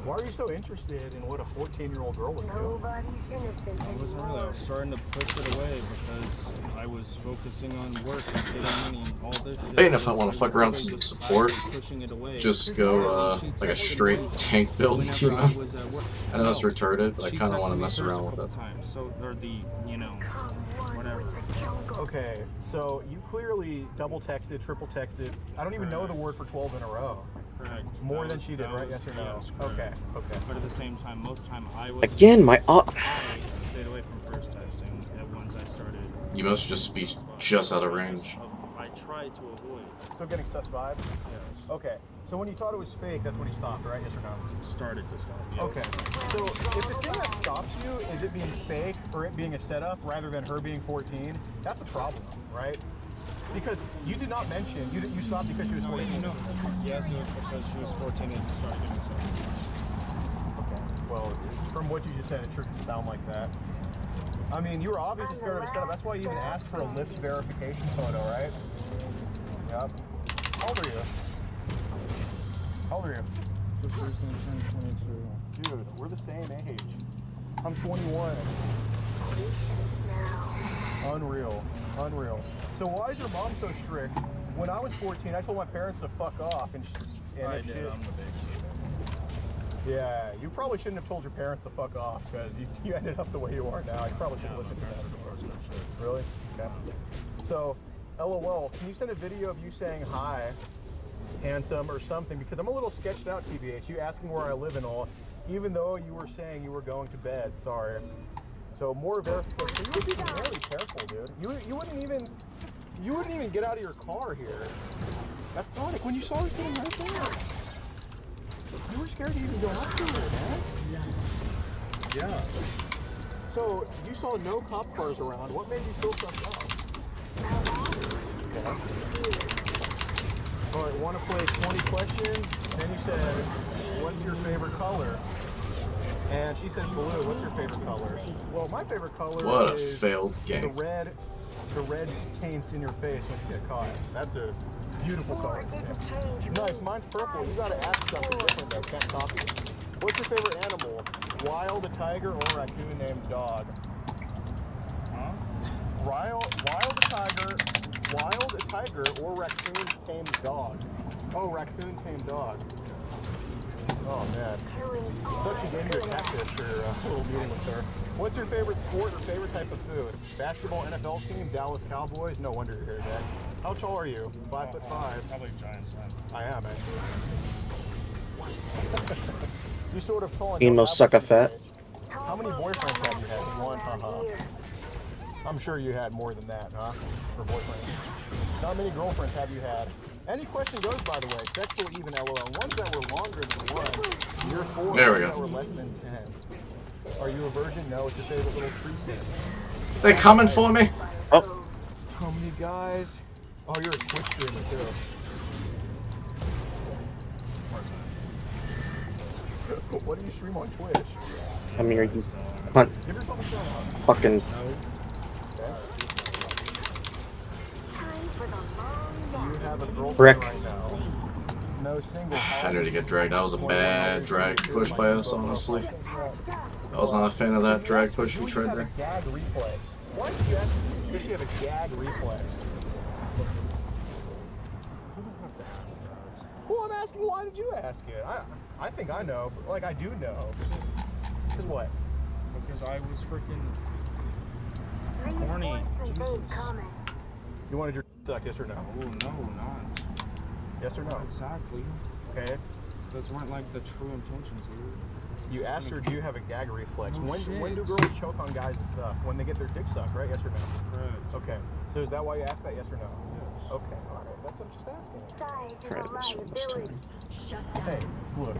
Why are you so interested in what a 14-year-old girl was doing? Nobody's innocent I wasn't really. I was starting to push it away because I was focusing on work and getting money and all this shit. And if I want to fuck around some support, just go like a straight tank build team up. I know it's retarded, but I kind of want to mess around with it. So they're the, you know, whatever. Okay, so you clearly double texted, triple texted. I don't even know the word for 12 in a row. Correct. More than she did, right? Yes or no? Yes, Okay, okay. But at the same time, most time I was. Again, my I stayed away from first texting. And once I started. You must just be just out of range. I tried to avoid. Still getting sus vibe? Yes. Okay. So when you thought it was fake, that's when you stopped, right? Yes or no? Started to stop. Yes. Okay. So if the thing that stops you is it being fake or it being a setup rather than her being 14, that's a problem, right? Because you did not mention you stopped because she was 14. No, yes, it was because she was 14 and started getting stuff. Okay. Well, from what you just said, it sure didn't sound like that. I mean, you were obviously scared of a setup. That's why you even asked for a lift verification photo, right? Yep. How old are you? How old are you? The first thing turned 22. Dude, we're the same age. I'm 21. Unreal. Unreal. So why is your mom so strict? When I was 14, I told my parents to fuck off, and I did. I'm the big. Yeah, you probably shouldn't have told your parents to fuck off because you ended up the way you are now. You probably should have listened to that. Really? Okay. So, LOL, can you send a video of you saying hi handsome or something, because I'm a little sketched out, TBH. You asking where I live and all, even though you were saying you were going to bed. Sorry. So more verification. You would be very careful, dude. You wouldn't even get out of your car here. That's Sonic. When you saw her sitting right there, you were scared to even go up to her, man. Yeah. So you saw no cop cars around. What made you feel something else? Okay. All right, want to play 20 questions? Then you said, what's your favorite color? And she said blue. What's your favorite color? Well, my favorite color What a is failed game. the red taints in your face when you get caught. That's a beautiful color. Nice, mine's purple. You gotta ask something different though, can't copy it. What's your favorite animal? Wild, a tiger, or a raccoon named Dog? Huh? Wild, a tiger, or raccoon tamed dog? Oh, raccoon tamed dog. Oh man. Thought she gave you a catfish for your little meeting with her. What's your favorite sport or favorite type of food? Basketball, NFL team, Dallas Cowboys? No wonder you're here, Dad. How tall are you? 5'5". Probably Giants fan. I am, actually. You sort of tall and Emo sucker fat. How many boyfriends have you had? One, haha. I'm sure you had more than that, huh? For boyfriends. How many girlfriends have you had? Any question goes, by the way. Sexual even, LOL. Ones that were longer than one. You're 4. There we Ones go. that were less than 10. Are you a virgin? No. It's your favorite little treat. They coming for me? Oh. How many guys? Oh, you're a Twitch streamer too. What do you stream on Twitch? I mean, are you hunt fucking brick? No single. I need to get dragged. That was a bad drag push by us, honestly. I was not a fan of that drag push we tried there. Gag reflex. Why did you ask? Does she have a gag reflex? Well, I'm asking, why did you ask it? I think I know, but like I do know. Because what? Because I was freaking horny. Jesus. You wanted your suck, yes or no? Oh, no, not. Yes or no? Exactly. Okay. Those weren't like the true intentions, dude. You asked her, do you have a gag reflex? Oh, when do girls choke on guys and stuff? When they get their dick sucked, right? Yes or no? Correct. Okay. So is that why you asked that, yes or no? Yes. Okay, alright. That's what I'm just asking. Try this one this time. Hey, look.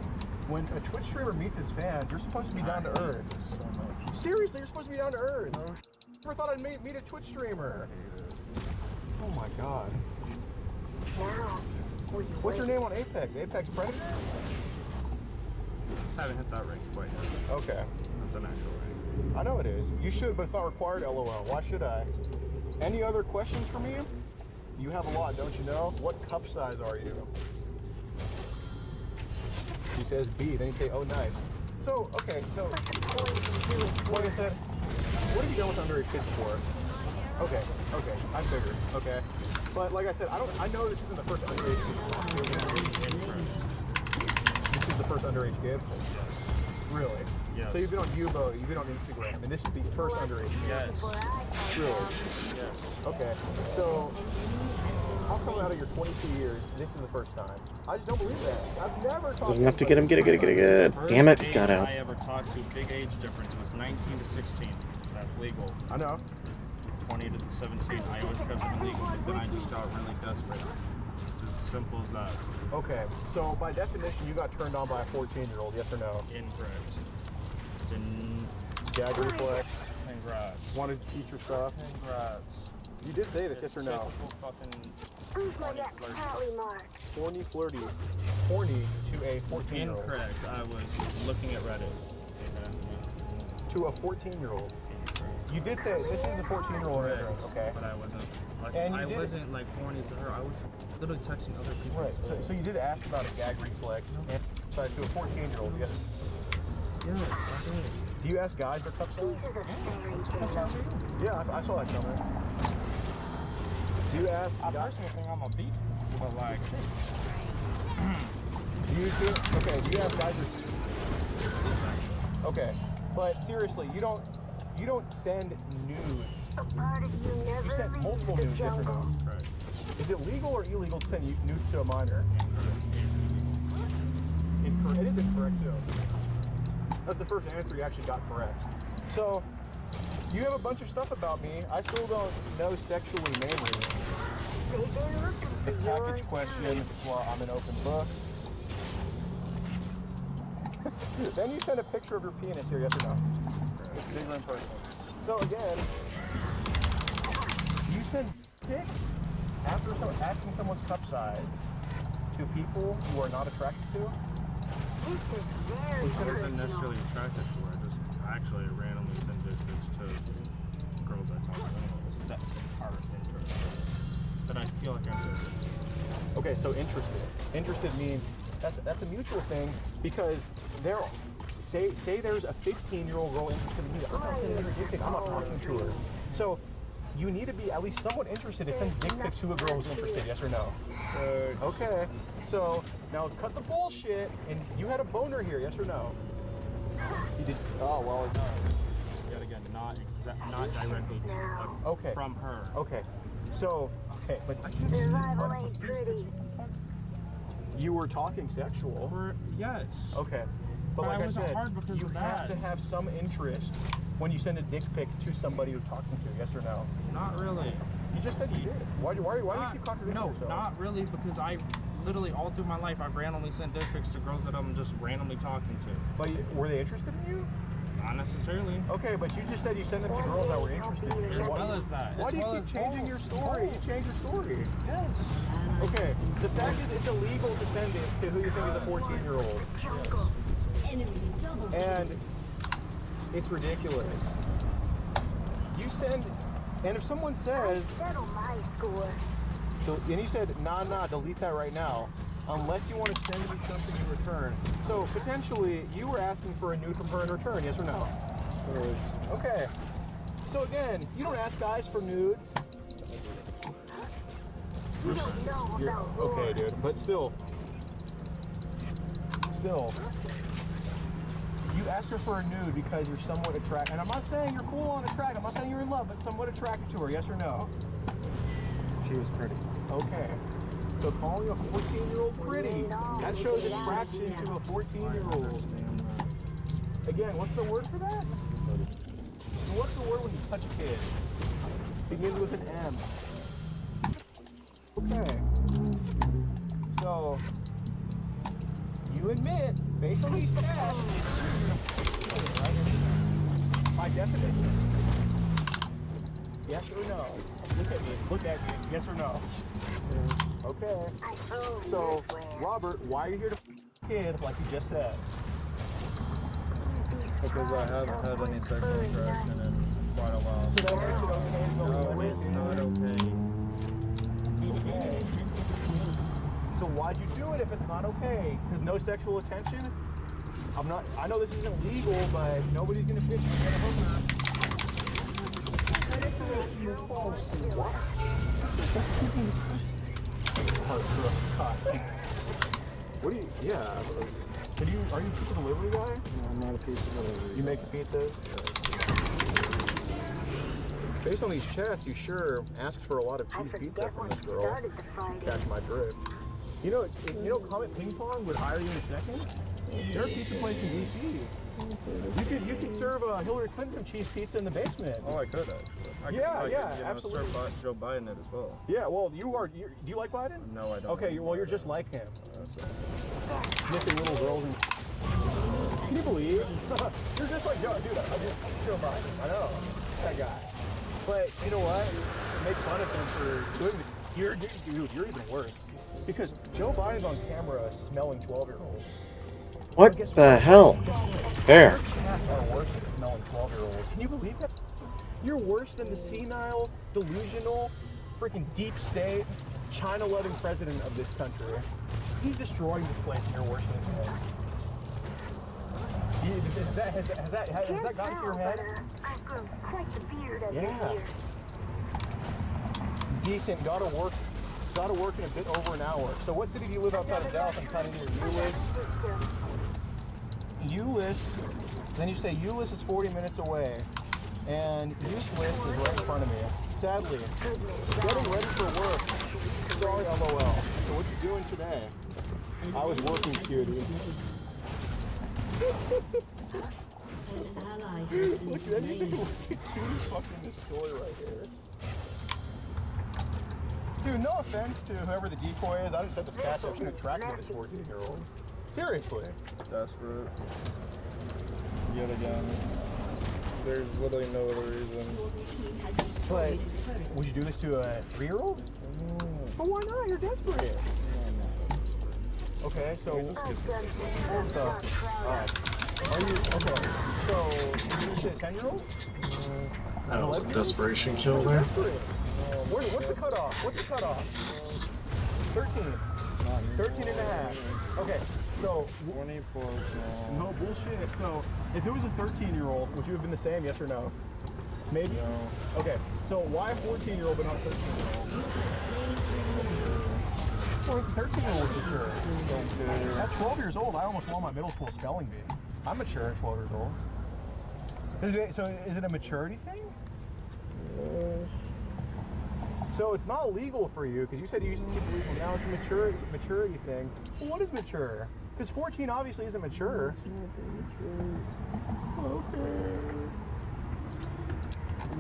When a Twitch streamer meets his fans, you're supposed to be down to earth. So much. Seriously, you're supposed to be down to earth. I never thought I'd meet a Twitch streamer. Oh my god. What's your name on Apex? Apex Predator? I haven't hit that rank quite yet. Okay. That's an actual rank. I know it is. You should, but it's not required, LOL. Why should I? Any other questions for me? You have a lot, don't you know? What cup size are you? She says B, then you say, oh, nice. So, okay, so, like I said, what have you done with underage kids before? Okay, I figured, okay. But like I said, I know this isn't the first underage kid. This is the first underage kid? Really? Yes. So you've been on Yubo, you've been on Instagram, and this is the first underage kid? Yes. Really? Yes. Okay, so how come out of your 22 years, this is the first time? I just don't believe that. I've never talked Enough to get him, get it. Damn it, got out. I ever talked to, big age difference was 19 to 16. That's legal. I know. 20 to 17, I always kept it illegal, but then I just got really desperate. It's as simple as that. Okay, so by definition, you got turned on by a 14-year-old, yes or no? Incorrect. Gag reflex. Congrats. Wanted to teach your stuff. Congrats. You did say this, yes or no? Horny flirty. Horny to a 14-year-old. Incorrect. I was looking at Reddit. To a 14-year-old. You did say this is a 14-year-old, okay? But I wasn't. Like, and I wasn't like horny to her. I was literally texting other people. Right. So you did ask about a gag reflex. And to a 14-year-old, yes. Yes, I did. Do you ask guys their cup size? Yeah, I saw that comment. Do you ask? I personally think I'm a beat, but like. Do you do? Okay. Do you ask guys their? Okay, but seriously, you don't send nudes. You send multiple nudes, yes or no? Right. Is it legal or illegal to send nudes to a minor? correct. It is incorrect too. That's the first answer you actually got correct. So, you have a bunch of stuff about me. I still don't know sexually mainly. The package question, well, I'm an open book. Then you send a picture of your penis here, yes or no? It's bigger in person. So again, you send pics after asking someone's cup size to people who are not attracted to? I wasn't necessarily attracted to her. I just actually randomly send dick pics to girls I talk to anyways. That's part of interest. But I feel like I'm interested. Okay, so interested. Interested means that's a mutual thing because say there's a 15-year-old girl interested in me. I'm not sending her dick pic. I'm not talking to her. So you need to be at least somewhat interested to send dick pic to a girl who's interested. Yes or no? Okay. So now cut the bullshit. And you had a boner here. Yes or no? You did. Oh well. It's not. Yet again, not directly okay. From her. Okay. So but you were talking sexual. Yes. Okay. But like I said, you have to have some interest when you send a dick pic to somebody you're talking to. Yes or no? Not really. You just said you did. Why do you keep contradicting yourself? No, not really, because I literally all through my life I've randomly sent dick pics to girls that I'm just randomly talking to. But were they interested in you? Not necessarily. Okay, but you just said you sent them to girls that were interested in you. As well as that. Why do you keep changing your story? You change your story. Yes. Okay, the fact is it's illegal to send it to who you think is a 14-year-old. And it's ridiculous. You send, and if someone says, and you said, nah, delete that right now, unless you want to send me something in return. So potentially, you were asking for a nude from her in return, yes or no? Okay. So again, you don't ask guys for nudes. Okay, dude, but still, you asked her for a nude because you're somewhat attracted. And I'm not saying you're full on attracted. I'm not saying you're in love, but somewhat attracted to her. Yes or no? She was pretty. Okay. So calling a 14-year-old pretty, that shows attraction to a 14-year-old. Again, what's the word for that? What's the word when you touch a kid? Begins with an M. Okay. So, you admit, based on these facts, by definition, yes or no? Look at me, yes or no? Okay. So, Robert, why are you here to kid like you just said? Because I haven't had any sexual interaction in quite a while. So that makes it okay to go No, it's not okay. Okay. So why'd you do it if it's not okay? Because no sexual attention? I know this isn't legal, but nobody's gonna fish you get a hooker. What do you, are you a pizza delivery guy? No, I'm not a pizza delivery. You make the pizzas? Based on these chats, you sure asked for a lot of cheese pizza from this girl. Catch my drift. You know, Comet Ping Pong would hire you in a second? They're a pizza place in DC. You could serve Hillary Clinton some cheese pizza in the basement. Oh, I could actually. Yeah, absolutely. Serve Joe Biden it as well. Yeah, well, do you like Biden? No, I don't. Okay, well, you're just like him. Sniffing little girls and... Can you believe? You're just like Joe, dude, I'm just Joe Biden. I know, that guy. But you know what? Make fun of him for doing it. Dude, you're even worse. Because Joe Biden's on camera smelling 12-year-olds. What the hell? There. Are worse than smelling 12-year-olds. Can you believe that? You're worse than the senile, delusional, freaking deep state, China-loving president of this country. He's destroying this place and you're worse than him. Has that gotten to your head? I've grown quite the beard over Yeah. here. Decent, gotta work in a bit over an hour. So what city do you live outside of Dallas? I'm telling you, Euless. Then you say Euless is 40 minutes away. And Useless is right in front of me. Sadly, getting ready for work. Sorry, LOL. So what you doing today? I was working, cutie. An ally has been Look at anything slain. like the cutest fucking display right here. Dude, no offense to whoever the decoy is, I just said this cat's actually attracted this 14-year-old. Seriously. Desperate. Yet again. There's literally no other reason. But would you do this to a 3-year-old? But why not? You're desperate. Okay, so alright. Are you okay? So you say 10-year-old? That was a desperation kill there. What's the cutoff? What's the cutoff? 13. 13 and a half. Okay, so 24. no bullshit. So if it was a 13-year-old, would you have been the same? Yes or no? Maybe. No. Okay, so why a 14-year-old but not a 13-year-old? Well, 13-year-old for sure. At 12 years old, I almost won my middle school spelling bee. I'm mature at 12 years old. So is it a maturity thing? So it's not illegal for you, because you said you used to keep it legal. Now it's a maturity thing. Well, what is mature? Because 14 obviously isn't mature. Okay.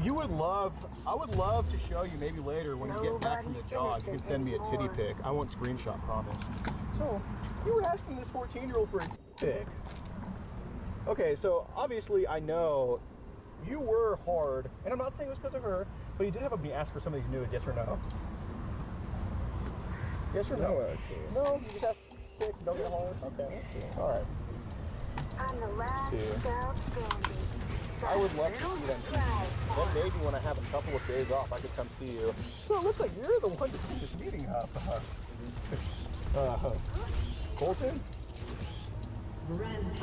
I would love to show you maybe later when you get back from the jog. You can send me a titty pic. I won't screenshot, promise. So, you were asking this 14-year-old for a titty pic. Okay, so obviously I know you were hard, and I'm not saying it was because of her, but you did have me ask for some of these nudes, yes or no? Yes or no? No, actually. No, you just have pics, don't get hard? Okay, alright. I'm the last girl standing. I would love to see them. Then maybe when I have a couple of days off, I could come see you. So it looks like you're the one to bring this meeting up. Colton? Rampage.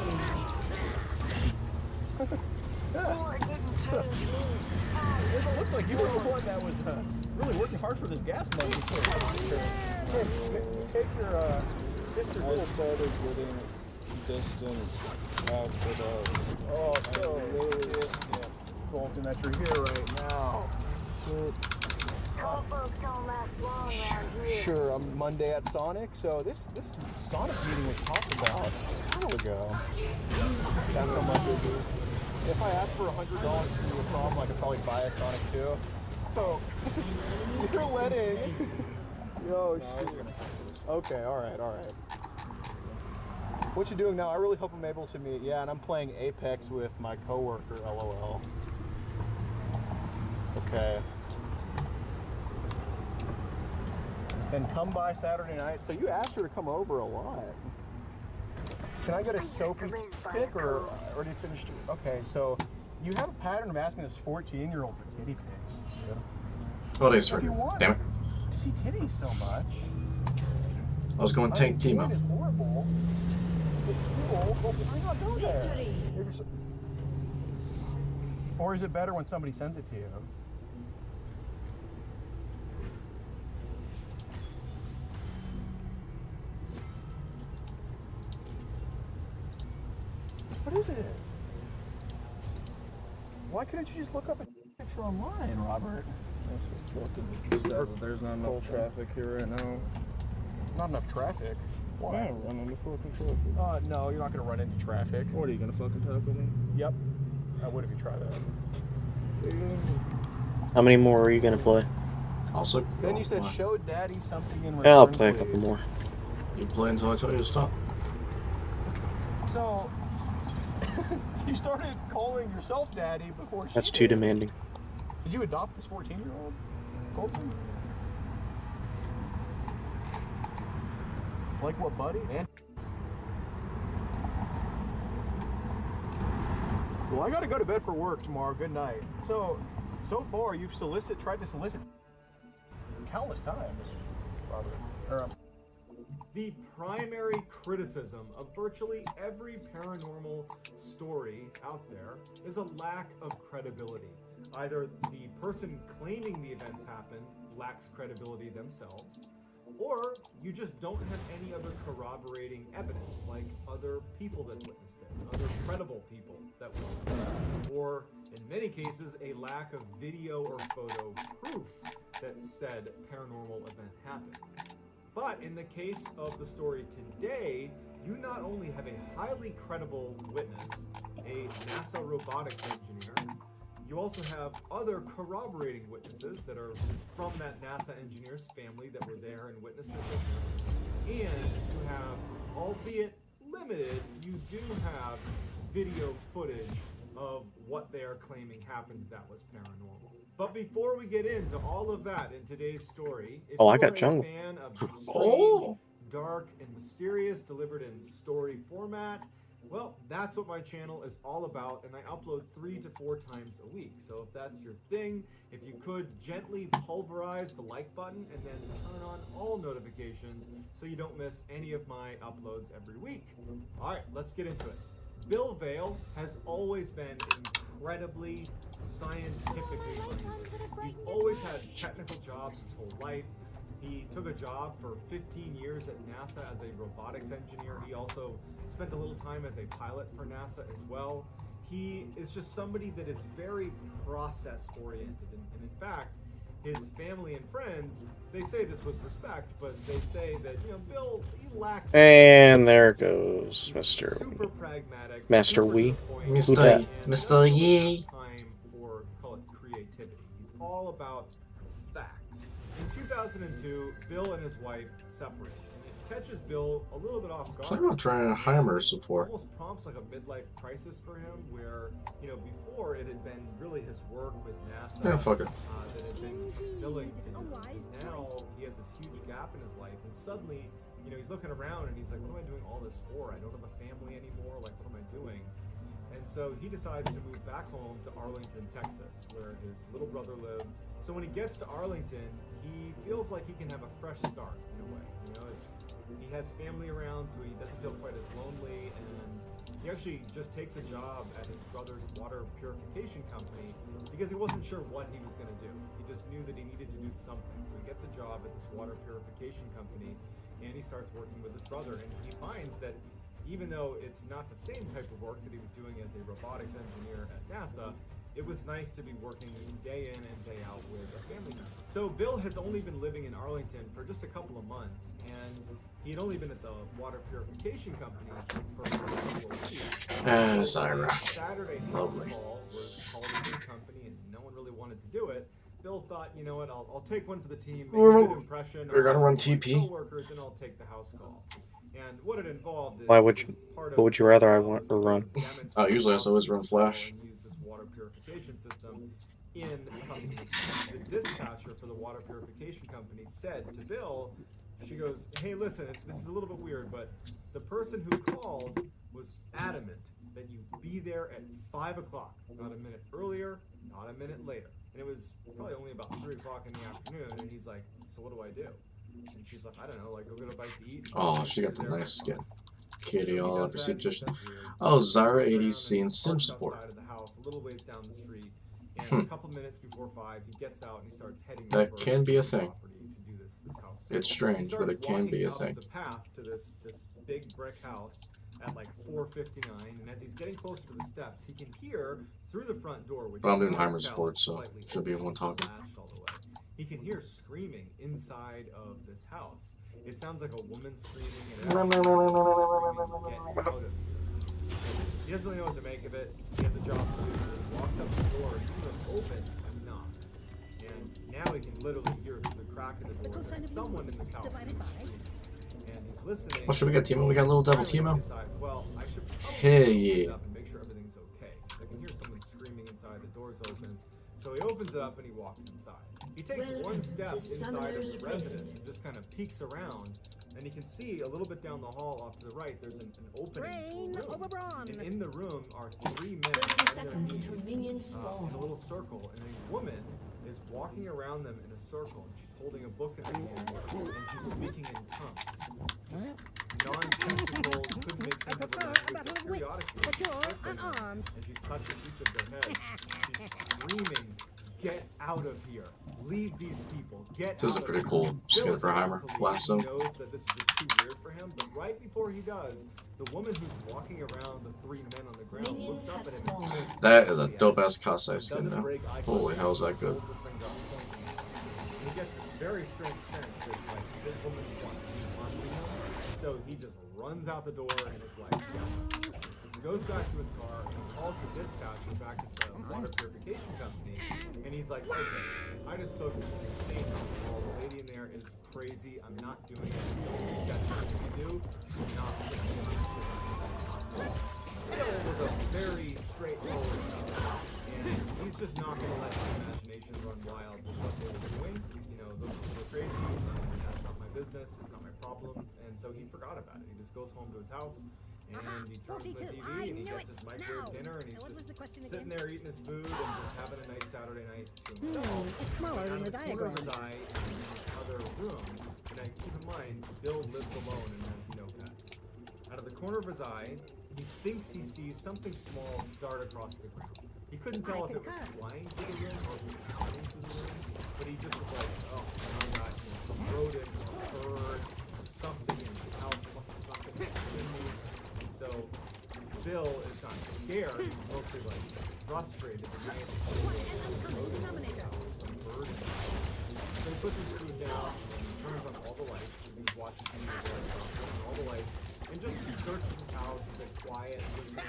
So, it looks like you were the one that was really working hard for this gas money. Take your sister's I little... started getting distant after that. Oh, so Colton, that you're here right now. Tall folks don't last long around here. Sure, I'm Monday at Sonic. So this Sonic meeting was talked about a while ago. That's how much it is. If I asked for $100 to do a problem, I could probably buy a Sonic 2. So you're letting. Yo, shit. Okay, all right. What you doing now? I really hope I'm able to meet. Yeah, and I'm playing Apex with my coworker. LOL. Okay. And come by Saturday night. So you asked her to come over a lot. Can I get a soapy pic or already finished? Okay, so you have a pattern of asking this 14-year-old for titty pics. Yeah. Oh, that's right. If you want Damn it. to see titties so much. I was going tank team up. It's horrible. It's cool, but why not go there? Or is it better when somebody sends it to you? What is it? Why couldn't you just look up a picture online, Robert? There's not enough traffic here right now. Not enough traffic? Why? Yeah, run into fucking traffic. No, you're not gonna run into traffic. What, are you gonna fucking talk with me? Yep. I would if you try that. How many more are you gonna play? Also, Then you said show daddy something in return. Yeah, I'll play a please. couple more. You play until I tell you to stop. So, you started calling yourself daddy before she That's did. too demanding. Did you adopt this 14-year-old? Colton? Like what, buddy? Man. Well, I gotta go to bed for work tomorrow. Good night. So far you've tried to solicit countless times, Robert. The primary criticism of virtually every paranormal story out there is a lack of credibility. Either the person claiming the events happened lacks credibility themselves, or you just don't have any other corroborating evidence, like other people that witnessed it, other credible people that witnessed it, or in many cases, a lack of video or photo proof that said paranormal event happened. But in the case of the story today, you not only have a highly credible witness, a NASA robotics engineer, you also have other corroborating witnesses that are from that NASA engineer's family that were there and witnessed it with him. And you have, albeit limited, you do have video footage of what they are claiming happened that was paranormal. But before we get into all of that in today's story, if Oh, I you're got a jungle. fan of the strange, dark, and mysterious delivered in story format, well, that's what my channel is all about, and I upload 3 to 4 times a week. So if that's your thing, if you could gently pulverize the like button and then turn on all notifications so you don't miss any of my uploads every week. All right, let's get into it. Bill Vale has always been incredibly scientifically minded. He's always had technical jobs his whole life. He took a job for 15 years at NASA as a robotics engineer. He also spent a little time as a pilot for NASA as well. He is just somebody that is very process oriented. And in fact, his family and friends, they say this with respect, but they say that, you know, Bill, he lacks... And there goes Mr. Super pragmatic, Master Wee. Mr. Yee. Time for, call it creativity. He's all about facts. In 2002, Bill and his wife separate. It catches Bill a little bit off guard. So I'm not trying to hire support. Almost prompts like a midlife crisis for him, where, you know, before it had been really his work with NASA Yeah, fuck it. that had been fulfilling to him. And now he has this huge gap in his life, and suddenly, you know, he's looking around and he's like, what am I doing all this for? I don't have a family anymore. Like, what am I doing? And so he decides to move back home to Arlington, Texas, where his little brother lived. So when he gets to Arlington, he feels like he can have a fresh start in a way. You know, he has family around, so he doesn't feel quite as lonely, and he actually just takes a job at his brother's water purification company because he wasn't sure what he was going to do. He just knew that he needed to do something. So he gets a job at this water purification company, and he starts working with his brother, and he finds that even though it's not the same type of work that he was doing as a robotics engineer at NASA, it was nice to be working day in and day out with a family member. So Bill has only been living in Arlington for just a couple of months, and he had only been at the water purification company for a couple of weeks. Zyra. Saturday house call was called a new company, and no one really wanted to do it. Bill thought, you know what, I'll take one for the team, make a good impression. They're gonna run my TP. coworkers, and I'll take the house call. And what it involved is, What would you rather I want or run? Usually I always run Flash. Use this water purification system in customers. The dispatcher for the water purification company said to Bill, she goes, hey, listen, this is a little bit weird, but the person who called was adamant that you be there at 5 o'clock, not a minute earlier, not a minute later. And it was probably only about 3 o'clock in the afternoon, and he's like, so what do I do? And she's like, I don't know, like, go get a bite to eat. Oh, she got the nice skin. Kitty all over. See, just oh, Zyra 80C and Sim support. Of the house, a little ways down the street, and a couple minutes before 5, he gets out and he starts heading That over can be a thing. to do this house. It's strange, but it can be a thing. The path to this big brick house at like 4:59, and as he's getting closer to the steps, he can hear through the front door. Which But I'm doing Heimer support, so should be one talking. He can hear screaming inside of this house. It sounds like a woman screaming, and get out of here. He doesn't really know what to make of it. He has a job to do. He walks up the door, it's open, he knocks. And now he can literally hear through the crack of the door that someone in this house is screaming. And he's listening. Well, should we get Timo? We got a little double Timo. Well, I should hey, yeah. up and make sure everything's okay. I can hear someone screaming inside, the door's open. So he opens it up and he walks inside. He takes one step inside of the residence and just kind of peeks around, and you can see a little bit down the hall off to the right, there's an opening to a room. And in the room are 3 men in a little circle, and a woman is walking around them in a circle, and she's holding a book in her hand, and she's speaking in tongues. Just nonsensical, couldn't make sense of the language, but periodically she's flipping them, and she's touching each of their heads. She's screaming, get out of here. Leave these people. Get This is a pretty cool skin for Heimer. Blast zone. He knows that this is just too weird for him, but right before he does, the woman who's walking around the 3 men on the ground looks up at him and says, That is a dope ass Kasai skin now. Holy hell, is that good? And he gets this very strange sense that like this woman wants to be on him, so he just runs runs out the door and is like, he goes back to his car and calls the dispatcher back at the water purification company, and he's like, okay, I just took an insane call. The lady in there is crazy. I'm not doing it. This got nothing to do. I'm not Bill was a very straightforward guy, and he's just not going to let his imagination run wild with what they were doing. You know, those people are crazy, and that's not my business, it's not my problem, and so he forgot about it. He just goes home to his house, and he turns on the TV, and he gets his microwave dinner, and he's just sitting there eating his food and just having a nice Saturday night to himself. It's smaller than the diagram. Out of the corner of his eye in his other room, and I keep in mind, Bill lives alone and has no pets. Out of the corner of his eye, he thinks he sees something small dart across the ground. He couldn't tell if it was flying through the room or flying through the room, but he just was like, oh, I got some rodent or bird or something in his house. It must have snuck in the chimney. And so Bill is not scared. He's mostly like frustrated. So he puts his food down and he turns on all the lights. He's watching TV, turns on all the lights, and just searches his house. He's like quiet, listening,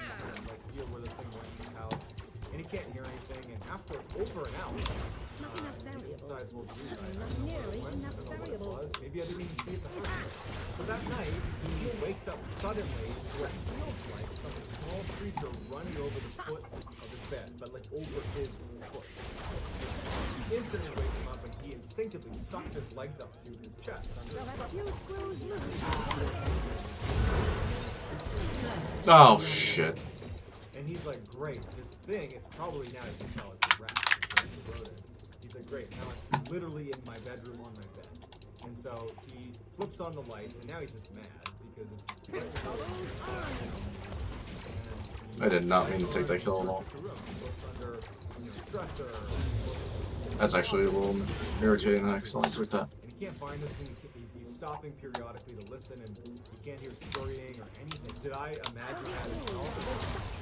like feel where the thing went in his house. And he can't hear anything, and after over an hour, he decides, well, geez, I don't know where it went, I don't know what it was, maybe I didn't even see it the first time. So that night, he wakes up suddenly to what feels like some small creature running over the foot of his bed, but like over his foot. He instantly wakes him up, and he instinctively sucks his legs up to his chest. Oh, shit. And he's like, great, this thing, it's probably now you can tell it's a rat. It's a rodent. He's like, great, now it's literally in my bedroom on my bed. And so he flips on the lights, and now he's just mad because it's I did not mean to take that kill at all. That's actually a little irritating that I accidentally took that. And he can't find this thing. He's stopping periodically to listen, and he can't hear scurrying or anything. Did I imagine that as well?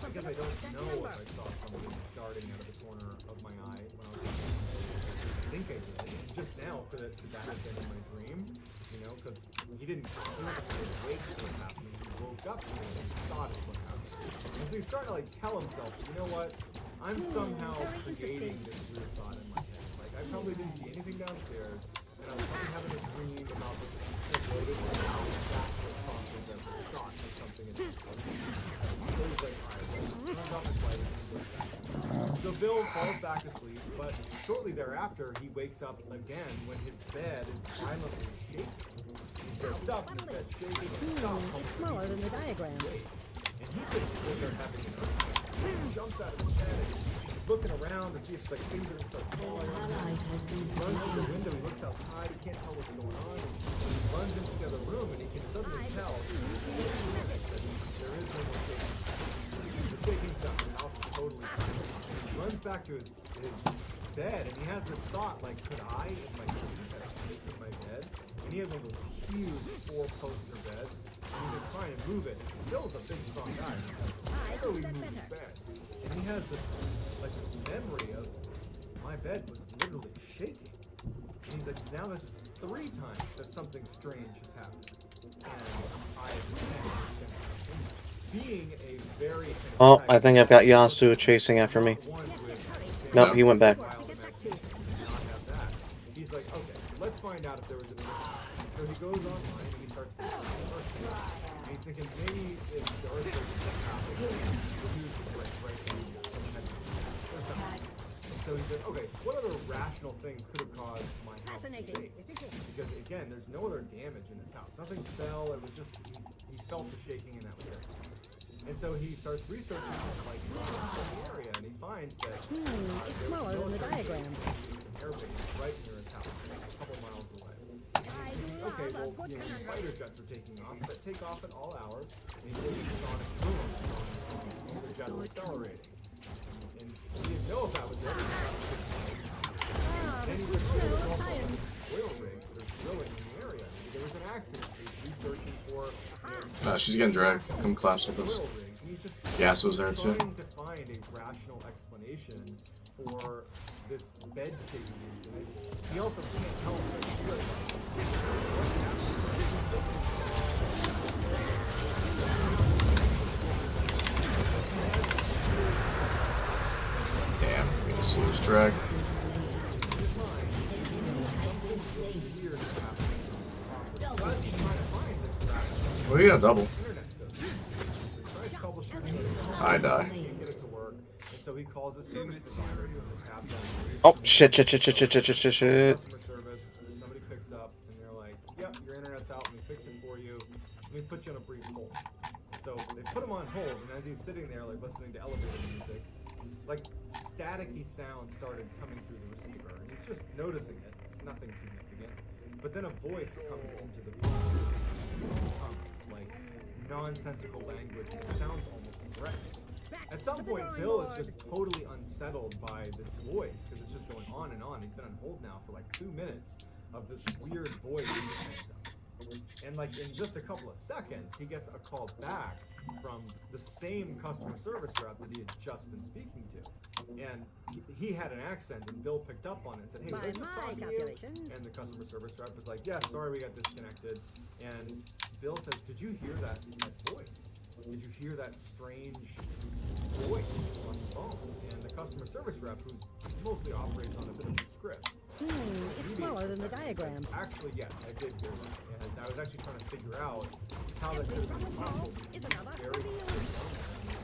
I guess I don't know if I saw something darting out of the corner of my eye when I was I think I did. Just now, could that have been in my dream? You know, because he didn't wake to what happened. He woke up to it and thought it's what happened. And so he's starting to like tell himself, you know what? I'm somehow creating this weird thought in my head. Like, I probably didn't see anything downstairs, and I was probably having a dream about this exploded, and that's what prompted that thought or something in his head. So he's like, alright, well, turns off his light and he goes back. So Bill falls back asleep, but shortly thereafter, he wakes up again when his bed is violently shaking. He gets up and his bed's shaking, and It's smaller than the diagram. and he thinks that they're having an earthquake. He jumps out of his bed and he's looking around to see if like things are going to start falling on him. He runs to the window, he looks outside, he can't tell what's going on. And he runs into the other room and he can suddenly tell that there is no more shaking. The shaking stuff, the house is totally silent. He runs back to his bed and he has this thought like, could I, in my sleep, have shaken my bed? And he has one of those huge 4-poster beds. And he's like trying to move it. Bill's a big, strong guy. He can really move his bed. And he has this, like, this memory of my bed was literally shaking. And he's like, now this is 3 times that something strange has happened. And being a very... Oh, I think I've got Yasu chasing after me. Nope, he went back. He's like, okay, let's find out if there was an earthquake. So he goes online and he starts researching the earthquake. And he's thinking maybe if the earthquake is happening, the news is breaking. And so he said, okay, what other rational things could have caused my house to shake? Because again, there's no other damage in this house. Nothing fell. It was just he felt the shaking, and that was it. And so he starts researching like the area, and he finds that It's smaller than the diagram. an air base right near his house, a couple miles away. And he's thinking, okay, well, you know, fighter jets are taking off, but take off at all hours. And he's looking at sonic boom, and the jets accelerating. And he didn't know if that was it. Then he was looking at oil rigs that are drilling in the area. Maybe there was an accident. He's researching for. She's getting dragged. Come collapse with us. Gas was there too. Trying to find a rational explanation for this bed shaking incident. He also can't help but feel Sleeves drag. Oh, you got a double. I die. Oh, shit. Somebody picks up and they're like, yep, your internet's out, let me fix it for you. Let me put you on a brief hold. So they put him on hold, and as he's sitting there, like, listening to elevator music, like, staticky sound started coming through the receiver, and he's just noticing it. It's nothing significant. But then a voice comes into the phone. It's like nonsensical language, and it sounds almost threatening. At some point, Bill is just totally unsettled by this voice, because it's just going on and on. He's been on hold now for like 2 minutes of this weird voice in his hands up. And like in just a couple of seconds, he gets a call back from the same customer service rep that he had just been speaking to. And he had an accent, and Bill picked up on it and said, hey, was I just talking to you? And the customer service rep was like, yeah, sorry we got disconnected. And Bill says, did you hear that voice? Did you hear that strange voice on the phone? And the customer service rep, who mostly operates on a bit of a script, it's smaller than the diagram. Actually, yes, I did hear that. And I was actually trying to figure out how that could have been possible. It's very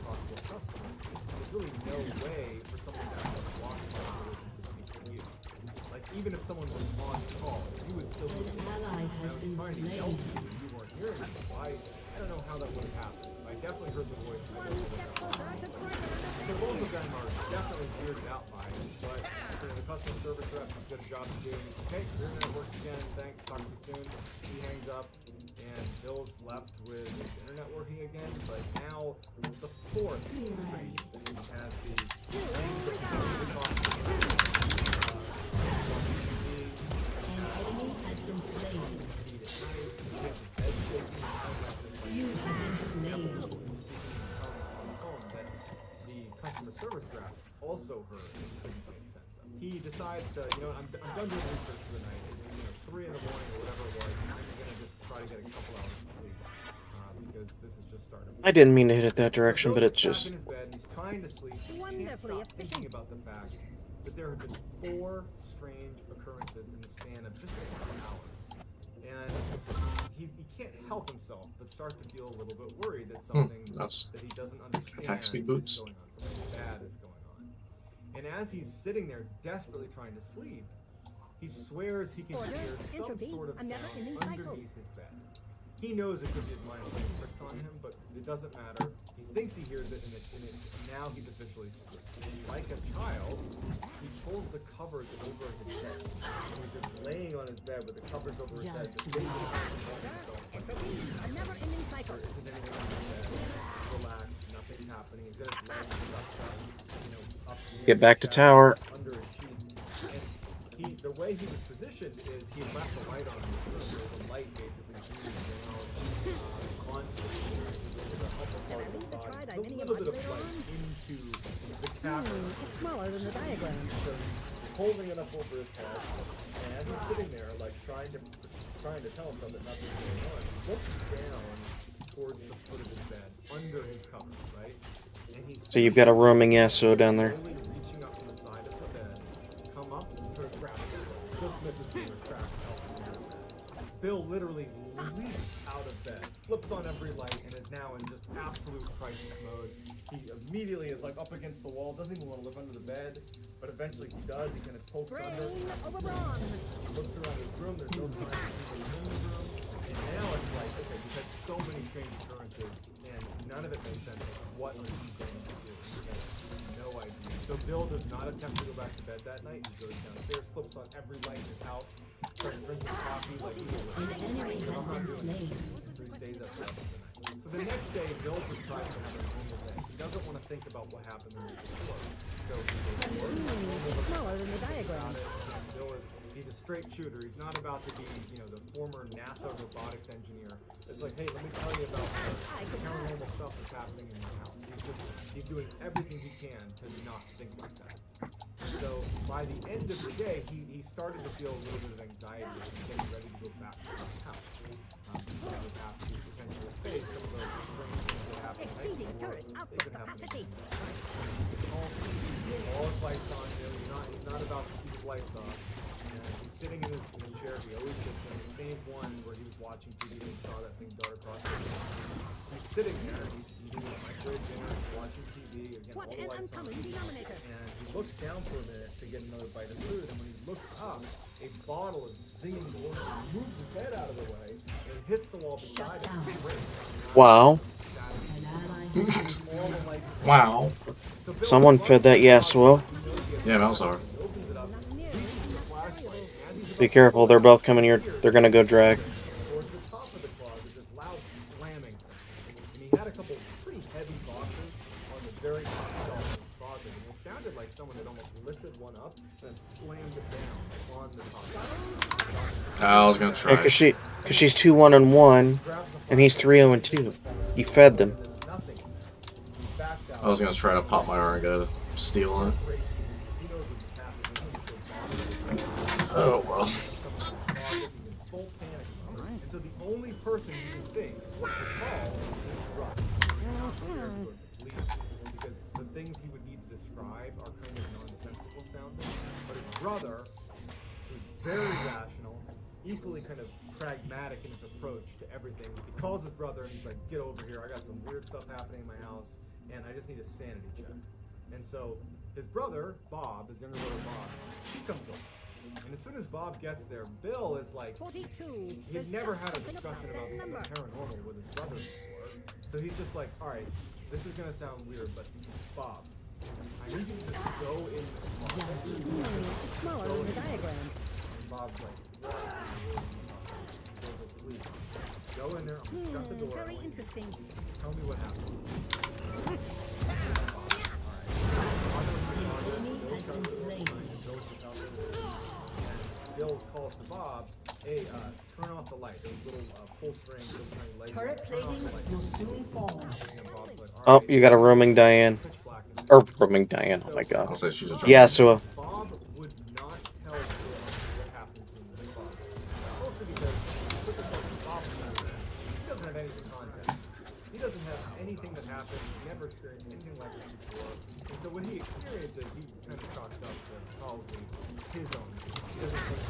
possible customer. There's really no way for someone to have a block to speak to you. Like, even if someone was on call, you would still be trying to tell you you weren't hearing it. So I don't know how that would have happened. I definitely heard the voice. I don't know what that was. So both of them are definitely weirded out by it, but the customer service rep has got a job to do. Okay, your internet works again. Thanks. Talk to you soon. He hangs up, and Bill's left with his internet working again. But now it's the fourth strange thing. He has the things that he doesn't talk to. An enemy has been slain. You have been slain. The customer service rep also heard and couldn't make sense of. He decides to, I'm done doing research for the night. It's 3 in the morning or whatever it was. I'm gonna just try to get a couple hours of sleep because this is just starting. I didn't mean to hit it that direction, but it's just. In his bed, he's trying to sleep. He can't stop thinking about the fact that there have been 4 strange occurrences in the span of just a couple hours, and he can't help himself but start to feel a little bit worried that something that he doesn't understand is going on, something bad is going on. And as he's sitting there desperately trying to sleep, he swears he can hear some sort of sound underneath his bed. He knows it could be his mind playing tricks on him, but it doesn't matter. He thinks he hears it, and now he's officially spooked. Like a child, he pulls the covers over his head. He's just laying on his bed with the covers over his head. A never-ending cycle. Isn't anything on his bed? Relaxed, nothing's happening. He's got his legs up Get back to tower. under his sheets. And the way he was positioned is he had left the light on in his room. There was a light basically onto the upper part of his body. A little bit of light into the cavern. It's smaller than the diagram. So he's holding it up over his head, and as he's sitting there, like trying to tell himself that nothing's going on, he looks down towards the foot of his bed, under his covers, right? And he's So you've got a roaming Yasuo down there. reaching up to the side of the bed, come up and sort of grab it. Just misses being trapped. Bill literally leaps out of bed, flips on every light, and is now in just absolute crisis mode. He immediately is like up against the wall, doesn't even want to live under the bed, but eventually he does. He kind of pokes under. Looks around his room, there's no sign of anybody in the room. And now it's like, okay, you've had so many strange occurrences, and none of it makes sense. What are you going to do? He has no idea. So Bill does not attempt to go back to bed that night. He goes downstairs, flips on every light in his house, starts drinking coffee like he's so he stays up for the night. So the next day, Bill just tries to have a normal day. He doesn't want to think about what happened the night before. So he goes to work. It's smaller than the diagram. He's a straight shooter. He's not about to be, the former NASA robotics engineer. It's like, hey, let me tell you about the paranormal stuff that's happening in my house. He's doing everything he can to not think like that. So by the end of the day, he started to feel a little bit of anxiety and getting ready to go back to his house. He would have to potentially face some of those strange things that happen. Exceeding turret output capacity. All his lights on, not about to keep his lights off. And he's sitting in his chair. He always sits in the same one where he was watching TV and saw that thing dart across the room. He's sitting there, he's eating a microwave dinner, he's watching TV, again, all the lights on. And he looks down for a minute to get another bite of food, and when he looks up, a bottle of zinging water moves his head out of the way and hits the wall beside him. Wow. Wow. Someone fed that Yasuo. Yeah, Malzahar. Be careful, they're both coming here. They're gonna go drag. Towards the top of the closet, this loud slamming sound. And he had a couple pretty heavy boxes on the very top shelf of his closet, and it sounded like someone had almost lifted one up and slammed it down on the top. I was gonna try. Cause she's 2-1-1, and he's 3-0-2. You fed them. I was gonna try to pop my R and get a steal on it. Oh well. And so the only person you can think to call is Russ. Because the things he would need to describe are kind of nonsensical sounding. But his brother, who's very rational, equally kind of pragmatic in his approach to everything, he calls his brother and he's like, "Get over here, I got some weird stuff happening in my house, and I just need a sanity check." And so his brother, Bob, his younger brother Bob, he comes over. And as soon as Bob gets there, Bill is like, he's never had a discussion about the paranormal with his brother before. So he's just like, alright, this is going to sound weird, but Bob, I need you to go in this closet. It's smaller than the diagram. And Bob's like, please, go in there, I'm going to shut the door. Very interesting. Tell me what happened. Bill calls to Bob, "Hey, turn off the light. There's little pull string, little tiny light. Turret plating will soon fall. Oh, you got a roaming Diane. Or roaming Diane, oh my god. I'll say she's a Yasuo. Bob would not tell Bill what happened to him in the closet. Mostly because Bob he doesn't have any context. He doesn't have anything that happened. He's never experienced anything like this before. And so when he experiences, he kind of chalks up to probably his own. He doesn't think so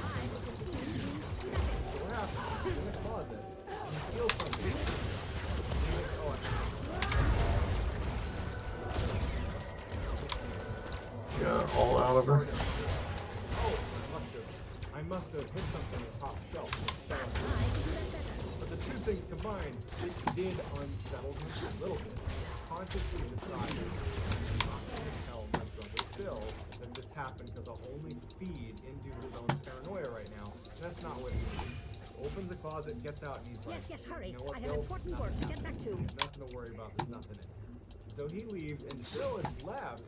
what happens in the closet, he feels something. He's like, oh, Got all out of her. I must have hit something on the top shelf. But the two things combined, it did unsettle him a little bit. Consciously decided not to tell my brother Phil that this happened because I'll only feed into his own paranoia right now. That's not what he did. Opens the closet, gets out, and he's like, Yes, hurry. You know what, I have Bill? important work to get back to. Nothing to worry about. There's nothing in it. So he leaves, and Phil is left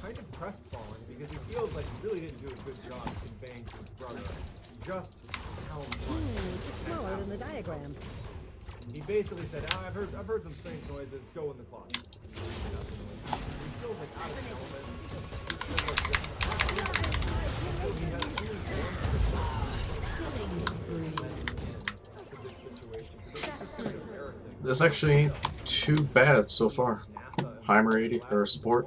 kind of crestfallen because he feels like he really didn't do a good job conveying to his brother just how much. It's smaller than the diagram. He basically said, I've heard some strange noises. Go in the closet. He feels like out of his element. He feels like so he has really This actually ain't too bad so far. Heimer 80 or support.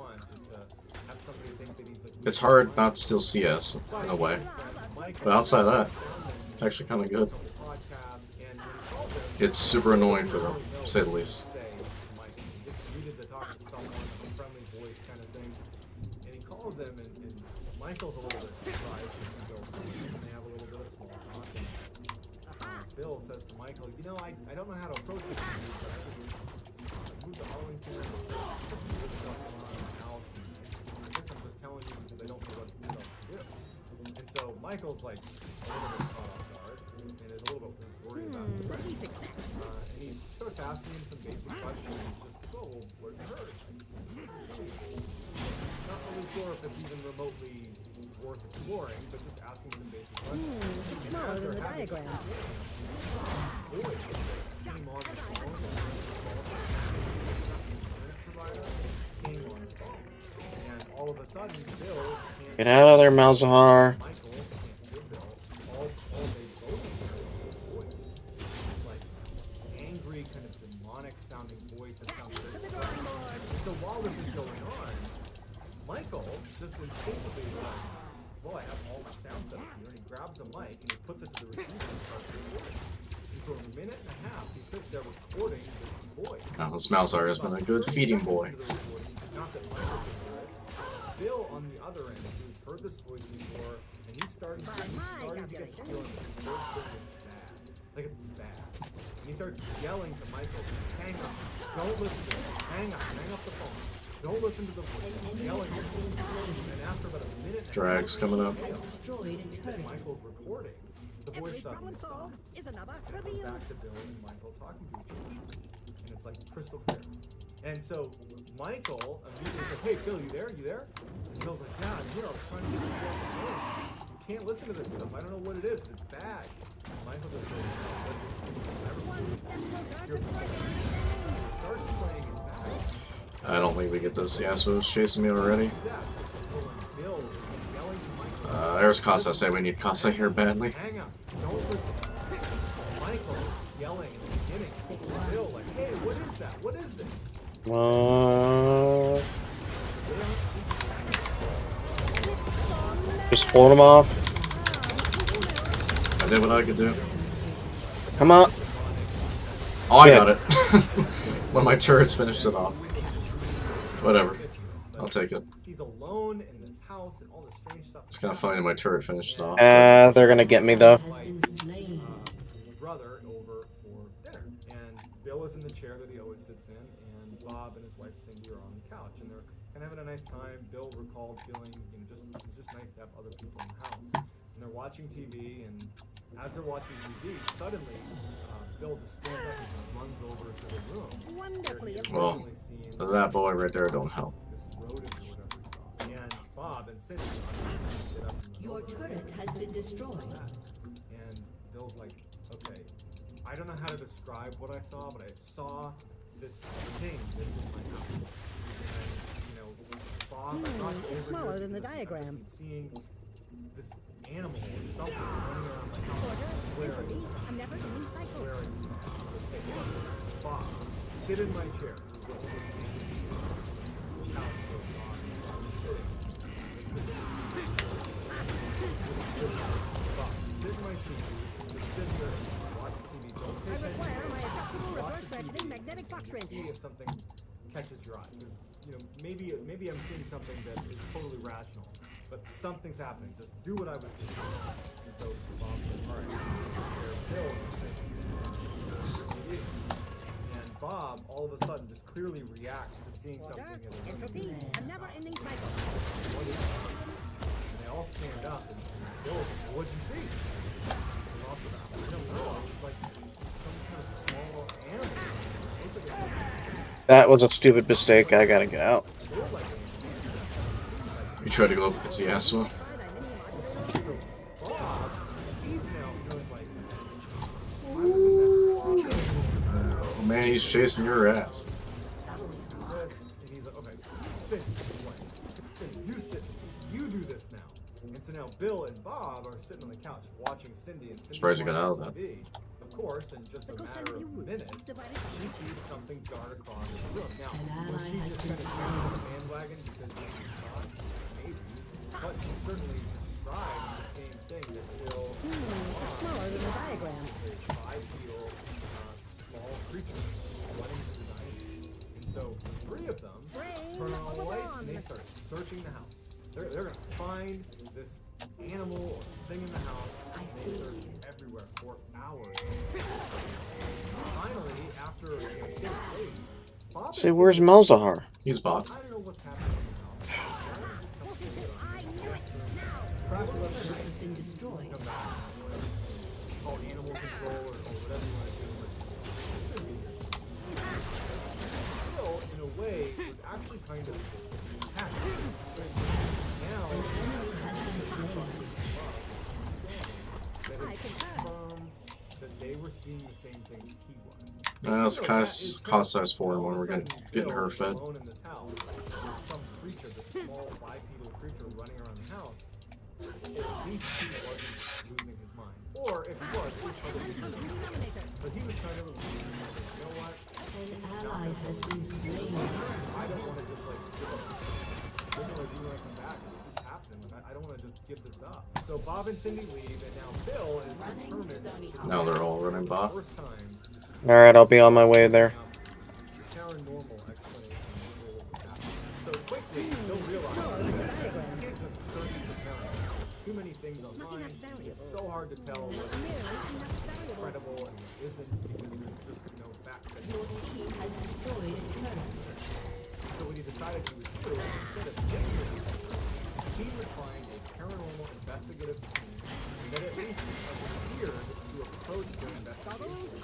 It's hard not to steal CS in a way, but outside of that, it's actually kind of good. It's super annoying for them, to say the least. Michael's a little bit surprised and they have a little bit of small talk. And Bill says to Michael, you know, I don't know how to approach this, but I just moved to Arlington. This is good stuff going on in my house. And I guess I'm just telling you because I don't know what to do. And so Michael's like a little bit caught off guard and is a little bit worried about his friend. And he starts asking him some basic questions. He's just, oh, well, where'd you hurt? Not really sure if it's even remotely worth exploring, but just asking some basic questions. It's smaller than the diagram. And all of a sudden, Bill Get out of there, Malzahar. angry, kind of demonic sounding voice that sounds so while this is going on, Michael just instinctively well, I have all my sound set up here, and he grabs a mic and he puts it to the receiver and starts recording. And for a minute and a half, he sits there recording this voice. Oh, this Malzahar has been a good feeding boy. Not that Michael could hear it. Bill, on the other end, who's heard this voice before, and he's starting to get the feeling that this voice is bad. Like it's bad. And he starts yelling to Michael, hang up, don't listen to it, hang up the phone. Don't listen to the voice. He's yelling at him. And after about a minute, Drag's coming up. Michael's recording. The voice suddenly stops. Is another Goes back to Bill and Michael talking to each other. And it's like crystal clear. And so Michael immediately says, hey, Bill, you there? You there? And Bill's like, yeah, I'm here. I was trying to get you off the phone. You can't listen to this stuff. I don't know what it is, but it's bad. And Michael goes, listen. Starts playing it back. I don't think we get this. Yasuo's chasing me already. There's Casa. Say we need Casa here badly. Hang on. Don't listen. Michael yelling in the beginning. Bill, like, hey, what is that? What is this? Just blown him off. I did what I could do. Come on. Oh, I got it. When my turrets finished it off. Whatever. I'll take it. He's alone in this house and all this strange stuff. It's kind of funny my turret finished it off. They're gonna get me though. Brother over for dinner, and Bill is in the chair that he always sits in, and Bob and his wife Cindy are on the couch, and they're kind of having a nice time. Bill recalled feeling, it's just nice to have other people in the house, and they're watching TV, and as they're watching TV, suddenly Bill just stands up and just runs over to the room. Well, that boy right there don't help. This rodent or whatever he saw, and Bob and Cindy get up and Your turret has been destroyed. And Bill's like, okay, I don't know how to describe what I saw, but I saw this thing that's in my house. And, Bob, It's smaller than the diagram. Seeing this animal or something running around my house. Where are you? A never-ending cycle. Where are you? Okay, Bob, sit in my chair. Sit in my seat. Just sit here and watch TV. Don't I require my adjustable reverse ratcheting magnetic box wrench. See if something catches your eye. Maybe I'm seeing something that is totally rational, but something's happening. Just do what I was doing. And so Bob said, all right, Bill and Bob all of a sudden just clearly reacts to seeing something in the room. Entropy, a never-ending cycle. What is that? And they all stand up and Bill says, what'd you see? And Bob said, I don't know. It was like some kind of small animal. That was a stupid mistake. I gotta get out. You tried to go up against the Yasuo. Oh man, he's chasing your ass. You do this now. And so now Bill and Bob are sitting on the couch watching Cindy and Cindy. Surprised you got out of that. Of course, in just a matter of minutes, she sees something dart across the room. Now, was she just kind of standing on the bandwagon because she saw it? Maybe. But she certainly described the same thing that Bill Smaller than the diagram. A bipedal, small creature running through the night. And so the three of them turn on all the lights and they start searching the house. They're going to find this animal or thing in the house, and they search everywhere for hours. Finally, after a day, Bob Say, where's Malzahar? He's Bob. I don't know what's happening in the house. Has been destroyed. Called animal control or whatever you want to do. Still, in a way, it was actually kind of happy. Now, that they were seeing the same things he was. That's cost size 4 and 1. We're getting her fed. Alone in this house, some creature, this small bipedal creature running around the house. At least he wasn't losing his mind. Or if he was probably losing his mind. But he was kind of, you know what? An ally has been slain. I don't want to just like, give up. I don't want to come back and keep happening. I don't want to just give this up. So Bob and Cindy leave, and now Bill is determined. Now they're all running Bob. Alright, I'll be on my way there. Paranormal explanation for what was happening. So quickly, Bill realized that you can't just search for paranormal. Too many things online. It's so hard to tell what is credible and what isn't because there's just no fact. Your team has destroyed a turret. So what he decided he would do, instead of getting this, he would find a paranormal investigative team that at least appeared to approach their investigation.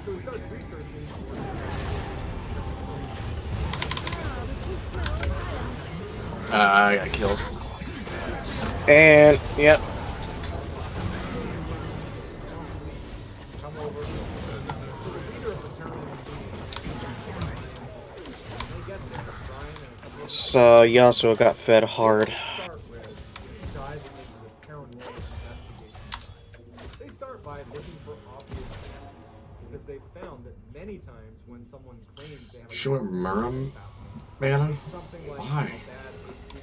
So he starts researching. I got killed. And, yep. So Yasuo got fed hard. They start by looking for obvious answers because they found that many times when someone claims they have a Sure, Murum, man. something like Why? a bad AC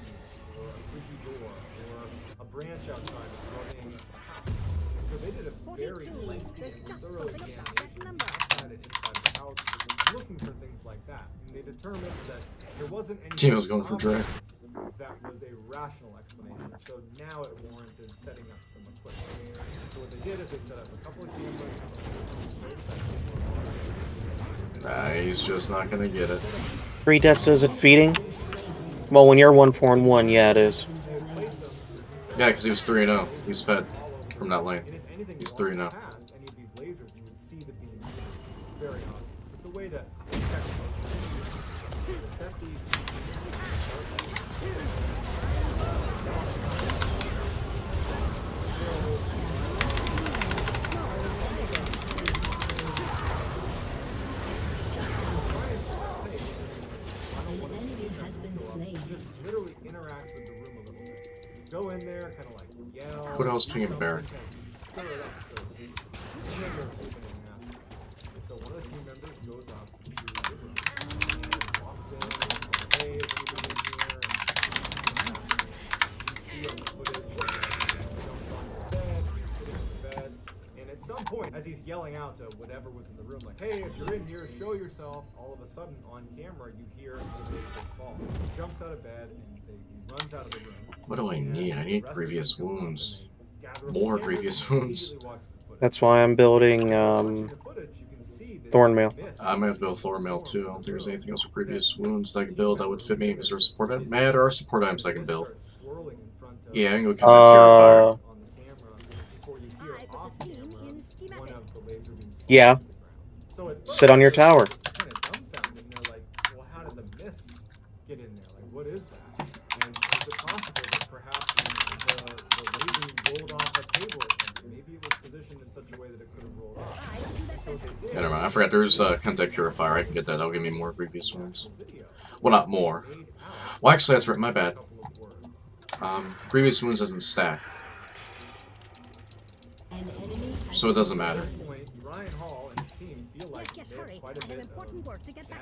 or a creaky door or a branch outside that's rubbing against the house. And so they did a very lengthy and thorough examination outside and inside the house, looking for things like that. And they determined that there wasn't any Timo's going for Dre. that was a rational explanation. So now it warranted setting up some equipment. So what they did is they set up a couple of cameras. He's just not gonna get it. 3 deaths isn't feeding? Well, when you're 1-4-1, yeah, it is. Yeah, because he was 3-0. He's fed from that lane. He's 3-0. Any of these lasers, you would see the beam. Very obvious. It's a way to set these. Just literally interact with the room a little bit. Go in there, kind of like yell. What else pinging Bear? Stir it up, so to speak. And then you'll see anything happen. And so one of the team members goes up to the room and walks in and says, "Hey, is anybody in here?" And you see on the footage, jumps on the bed, he's sitting on the bed, and at some point, as he's yelling out to whatever was in the room, like, "Hey, if you're in here, show yourself," all of a sudden, on camera, you hear the laser fall. He jumps out of bed and he runs out of the room. What do I need? I need previous wounds. More previous wounds. That's why I'm building, Thornmail. I might have to build Thornmail too. I don't think there's anything else with previous wounds that I can build that would fit me. Is there a support item? Man, there are support items I can build. Yeah, I can go kill that Purifier. Yeah. Sit on your tower. How did the mist get in there? Like, what is that? And is it possible that perhaps the laser rolled off a cable or something? Maybe it was positioned in such a way that it could have rolled off. So they did. Yeah, never mind. I forgot there's a Contact Purifier. I can get that. That'll give me more previous wounds. Well, not more. Well, actually, that's right. My bad. Previous wounds doesn't stack. So it doesn't matter.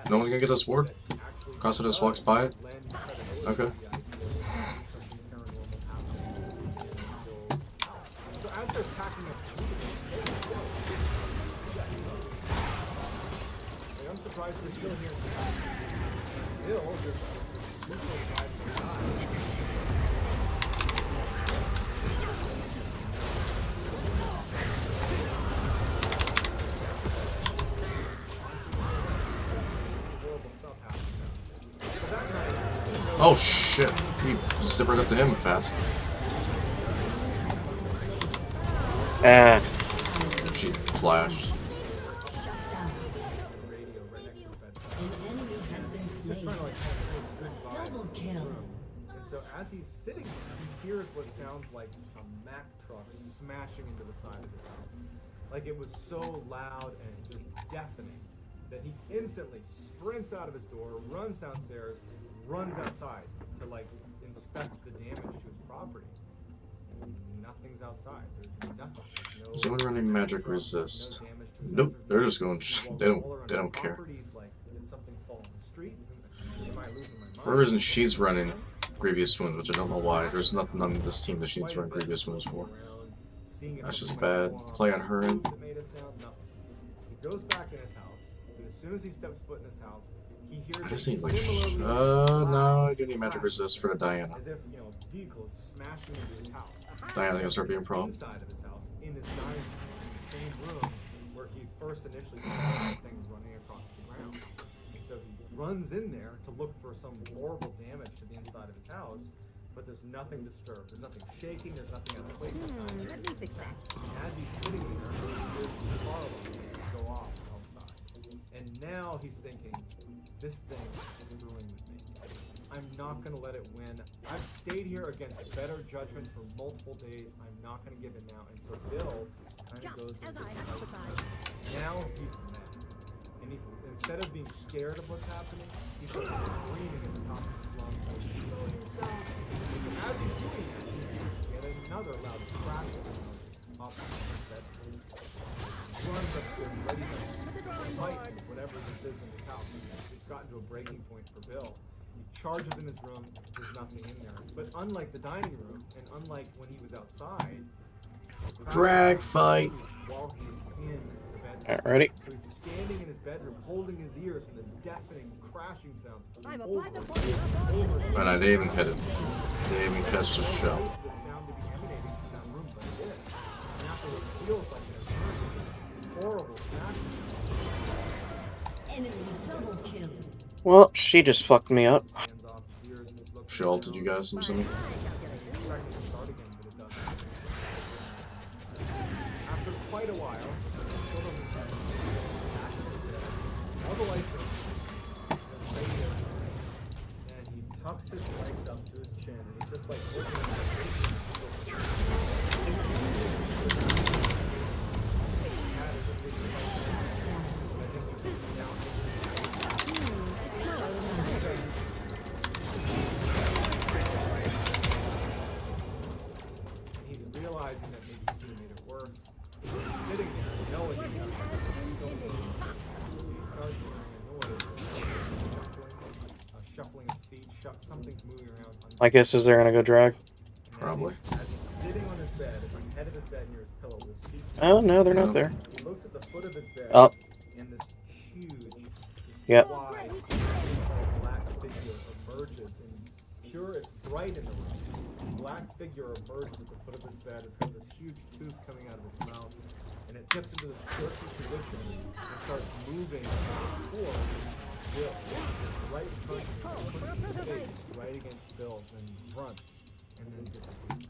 No one's gonna get this ward? Crossfit just walks by it? Okay. I'm surprised we're still here. Still, Oh shit, he zipped right up to him fast. Ah. She flashed. And so as he's sitting there, he hears what sounds like a Mack truck smashing into the side of his house. Like it was so loud and just deafening that he instantly sprints out of his door, runs downstairs, runs outside to like inspect the damage to his property. nothing's outside. There's nothing. There's Is anyone running magic resist? no damage to his Nope, house. they're just going. They All around don't his care. properties, like, did something fall in the street? Am I losing my mind? For a reason, she's running Grievous Wounds, which I don't know why. There's nothing on this team that she needs to run Grievous Wounds for. That's just bad play on her end. He goes back in his house, and as soon as he steps foot in his house, he hears I just need like. similarly No, I do need magic resist for the Diana. as if, you know, a vehicle is smashing into his house. Diana gonna start being a problem. Inside of his house, in his dining room, in the same room where he first initially saw things running across the ground. And so he runs in there to look for some horrible damage to the inside of his house, but there's nothing disturbed. There's nothing shaking. There's nothing out of place. Let me fix that. As he's sitting there, he hears the car alarm go off outside. And now he's thinking, this thing is screwing with me. I'm not going to let it win. I've stayed here against better judgment for multiple days. I'm not going to give in now. And so Bill kind of goes into now he's mad. And he's, instead of being scared of what's happening, he's like screaming at the top of his lungs. As he's doing that, he get another loud crash off his bedroom. Runs up to him, ready to fight whatever this is in his house. It's gotten to a breaking point for Bill. He charges in his room, there's nothing in there. But unlike the dining room, and unlike when he was outside, Drag fight. while he's in the bedroom. Alright, ready? So he's standing in his bedroom, holding his ears from the deafening crashing sounds. And I didn't even hit it. Didn't even catch the shell. The sound to be emanating from that room, but it did. And after it feels like a horrible crashing. Enemy double kill. Well, she just fucked me up. She ulted you guys, I'm assuming. After quite a while, all the lights are and he tucks his legs up to his chin, and he's just like looking at he's realizing that maybe he could have made it worse. He's sitting there knowing he starts hearing a noise, shuffling his feet, something's moving around. My guess is they're gonna go drag. Probably. As he's sitting on his bed, at the head of his bed near his pillow, with his feet. Oh no, they're not there. He looks at the foot of his bed, Oh. and this huge, Yep. wide, black figure emerges, and pure, it's bright in the room. Black figure emerges at the foot of his bed. It's got this huge tooth coming out of its mouth, and it dips into this jerky position and starts moving toward Bill. Right in front of his face, right against Bill's, and grunts, and then disappears.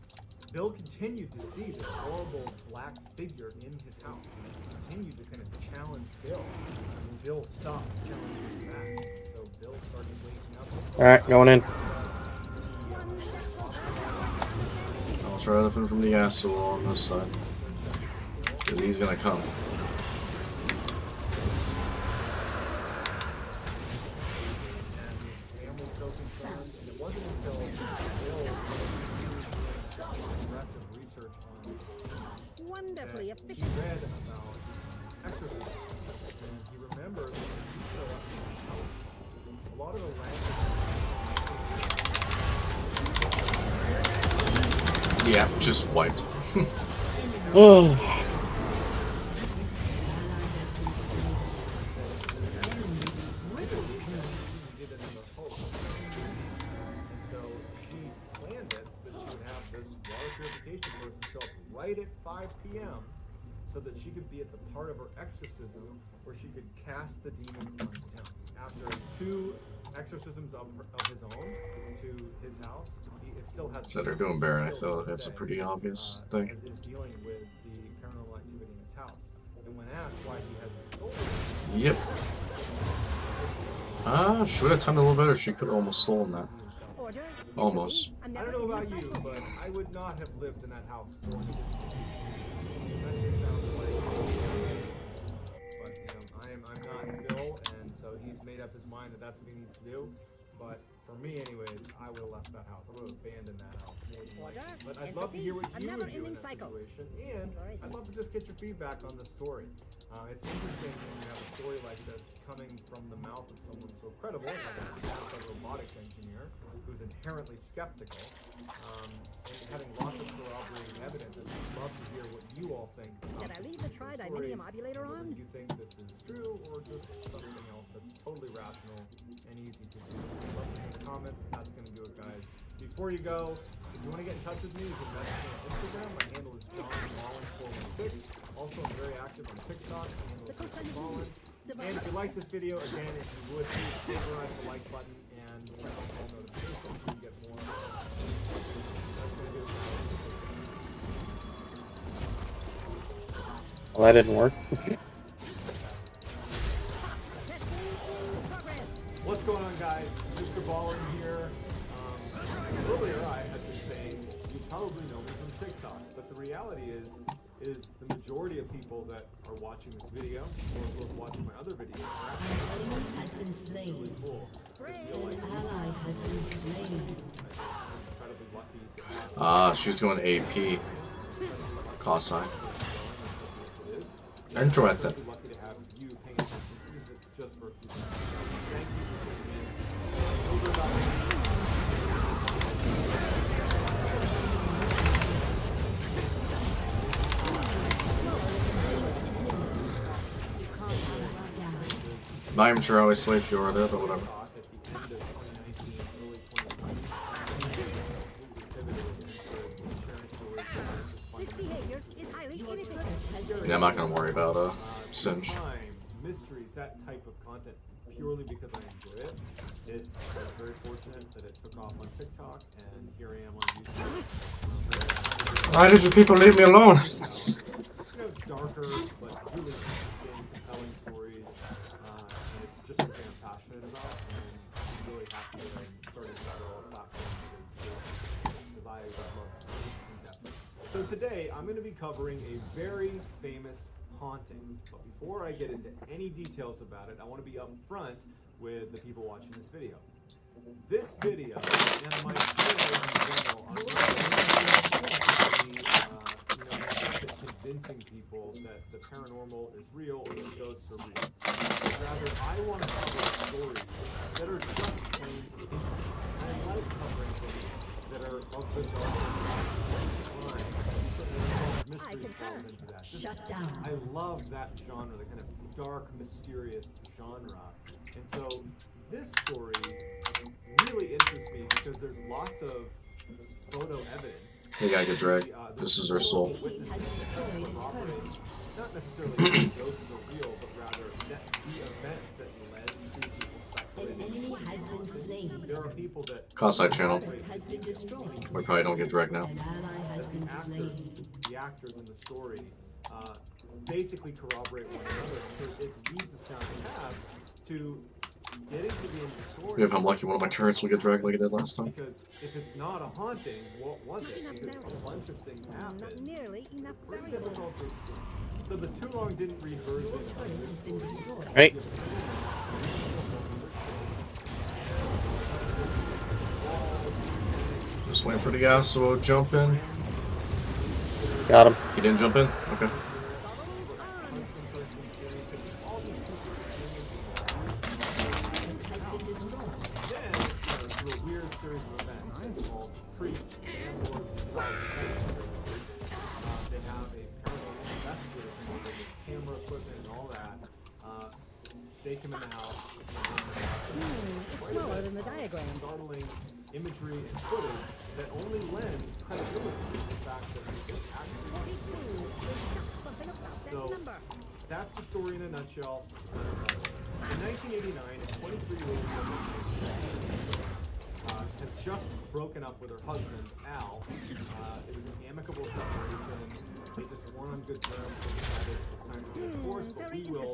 Bill continued to see this horrible black figure in his house. He continued to kind of challenge Bill, and Bill stopped challenging him back. So Bill started waking up. Alright, going in. I'll try nothing from the asshole on this side. Because he's gonna come. Wonderfully He efficient. read about exorcism, and he remembered that he showed up in his house. A lot of the language. Yeah, just wiped. Oh. Right at 5 p.m. so that she could be at the part of her exorcism where she could cast the demons on him. After 2 exorcisms of his own to his house, it still has. So they're doing Baron. I thought that's a pretty obvious thing. Is dealing with the paranormal activity in his house. And when asked why he hasn't stolen it, Yep. She would have timed a little better. She could have almost stolen that. Almost. I don't know about you, but I would not have lived in that house for him. That just sounds like. But you know, I'm not Bill, and so he's made up his mind that that's what he needs to do. But for me anyways, I would have left that house. I would have abandoned that house. Order, But I'd love to hear what you another would do in ending that cycle. situation, and I'd love to just get your feedback on the story. It's interesting when you have a story like this coming from the mouth of someone so credible, like a robotics engineer who's inherently skeptical, and having lots of corroborating evidence. I'd love to hear what you all think. Did I leave the tridiminium ovulator on? Whether you think this is true or just something else that's totally rational and easy to do. Love to hear in the comments. That's going to do it, guys. Before you go, if you want to get in touch with me, you can message me on Instagram. My handle is JohnMallen416. Also, I'm very active on TikTok. My handle is JohnMallen. And if you like this video, again, if you would, please favorize the like button and turn on all notifications so you get more. That's going to do it. Well, that didn't work. What's going on, guys? Mr. Ballin here. Earlier I had been saying you probably know me from TikTok, but the reality is the majority of people that are watching this video or who have watched my other videos are actually has been slain. really cool. An ally has been slain. I'm incredibly lucky to have She's going AP. Call sign. Enjoy it. lucky to have you paying attention, even if it's just for a few minutes. Thank you for being here. Not even sure how I sleep you or that or whatever. Yeah, I'm not gonna worry about Singe. Mysteries, that type of content, purely because I enjoy it. It was very fortunate that it took off on TikTok, and here I am on YouTube. Why did you people leave me alone? Darker, but really interesting, compelling stories, and it's just something I'm passionate about, and I'm really happy that I started to grow a platform because I love it. So today, I'm going to be covering a very famous haunting, but before I get into any details about it, I want to be upfront with the people watching this video. This video, and my channel in general, are convincing people that the paranormal is real or that ghosts are real. Rather, I want to cover stories that are just plain interesting. I like covering things that are of the dark and mystery falls into that. Shut down. I love that genre, the kind of dark, mysterious genre. And so this story really interests me because there's lots of photo evidence. Hey, guy, get dragged. This is her soul. Not necessarily ghosts are real, but rather that the events that led to people's speculation. There are people that Cosite channel. We probably don't get dragged now. The actors in the story basically corroborate one another. So it leads us down the path to getting to the end of the story. If I'm lucky, one of my turrets will get dragged like it did last time. Because if it's not a haunting, what was it? Because a bunch of things happened. Not nearly enough Pretty difficult to explain. So the too long didn't read version of this story. Right. Just waiting for the gas, so we'll jump in. Got him. He didn't jump in? Okay. They come in the house. It's smaller than the diagram. Startling imagery and footage that only lends credibility to the fact that we can actually. 42. There's just something about that So number. that's the story in a nutshell. In 1989, a 23-year-old woman has just broken up with her husband, Al. It was an amicable separation. They just weren't on good terms. They decided it's time to get a divorce, but we will,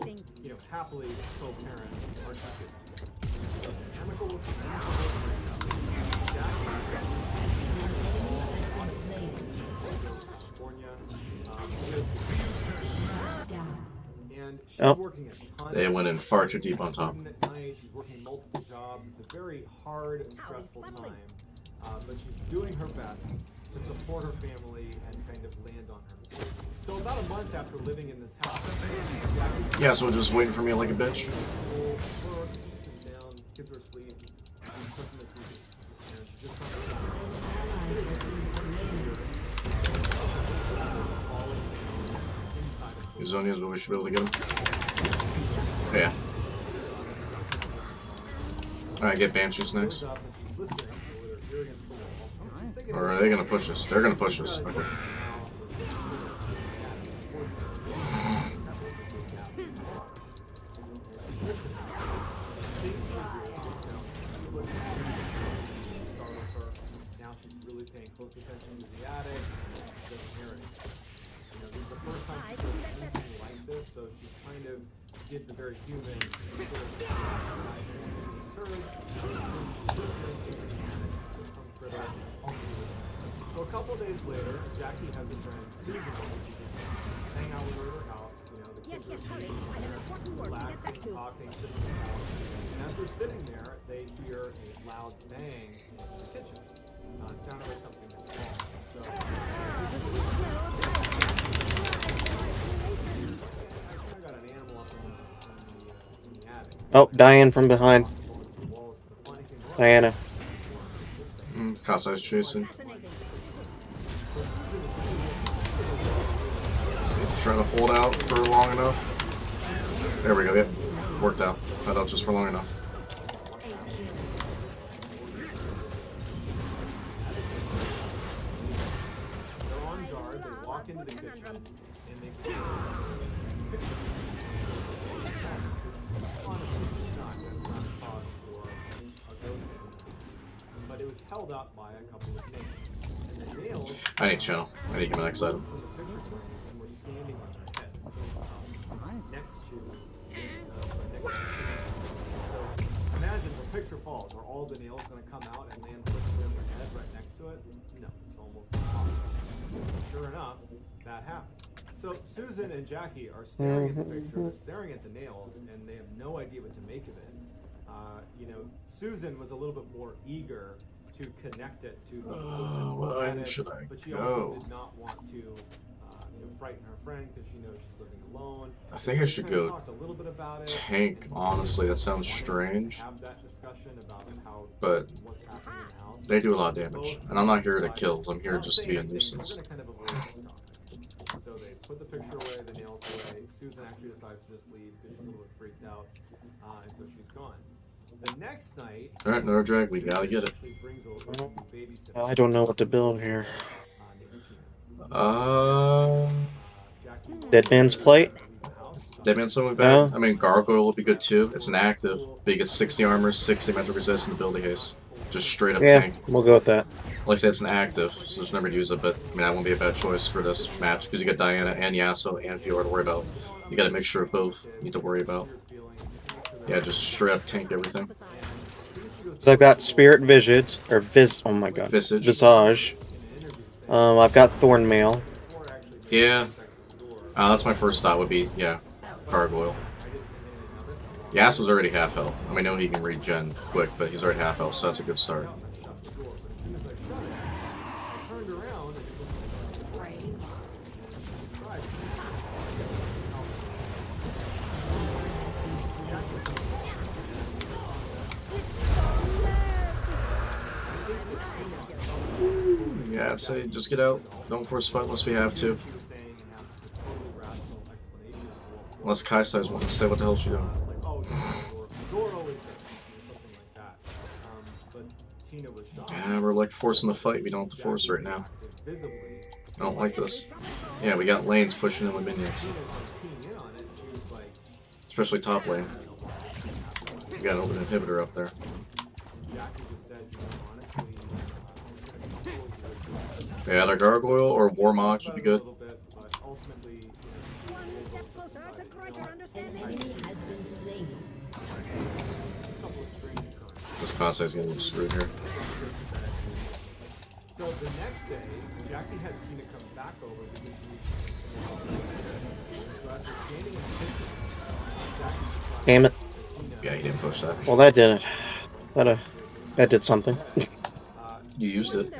happily co-parent our two kids. So, amicable California. And Oh. working a ton. They went in far too deep on top. At night, she's working multiple jobs. It's a very hard, stressful time. But she's doing her best to support her family and kind of land on her feet. So about a month after living in this house, Yeah, so just waiting for me like a bitch. sits down, kids are asleep, she's cooking the TV, and she's just These Zonias, but we should be able to get them. Oh, yeah. Alright, get Banshees next. Or are they gonna push us? They're gonna push us. Okay. Now she's really paying close attention to the attic, doesn't hear it. You know, this is the first time she's doing anything like this, so she kind of did the very human So a couple days later, Jackie has a friend, Susan, hang out with her at her house. You know, the kids are relaxing, talking, sitting on the couch. And as they're sitting there, they hear a loud bang in the kitchen. It sounded like something was wrong. So, I got an animal up in the attic. Oh, Diane from behind. Diana. Kasa's chasing. Trying to hold out for long enough. There we go, yep. Worked out. Held out just for long enough. They're on guard, they walk into the kitchen, and they honestly, it's not, that's not cause for a ghost. But it was held up by a couple of nails. And the nails I need channel. I need to get my next item. from the picture frame and were standing on their head. Next to so imagine the picture falls. Are all the nails going to come out and land perfectly on their head right next to it? No, it's almost impossible. Sure enough, that happened. So Susan and Jackie are staring at the picture, they're staring at the nails, and they have no idea what to make of it. You know, Susan was a little bit more eager to connect it to the when should I but she go? also did not want to you know, frighten her friend because she knows she's living alone. I think I should Kind of go talked a little bit about it, tank, honestly. That sounds strange. have that discussion about how But what's happening in the house. they do a lot of damage. And I'm not here to kill. I'm here just to be a nuisance. We're gonna kind of avoid this topic. So they put the picture away, the nails away. Susan actually decides to just leave because she's a little bit freaked out, and so she's gone. The next night, Alright, another drag. We gotta get it. I don't know what to build here. Dead Man's Plate? Dead Man's Plate would be bad. I mean, Gargoyle would be good too. It's an active, but you get 60 armor, 60 mental resist, and ability haste. Just straight up Yeah, tank. we'll go with that. Like I said, it's an active, so just never use it, but I mean, that won't be a bad choice for this match because you got Diana and Yasuo and Fiora to worry about. You got a mixture of both you need to worry about. Yeah, just straight up tank everything. So I've got Spirit Visage, or oh my god, Visage. I've got Thornmail. Yeah. That's my first thought would be, yeah, Gargoyle. Yasuo's already half health. I mean, I know he can regen quick, but he's already half health, so that's a good start. Yeah, I'd say just get out. Don't force fight unless we have to. Unless Kaisai's wants to stay, what the hell is she doing? Yeah, we're like forcing the fight. We don't have to force right now. I don't like this. Yeah, we got lanes pushing in with minions. Especially top lane. We got an open inhibitor up there. Yeah, either Gargoyle or Warmog would be good. This Kansai's gonna get screwed here. So the next day, Jackie has Tina come back over because so as they're standing in the kitchen, Damn it. Yeah, he didn't push that. Well, that did it. That did something. You used it.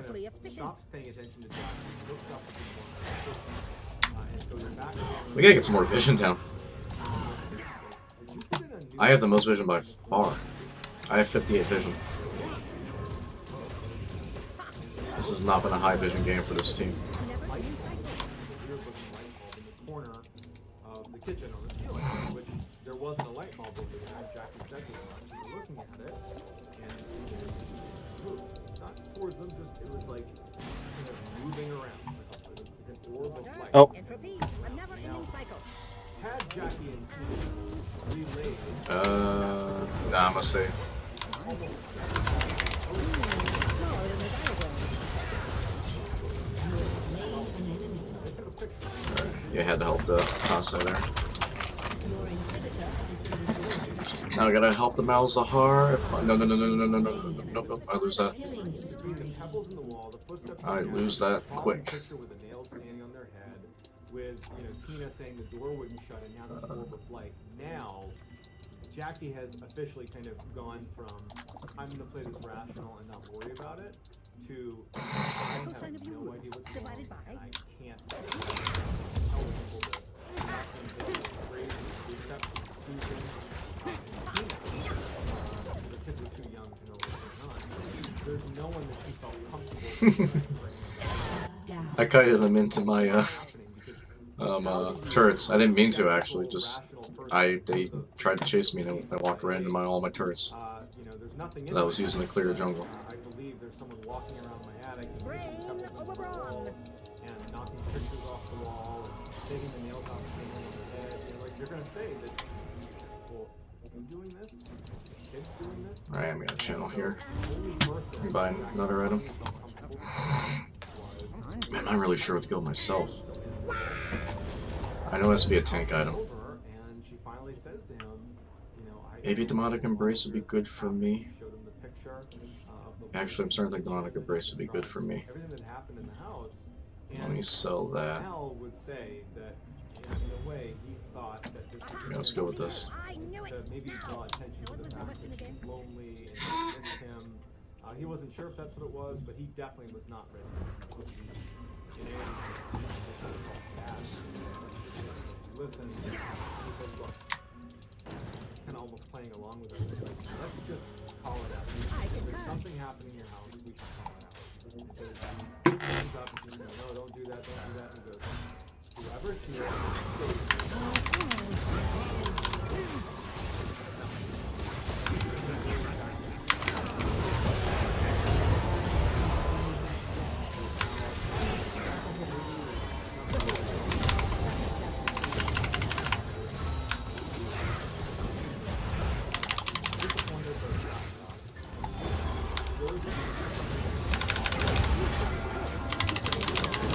We gotta get some more vision down. I have the most vision by far. I have 58 vision. This has not been a high vision game for this team. Kitchen on the ceiling, which there wasn't a light bulb over there, and Jackie said to them, she was looking at it, and it moved. Not towards them, just, it was like, kind of moving around, like an orb of light. Oh. Entropy, a never-ending cycle. Had Jackie and Tina relayed... Nah, I'm gonna say. You had to help the console there. Now I gotta help the Malzahar. No, I lose that. I lose that quick. With Tina saying the door wouldn't shut, and now this orb of light. Now, Jackie has officially kind of gone from I'm gonna play this rational and not worry about it to I have no idea what's going on, and I can't tell people this. And that's been crazy. Except Susan and Tina. The kids were too young to know what was going on. There's no one that she felt comfortable with. I kited them into my turrets. I didn't mean to actually. Just they tried to chase me and I walked right into all my turrets. That I was using to clear the jungle. I believe there's someone walking around my attic and making pebbles into the walls and knocking pictures off the wall and taking the nails off the head. Like you're gonna say that, well, you doing this? Kids doing this? I am gonna channel here. I'm buying another item. Man, I'm not really sure what to go myself. I know it has to be a tank item. Maybe Demonic Embrace would be good for me. Actually, I'm starting to think Demonic Embrace would be good for me. Let me sell that. Yeah, let's go with this. He wasn't sure if that's what it was, but he definitely was not ready. Listen, he said, look, kind of almost playing along with it. Like, let's just call it out. If there's something happening in your house, we should call it out. And so he stands up and just says, no, don't do that, don't do that. And goes, whoever's here,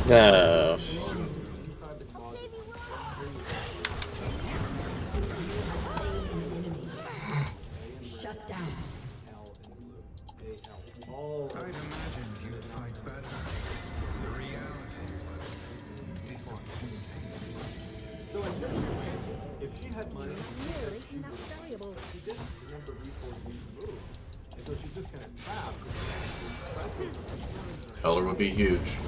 No. Shut down. I'd imagined you'd fight better. The reality different. So at this point, if she had money, she didn't remember resources to move. And so she's just kind of trapped. Elder would be huge.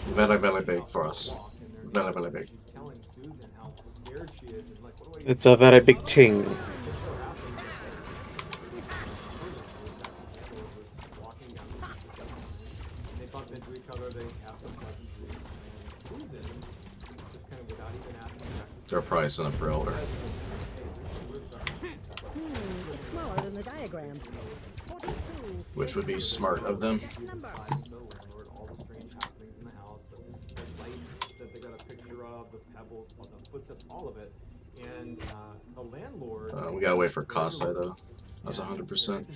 Very big for us. Very big. It's a very big thing. They're probably sent for Elder. It's smaller than the diagram. Which would be smart of them. All of it, and the landlord. We gotta wait for Kasai though. That's 100%.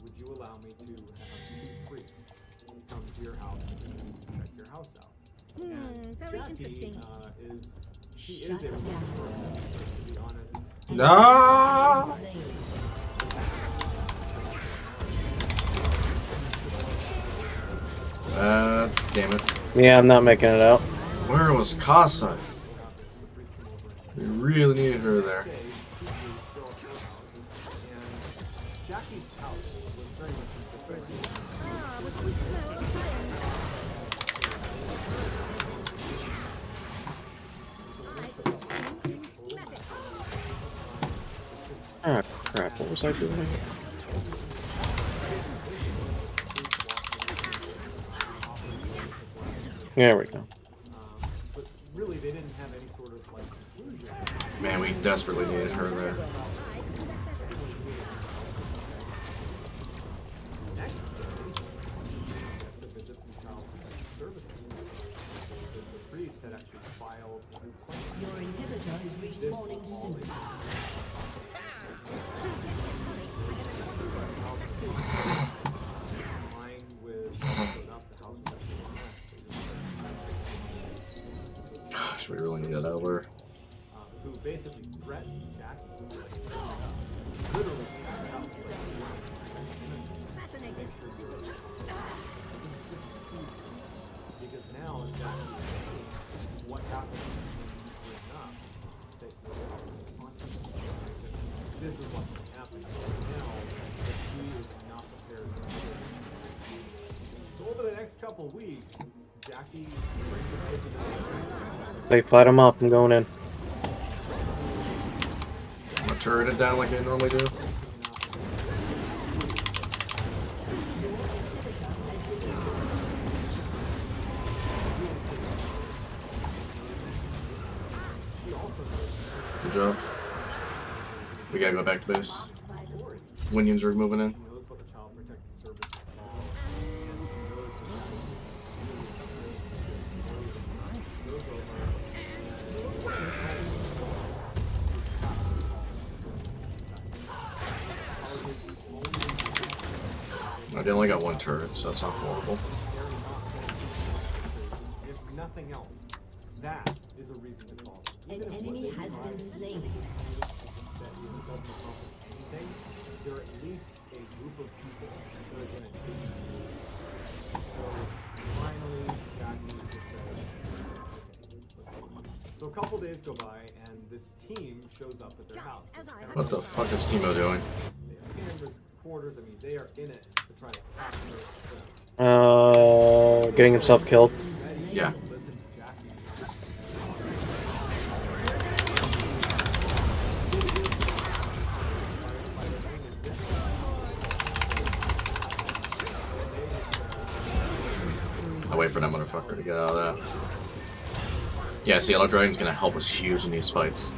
Would you allow me to have 2 priests come to your house and check your house out? Very interesting. She is a to be honest. No. Damn it. Yeah, I'm not making it out. Where was Kasai? We really needed her there. Jackie's house was very much infiltrated. Ah, the sweet smell of Ah, crap. What was I doing? There we go. But really, they didn't have any sort of like conclusion. Man, we desperately needed her there. Next day, that's a visit from Child Protective Services. The priest had actually filed a complaint. Your inhibitor is respawning soon. Gosh, we really need that over. Who basically threatened Jackie. Literally came to the house. Fascinating. Make sure you're because now Jackie what happened enough that this is what's going to happen. Now she is not prepared for this. So over the next couple of weeks, Jackie brings us into the They fight him up. I'm going in. I'm gonna turret it down like I normally do. Good job. We gotta go back to base. Winions are moving in. They only got one turret, so that's not horrible. If nothing else, that is a reason to call them. An enemy has been slain. That even doesn't accomplish anything, there are at least a group of people that are going to take you seriously. So finally, Jackie just says, okay. So a couple days go by, and this team shows up at their house. What the fuck is Timo doing? Quarters, I mean, they are in it to try to capture. Getting himself killed. Yeah. I wait for that motherfucker to get out of that. Yeah, see, Yellow Dragon's gonna help us huge in these fights.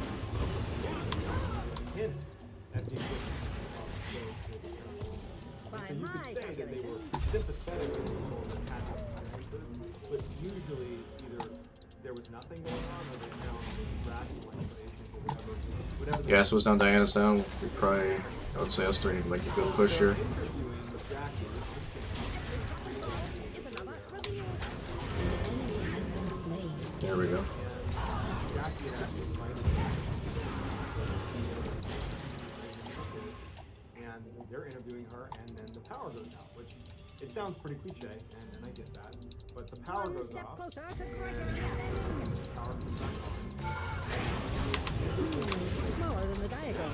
So you could say that they were sympathetic to people that had experiences, but usually either there was nothing going on or they found a rational explanation for whatever. Yeah, so it's down, Diana's down. We probably, I would say us three need to make a good push here. There we go. And they're interviewing her, and then the power goes out, which it sounds pretty cliche, and I get that, but the power goes off, and the power comes back on. Smaller than the diagram.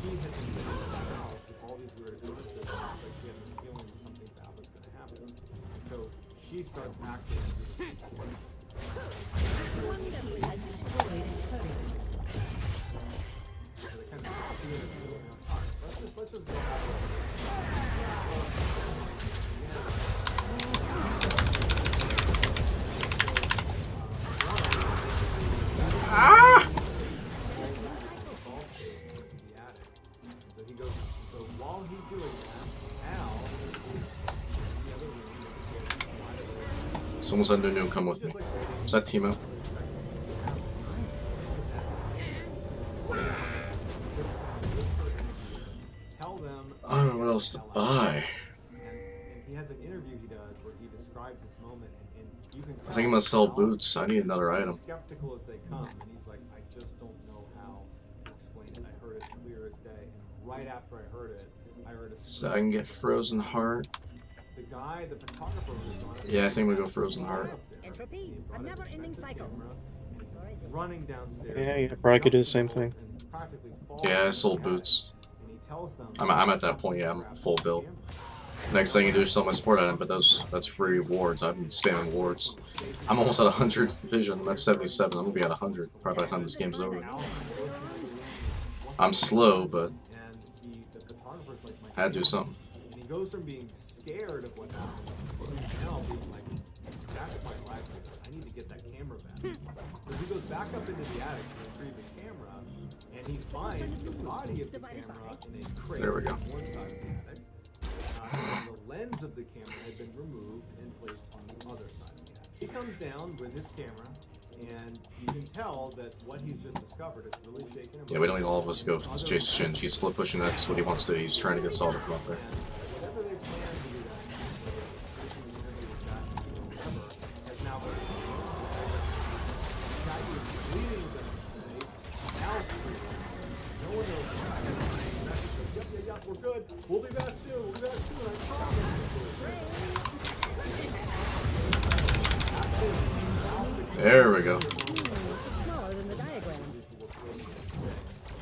She had been living in the house with all these weird occurrences, but she had this feeling that something bad was going to happen. And so she starts acting as Wonderfully has destroyed a turret. Let's just go Ah! So he goes. So while he's doing that, Al in the other room. Someone said no, come with me. Is that Timo? I don't know what else to buy. And he has an interview he does where he describes this moment, and you can. I think I'm gonna sell boots. I need another item. Skeptical as they come, and he's like, I just don't know how to explain it. I heard it clear as day, and right after I heard it, I heard a. So I can get Frozen Heart. The guy, the photographer was on it. Yeah, I think we go Frozen Heart. Entropy, a never-ending cycle. running downstairs. Yeah, you probably could do the same thing. Yeah, I sold boots. I'm at that point, yeah, I'm full build. Next thing you do is sell my sport item, but that's free wards. I've been spamming wards. I'm almost at 100 vision. I'm at 77. I'm gonna be at 100 probably by the time this game's over. I'm slow, but I had to do something. And he goes from being scared of what happened to now being like, that's my livelihood. I need to get that camera back. So he goes back up into the attic to retrieve his camera, and he finds the body of the camera in a crate There we go. on one side of the attic. And the lens of the camera had been removed and placed on the other side of the attic. He comes down with his camera, and you can tell that what he's just discovered is really shaking him. Yeah, we don't need all of us to go chase Shin. He's split pushing. That's what he wants to do. He's trying to get Saul to come up there. Whatever they plan to do that has now been bleeding with them today. Now no one knows what's yep, we're good. We'll be back soon. We'll be back soon. I promise. There we go. Smaller than the diagram.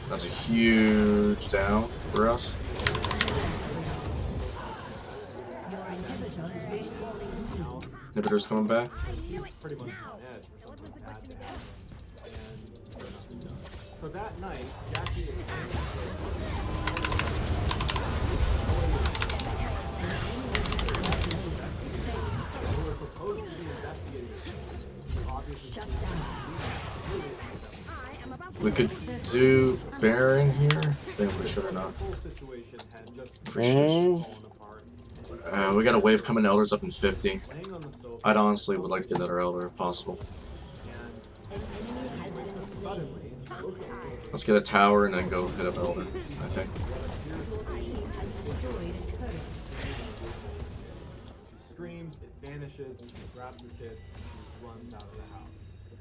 That's a huge down for us. Inhibitor's coming back. Pretty much on edge for something bad to happen. And so that night, Jackie who were supposed to be investigating obviously We could do Baron here. I think we should or not. We got a wave coming. Elders up in 50. I'd honestly would like to get another Elder if possible. Let's get a tower and then go hit up Elder, I think. She screams, it vanishes, she grabs the kids, and she runs out of the house. The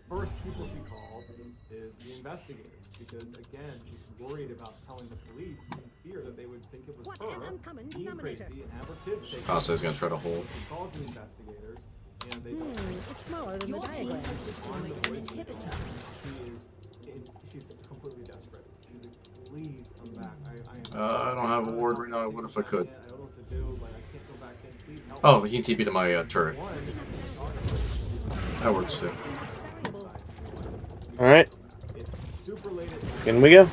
first people she calls is the investigators, because again, she's worried about telling the police in fear that they would think it was her being crazy and have her kids taken. Constant's gonna try to hold. She calls the investigators, and they It's smaller than the diagram. She's completely desperate. She's like, please come back. I don't have a ward right now. I would if I could. I don't know what to do, but I can't go back in. Please help. Oh, he TP'd to my turret. That works too. Alright. In we go.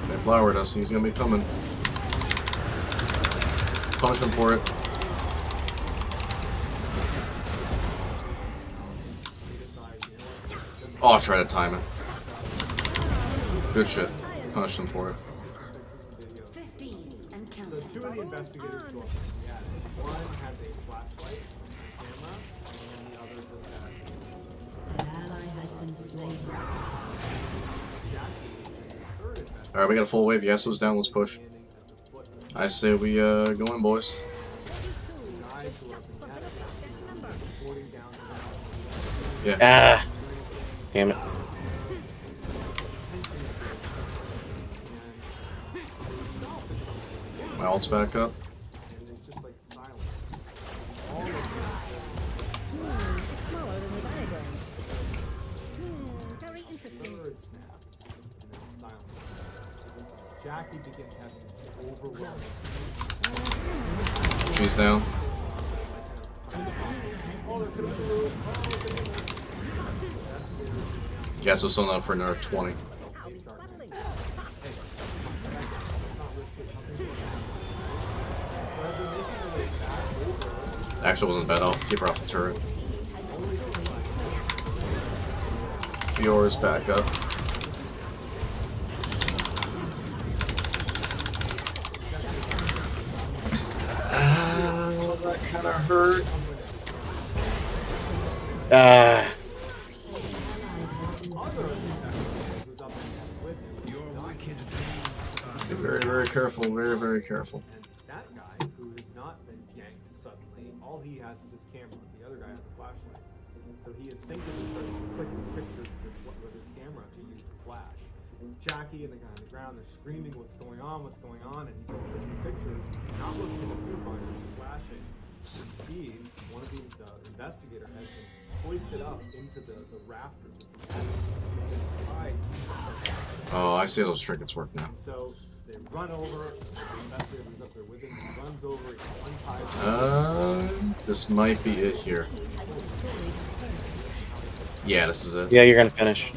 They flowered us. He's gonna be coming. Punish him for it. Oh, I'll try to time it. Good shit. Punish him for it. So two of the investigators go up in the attic. One has a flashlight, camera, and the other just has An ally has been slain. Alright, we got a full wave. Yasuo's down. Let's push. I say we go in, boys. Yeah. Ah. Damn it. My ult's back up. Very interesting. Jackie begins having overwhelming. She's down. Yasuo's still up for another 20. Actually wasn't bad. I'll keep her off the turret. Fior's back up. That kind of hurt. Be very, very careful. Very, very careful. That guy who has not been yanked suddenly, all he has is his camera. The other guy has the flashlight. So he instinctively starts clicking pictures with his camera to use the flash. Jackie and the guy on the ground, they're screaming, what's going on, and he just looks at the pictures, not looking at the viewfinders, flashing. He sees one of the investigator has been hoisted up into the rafters of the attic. Oh, I see those trinkets work now. And so they run over, the investigator who's up there with him, he runs over, he unties This might be it here. Yeah, this is it. Yeah, you're gonna finish.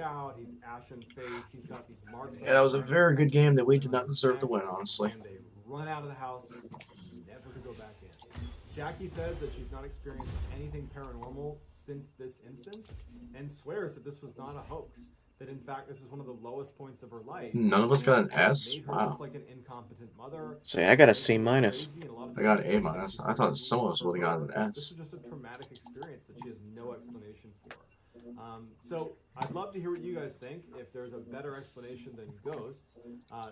out, he's ashen faced, he's got these marks. Yeah, that was a very good game that we did not deserve to win, honestly. And they run out of the house, never to go back in. Jackie says that she's not experienced anything paranormal since this instance, and swears that this was not a hoax. That in fact this is one of the lowest points of her life. None of us got an S? Wow. Like an incompetent mother. So I got a C minus. I got an A minus. I thought some of us would have gotten an This is S. just a traumatic experience that she has no explanation for. So I'd love to hear what you guys think. If there's a better explanation than ghosts,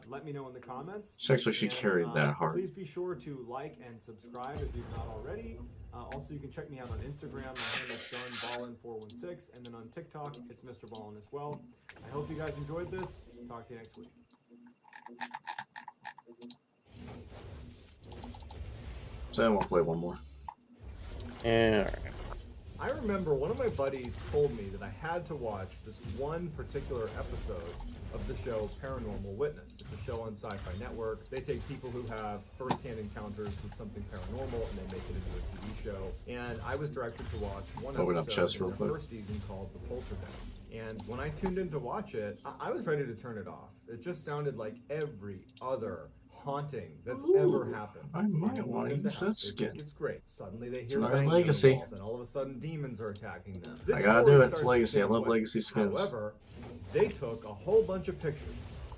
let me know in the comments. She carried that hard. Please be sure to like and subscribe if you've not already. Also, you can check me out on Instagram. My handle's JohnBallin416, and then on TikTok, it's Mr. Ballin as well. I hope you guys enjoyed this. Talk to you next week. So I won't play one more. Yeah. I remember one of my buddies told me that I had to watch this one particular episode of the show Paranormal Witness. It's a show on Sci-Fi Network. They take people who have first-hand encounters with something paranormal and they make it into a TV show. And I was directed to watch one episode in the first season called The Poltergeist. And when I tuned in to watch it, I was ready to turn it off. It just sounded like every other haunting that's ever happened. I might want to use that skin. It's great. Suddenly they It's hear another banging legacy. on the walls, and all of a sudden demons are attacking them. I gotta do it. It's legacy. I love legacy skins. However, they took a whole bunch of pictures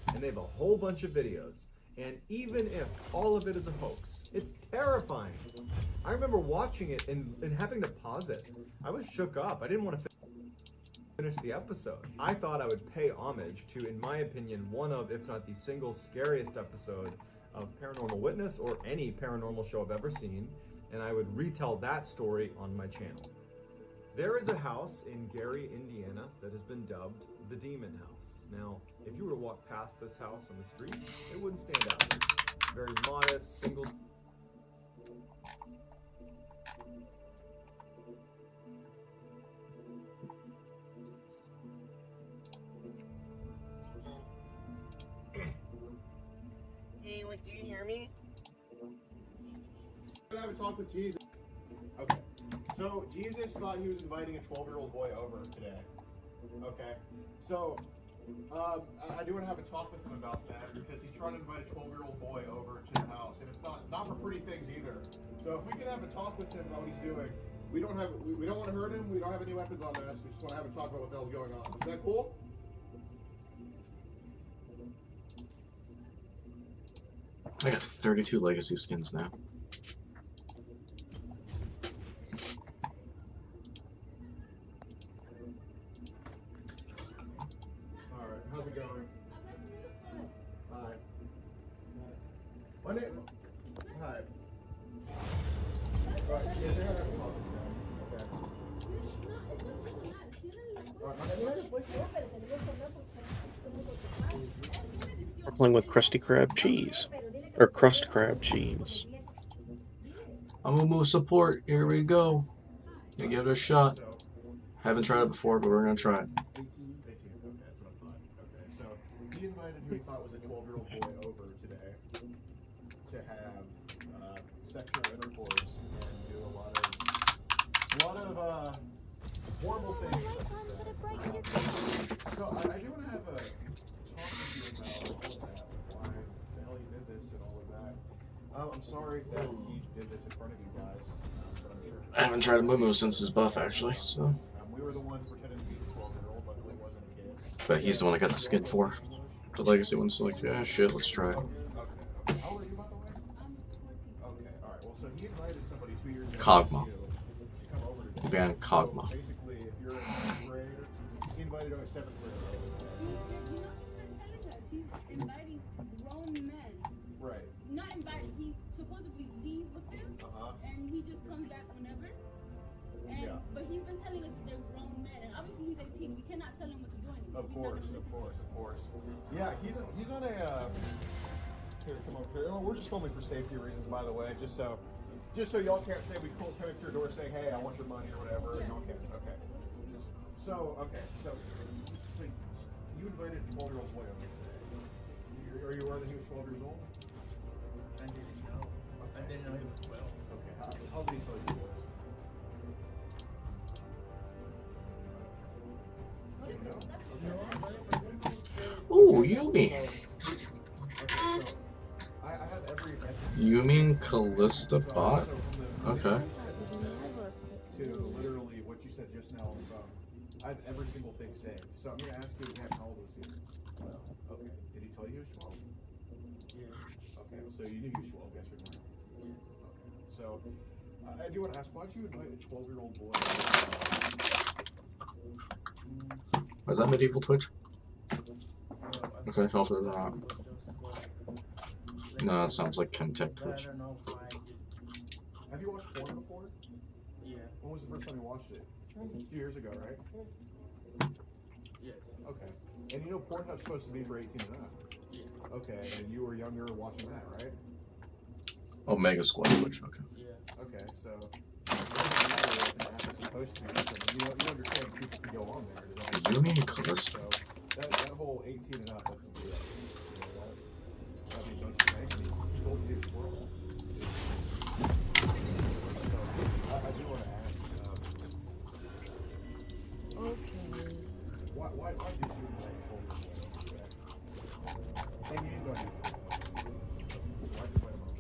and they have a whole bunch of videos. And even if all of it is a hoax, it's terrifying. I remember watching it and having to pause it. I was shook up. I didn't want to finish the episode. I thought I would pay homage to, in my opinion, one of, if not the single scariest episode of Paranormal Witness or any paranormal show I've ever seen, and I would retell that story on my channel. There is a house in Gary, Indiana that has been dubbed the Demon House. Now, if you were to walk past this house on the street, it wouldn't stand out. Very modest, single... Hey, like, do you hear me? I'm gonna have a talk with Jesus. Okay. So, Jesus thought he was inviting a 12-year-old boy over today. Okay. So, I do want to have a talk with him about that because he's trying to invite a 12-year-old boy over to the house, and it's not for pretty things either. So, if we can have a talk with him about what he's doing, we don't want to hurt him. We don't have any weapons on us. We just want to have a talk about what the hell's going on. Is that cool? I got 32 legacy skins now. Alright, how's it going? Hi. My name... Hi. Alright, yeah, they're gonna have a talk with you guys. Okay. Alright, my name... We're playing with Krusty Krab cheese. Or crust crab cheese. I'm gonna move support. Here we go. Gonna give it a shot. Haven't tried it before, but we're gonna try it. 18, okay, that's what I thought. Okay, so he invited who he thought was a 12-year-old boy over today to have sexual intercourse and do a lot of horrible things. So I do want to have a talk with you about all of that, why the hell he did this and all of that. I'm sorry that he did this in front of you guys, but I'm sure. I haven't tried a moo since his buff, actually, so. We were the ones pretending to be the 12-year-old, luckily it wasn't a kid. But he's the one I got the skin for. The legacy one's like, yeah, shit, let's try it. How old are you, by the way? Okay, alright, well, so he invited somebody 2 years ago Kog'Maw. to come over to Van Kog'Maw. So basically, if you're in 6th grade, he invited a 7th grader over today. He's inviting grown men. Right. Not inviting, he supposedly leaves with them, and he just comes back whenever. And, but he's been telling us that they're grown men, and obviously he's 18. We cannot tell him what to do anymore. Of course. Yeah, he's on a. Here, come over here. Oh, we're just filming for safety reasons, by the way. Just so y'all can't say we come up to your door saying, "Hey, I want your money" or whatever. Yeah. Y'all can't. Okay. So you invited a 12-year-old boy over today. Are you aware that he was 12 years old? I didn't know. I didn't know he was 12. Okay. How old did he tell you he was? Ooh, Yumi. You mean Callista bot? Okay. To literally what you said just now on the phone. I have every single thing saved. So I'm going to ask you again, how old was he? 12. Okay. Did he tell you he was 12? Yes. Okay, so you knew he was 12, yes or no? Yes. Okay. So I do want to ask, why'd you invite a 12-year-old boy? Is that medieval Twitch? Okay, hopefully not. No, it sounds like Chemtech Twitch. Have you watched porn before? Yeah. When was the first time you watched it? A few years ago, right? Yes. Okay. And you know Pornhub's supposed to be for 18 and up? Yeah. Okay, and you were younger watching that, right? Oh, Mega Squad Twitch, okay. Yeah. Okay, so it doesn't matter if an app is supposed to be something. You understand people can go on there. You mean Callista? So that whole 18 and up, that's the deal. I mean, don't you think? I mean, he told you he was 12. So, I do want to ask, Okay. why did you invite a 12-year-old? And you didn't go on YouTube. Why did you invite him on?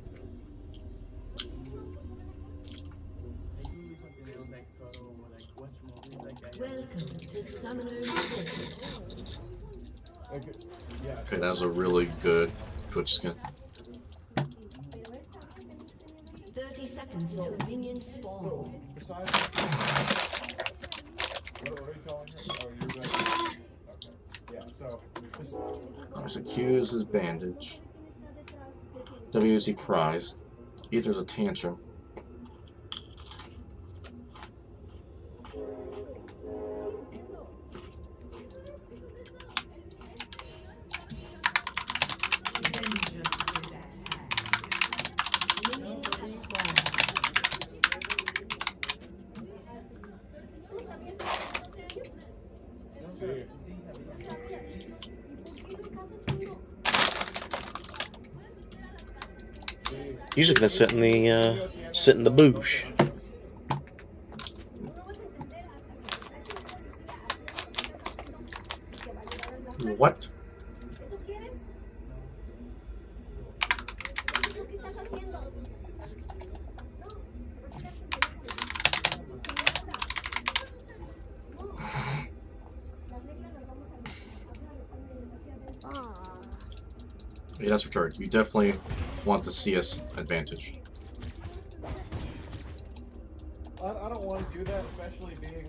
Like, you do something else, like cuddle or like watch movies, like I Welcome to Summoner's Rift. Okay, that was a really good Twitch skin. 30 seconds until minions spawn. Besides, what are you telling her? Oh, you're good. Okay. Yeah, so. There's a Q is his bandage. W is he cries. Ether's a tantrum. He's just gonna sit in the bush. What? Yeah, that's retarded. You definitely want the CS advantage. I don't want to do that, especially being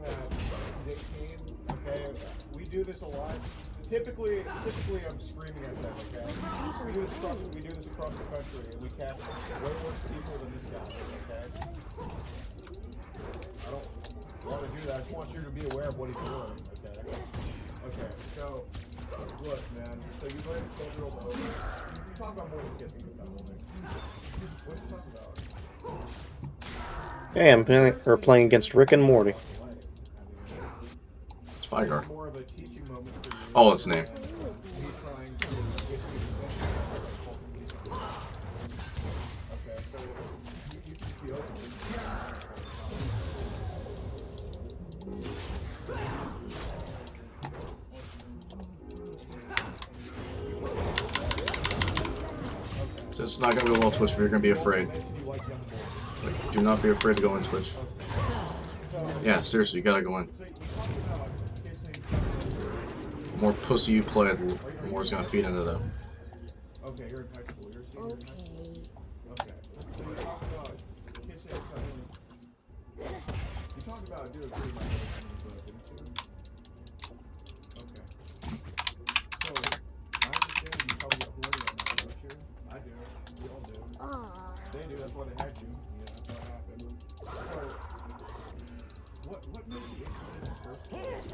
he's 18. Okay, we do this a lot. Typically, I'm screaming at them. Okay, we do this across the country, and we catch way worse people than this guy. Okay, I don't want to do that. I just want you to be aware of what he's doing. Okay. So look, man. So you go ahead and 12-year-old over. You talk about more than kissing with that woman. What are you talking about? Hey, I'm playing against Rick and Morty. It's Fygar. Oh, it's name. So it's not gonna go well Twitch, but you're gonna be afraid. Like, do not be afraid to go in Twitch. Yeah, seriously, you gotta go in. The more pussy you play, the more it's gonna feed into them. Okay, you're in high school. You're a senior in high school. Okay. So you talk about kissing, you talk about doing pretty much everything in the book, didn't you? Okay. So, I understand you probably get horny at night, don't you? I do. We all do. They do, that's why they had you. Yeah, that's how it happened. So,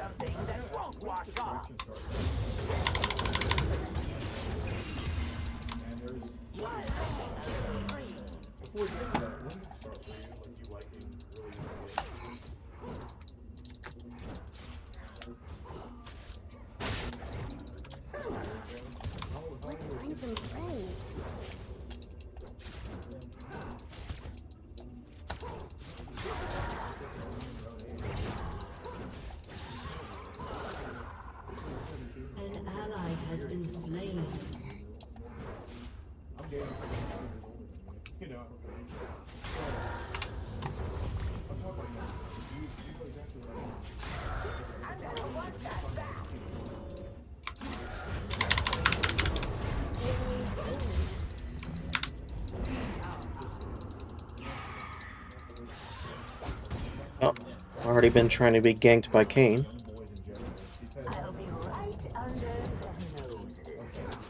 something that won't wash off. And there's before we get to that, when did it start for you? Like you liking really young kids? Let's find some friends. An ally has been slain. I'm dating someone 5 years older than you. You know. I'm talking about you know exactly what I never want that back. Oh, already been trying to be ganked by Kane. I'll be right under their noses. Okay,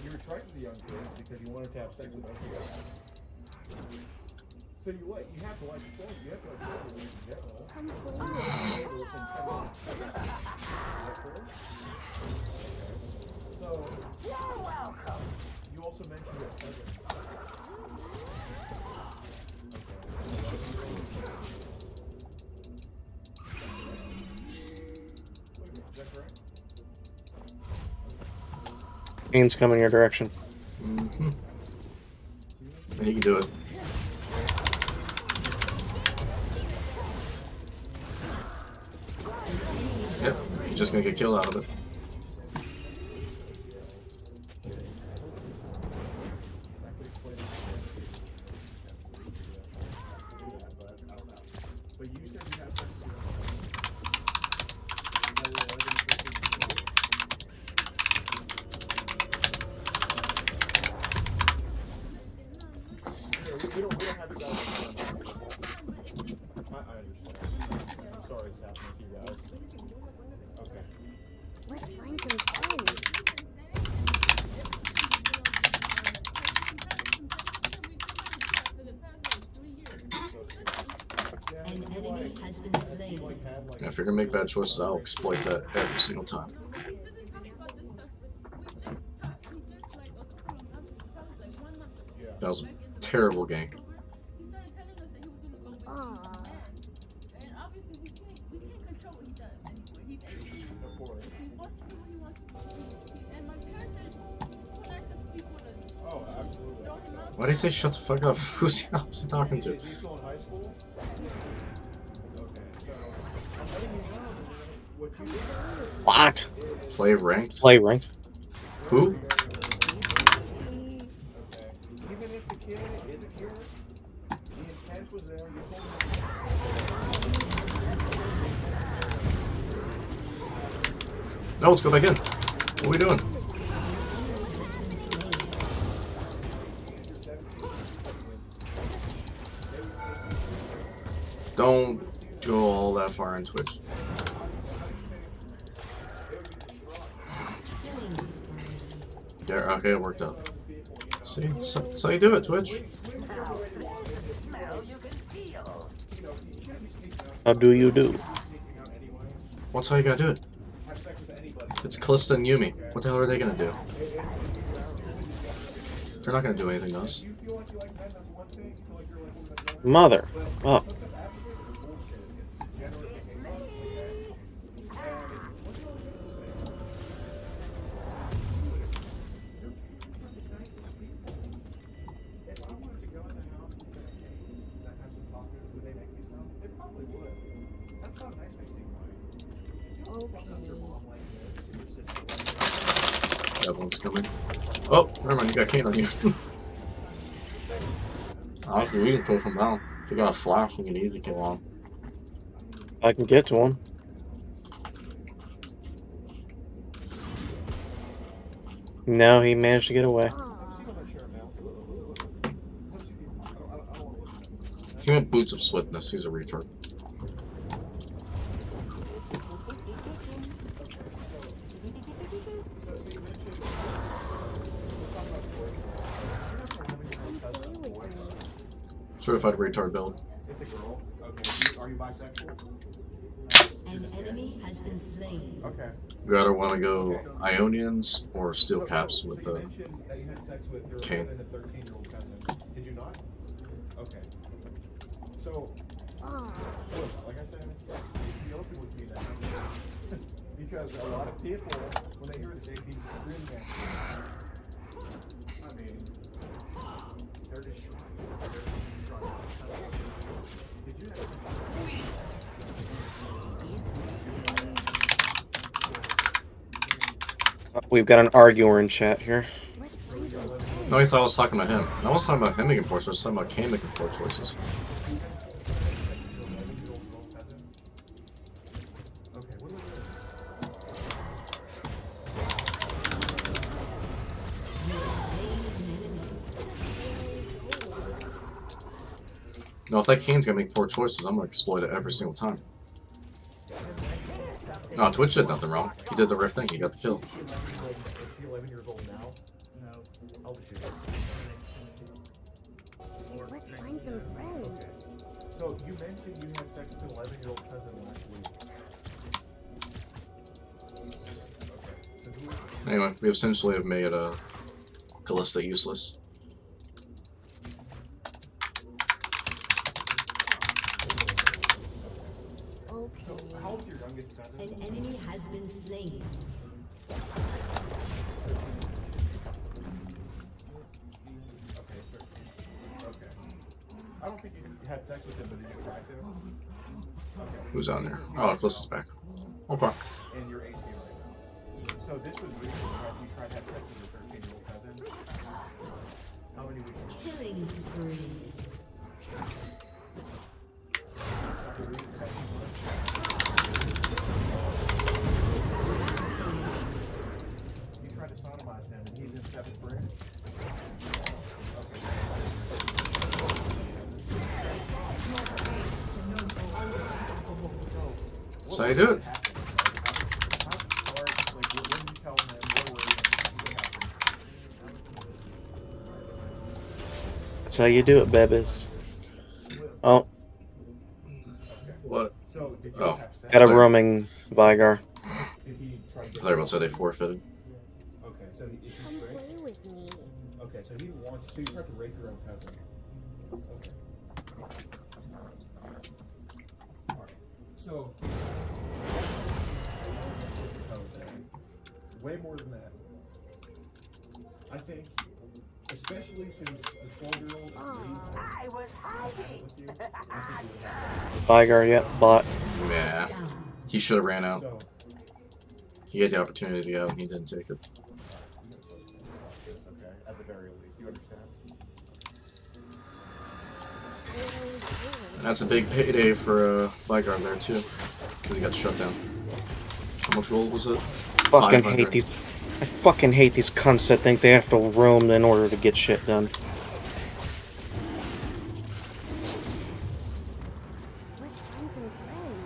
you were attracted to young kids because you wanted to have sex with other guys. So you have to like children. You have to like children in general. Come play with me. So you're welcome. You also mentioned your cousins. Is that correct? Kane's coming your direction. Mm-hmm. And you can do it. Yep, you're just gonna get killed out of it. We don't have it guys. I understand. I'm sorry it's happening to you guys. Okay. Let's find some friends. An enemy has been slain. Yeah, if you're gonna make bad choices, I'll exploit that every single time. That was a terrible gank. Why did he say shut the fuck up? Who's he talking to? What? Play ranked? Play ranked. Who? Even if the kid isn't here, the intent was there. You told No, let's go back in. What are we doing? Don't go all that far in Twitch. There, okay, it worked out. See, that's how you do it, Twitch. How do you do? What's how you gotta do it? It's Callista and Yumi. What the hell are they gonna do? They're not gonna do anything to us. Mother. Oh. Everyone's coming. Oh, never mind, you got Kane on you. We can pull him down. If you got a flash, you can easily kill him. I can get to him. No, he managed to get away. He went Boots of Swiftness. He's a retard. Certified retard build. It's a girl. Okay. Are you bisexual? enemy has been slain. Okay. You either want to go Ionians or Steel Caps with you the mentioned that you had sex with your Kane. 11 and 13-year-old cousin. Did you not? Okay. So, look, like I said, be open with me now. Because a lot of people, when they hear this, they'd be screaming at you. I mean, they're distraught. Did you have sex with We've got an arguer in chat here. No, he thought I was talking about him. I wasn't talking about him making poor choices. I was talking about Kane making poor choices. No, if that Kane's gonna make poor choices, I'm gonna exploit it every single time. No, Twitch did nothing wrong. He did the riff thing. He got the kill. Is she 11 years old now? No. How old is she? Let's find some friends. So you mentioned you had sex with an 11-year-old cousin last week. Anyway, we essentially have made Callista useless. So how old's your youngest cousin? An enemy has been slain. Okay, 13. Okay. I don't think you had sex with him, but did you try to? Okay. Who's on there? Oh, Callista's back. Okay. And you're 18 right now. So this was recently, have you tried to have sex with your 13-year-old cousin? How many weeks? Killing spree. You tried to sodomize him, and he's in 7th grade? That's how you do it. That's how you do it, babies. Oh. What? Oh. Got a roaming Vigar. I thought you were about to say they forfeited. Okay, so is he straight? Play with me. Okay, so he wants. So you tried to rape your own cousin. Okay. Alright. So. Way more than that. I think, especially since the 12-year-old agreed. I was hiding. Vigar, yep, bot. Yeah. He should have ran out. He had the opportunity to go, and he didn't take it. Okay, at the very least, you understand? And that's a big payday for Vigar there too, because he got shut down. How much gold was it? Fucking 500. hate these. I fucking hate these cunts that think they have to roam in order to get shit done. Let's find some friends.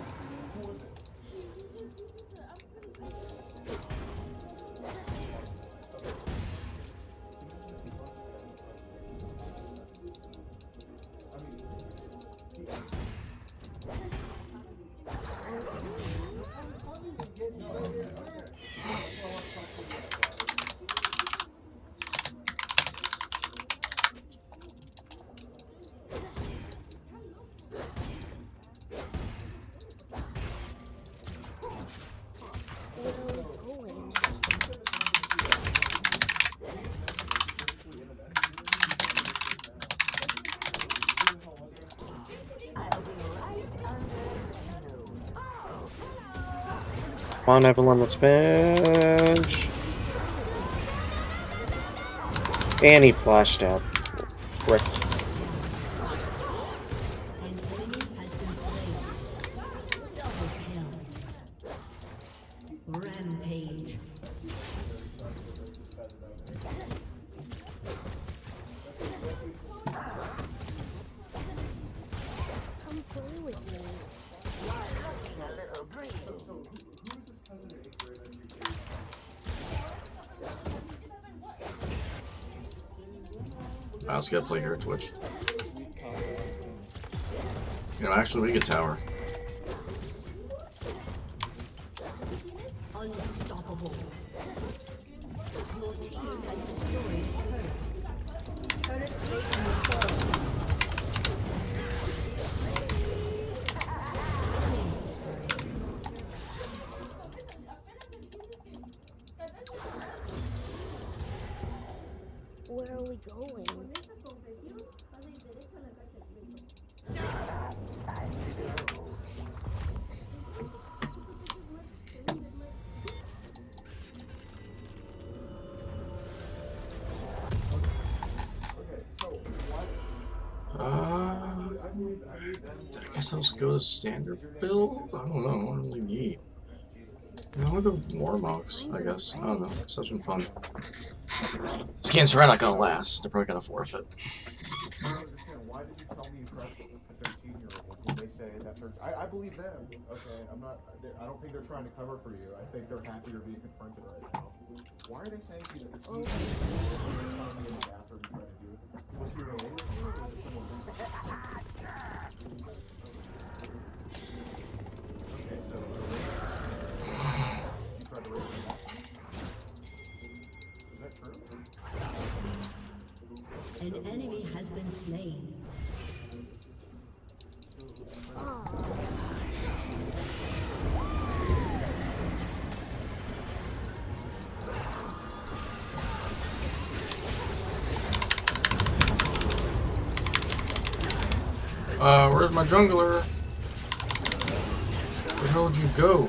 Come on, everyone, let's bench. And he flashed out. Frick. Rampage. Come play with me. I also gotta play here at Twitch. You know, actually, we could tower. Unstoppable. Your team has destroyed a turret. Turret plating will fall. Where are we going? I guess I'll just go to standard build? I don't know, I don't really need. I want to go Warmogs, I guess. I don't know, it's such fun. These games are not gonna last, they're probably gonna forfeit. I don't understand. Why did you tell me you prepped a 13-year-old when they say that I believe them, okay? I don't think they're trying to cover for you. I think they're happy you're being confronted right now. Why are they saying to you that the TV is telling you in the bathroom trying to do it? Was he related to you, or was it someone else? Okay, so you tried to raise him back? Is that true? An enemy has been slain. Where's my jungler? Where the hell did you go?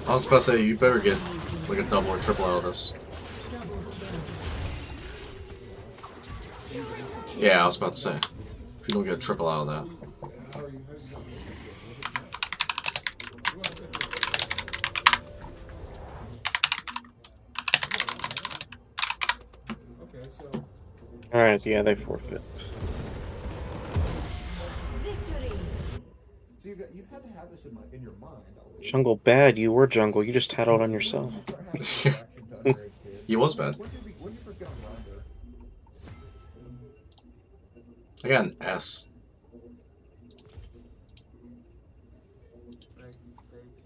I was about to say, you better get like a double or triple out of this. Yeah, I was about to say, if you don't get a triple out of that. Alright, yeah, they forfeit. So you've had to have this in your mind always. Jungle bad, you were jungle, you just had it on yourself. He was bad. When did you first get on Grindr? I got an S. Like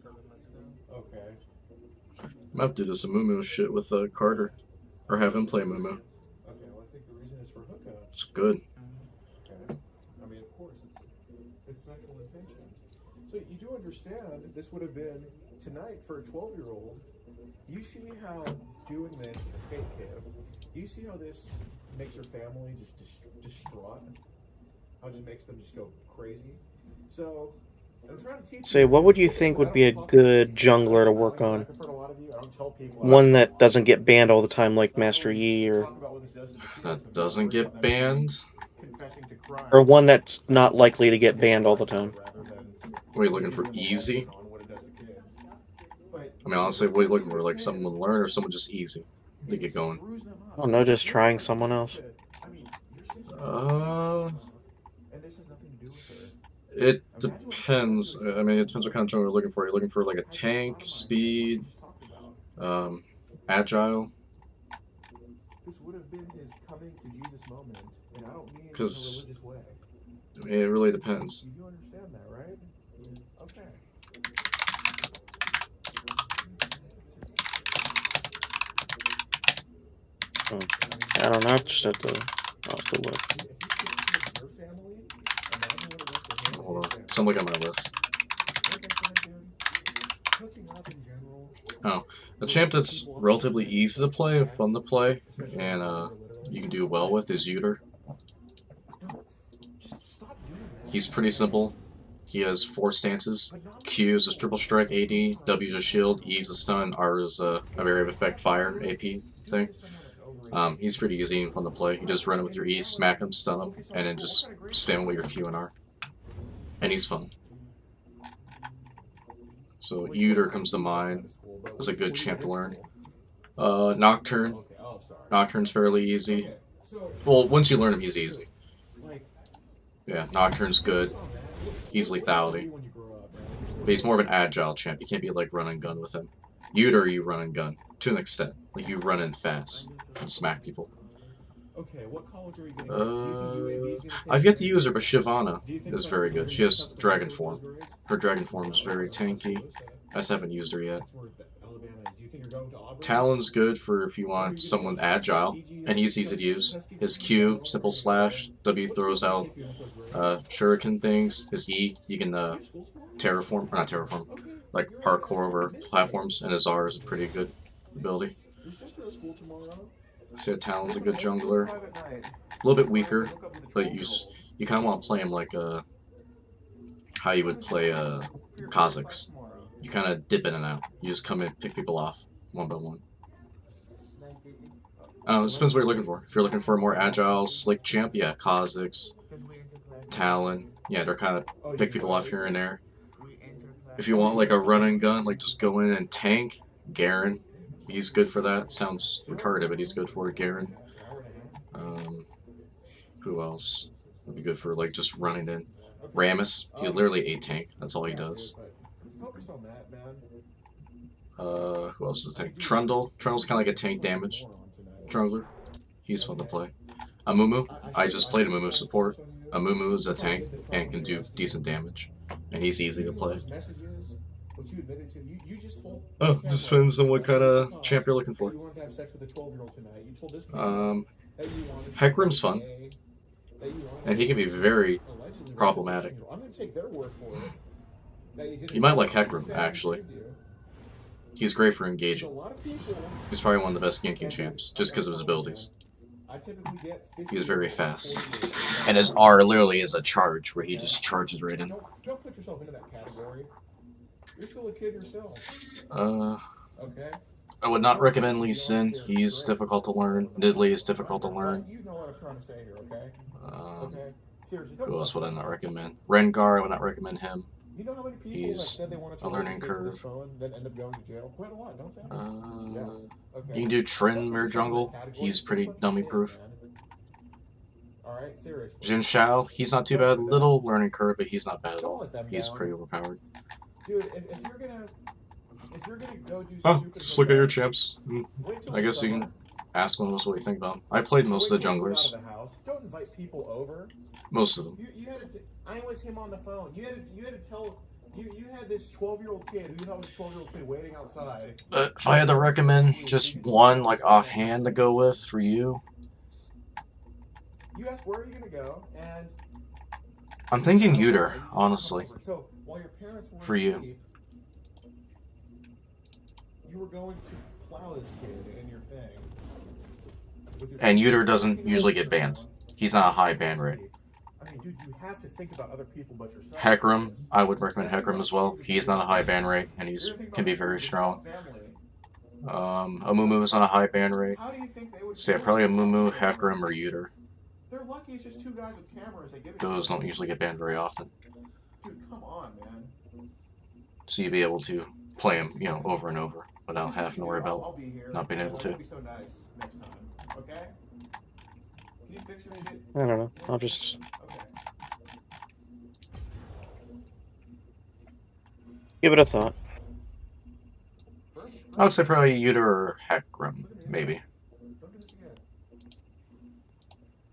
6-7 months ago. Okay. I might do this Amumu shit with Carter. Or have him play Amumu. Okay, well I think the reason is for hookups. It's good. Okay. I mean, of course, it's sexual intentions. So you do understand this would have been tonight for a 12-year-old. You see how doing this with a fake kid, you see how this makes your family just distraught? How it just makes them just go crazy? So, I'm trying to teach Say, what would you think would be a good jungler to work on? One that doesn't get banned all the time like Master Yi, or... That doesn't get banned? Or one that's not likely to get banned all the time. What are you looking for, easy? I mean, honestly, what are you looking for? Like someone to learn or someone just easy to get going? Oh no, just trying someone else. It depends. I mean, it depends what kind of jungler you're looking for. You're looking for like a tank, speed, agile. This would have been his coming to Jesus moment, and I don't mean in a Because religious way. I mean, it really depends. You do understand that, right? Okay. Oh, I don't know, just have to... I'll have to look. Hold on. Some look at my list. Oh, a champ that's relatively easy to play, fun to play, and you can do well with is Uter. He's pretty simple. He has 4 stances. Q is a triple strike AD, W is a shield, E is a stun, R is a area of effect fire AP thing. He's pretty easy and fun to play. You just run it with your E, smack him, stun him, and then just spam it with your Q and R. And he's fun. So Uter comes to mind as a good champ to learn. Nocturne. Nocturne's fairly easy. Well, once you learn him, he's easy. Yeah, Nocturne's good. He's lethality. But he's more of an agile champ. You can't be like run and gun with him. Uter, you run and gun. To an extent. Like you run in fast and smack people. Okay, what college are you going to go? Do you think UAB is going to take I've yet to you? use her, but Shyvana Do you think is very good. She has Dragon Form. Her Dragon Form is very tanky. I just haven't used her yet. That's where Alabama is. Do you think you're going to Auburn? Talon's good for if you want someone agile, and he's easy to use. His Q, simple slash, W throws out shuriken things. His E, you can terraform, or not terraform, like parkour over platforms, and his R is a pretty good ability. So yeah, Talon's a good jungler. A little bit weaker, but you kind of want to play him like how you would play Kha'Zix. You kind of dip in and out. You just come in, pick people off one by one. It depends what you're looking for. If you're looking for a more agile, slick champ, yeah, Kha'Zix, Talon, yeah, they're kind of pick people off here and there. If you want like a run and gun, like just go in and tank, Garen, he's good for that. Sounds retarded, but he's good for it, Garen. Who else would be good for like just running in? Rammus, he's literally a tank. That's all he does. Who else is a tank? Trundle. Trundle's kind of like a tank damage jungler. He's fun to play. Amumu. I just played Amumu support. Amumu is a tank and can do decent damage, and he's easy to play. Oh, just depends on what kind of champ you're looking for. Hecarim's fun, and he can be very problematic. You might like Hecarim, actually. He's great for engaging. He's probably one of the best ganking champs, just because of his abilities. He's very fast. And his R literally is a charge, where he just charges right in. Don't put yourself into that category. You're still a kid yourself. Okay. I would not recommend Lee Sin. He's difficult to learn. Nidalee is difficult to learn. You know what I'm trying to say here, okay? Who else would I not recommend? Rengar, I would not recommend him. You know how many people He's said they wanted to a learning curve. phone, then end up going to jail? Quite a lot, don't they? You can do Trin or jungle. He's pretty dummy proof. Alright, seriously. Jin Shao, he's not too bad. Little learning curve, but he's not bad at all. He's pretty overpowered. Dude, if you're gonna go do Just look at your champs. I guess you can ask one of us what you think about them. I played most of the junglers. Don't invite people over. Most of them. You had to. I was him on the phone. You had to tell. You had this 12-year-old kid who you thought was a 12-year-old kid waiting outside. If I had to recommend just one, like offhand, to go with for you, you asked where are you gonna go, and I'm thinking Uter, honestly. So while your parents were for you. asleep, you were going to plow this kid in your thing. And Uter doesn't usually get banned. He's not a high ban rate. I mean, dude, you have to think about other people but yourself. Hecarim, I would recommend Hecarim as well. He's not a high ban rate, and he can be very strong. Amumu is on a high ban rate. So yeah, probably Amumu, Hecarim, or Uter. They're lucky it's just two guys with cameras. Those don't usually get banned very often. Dude, come on, man. So you'd be able to play him, you know, over and over without having to worry about not being able to. Be so nice next time, okay? Can you fix your shit? I don't know. I'll just... give it a thought. I would say probably Uter or Hecarim, maybe.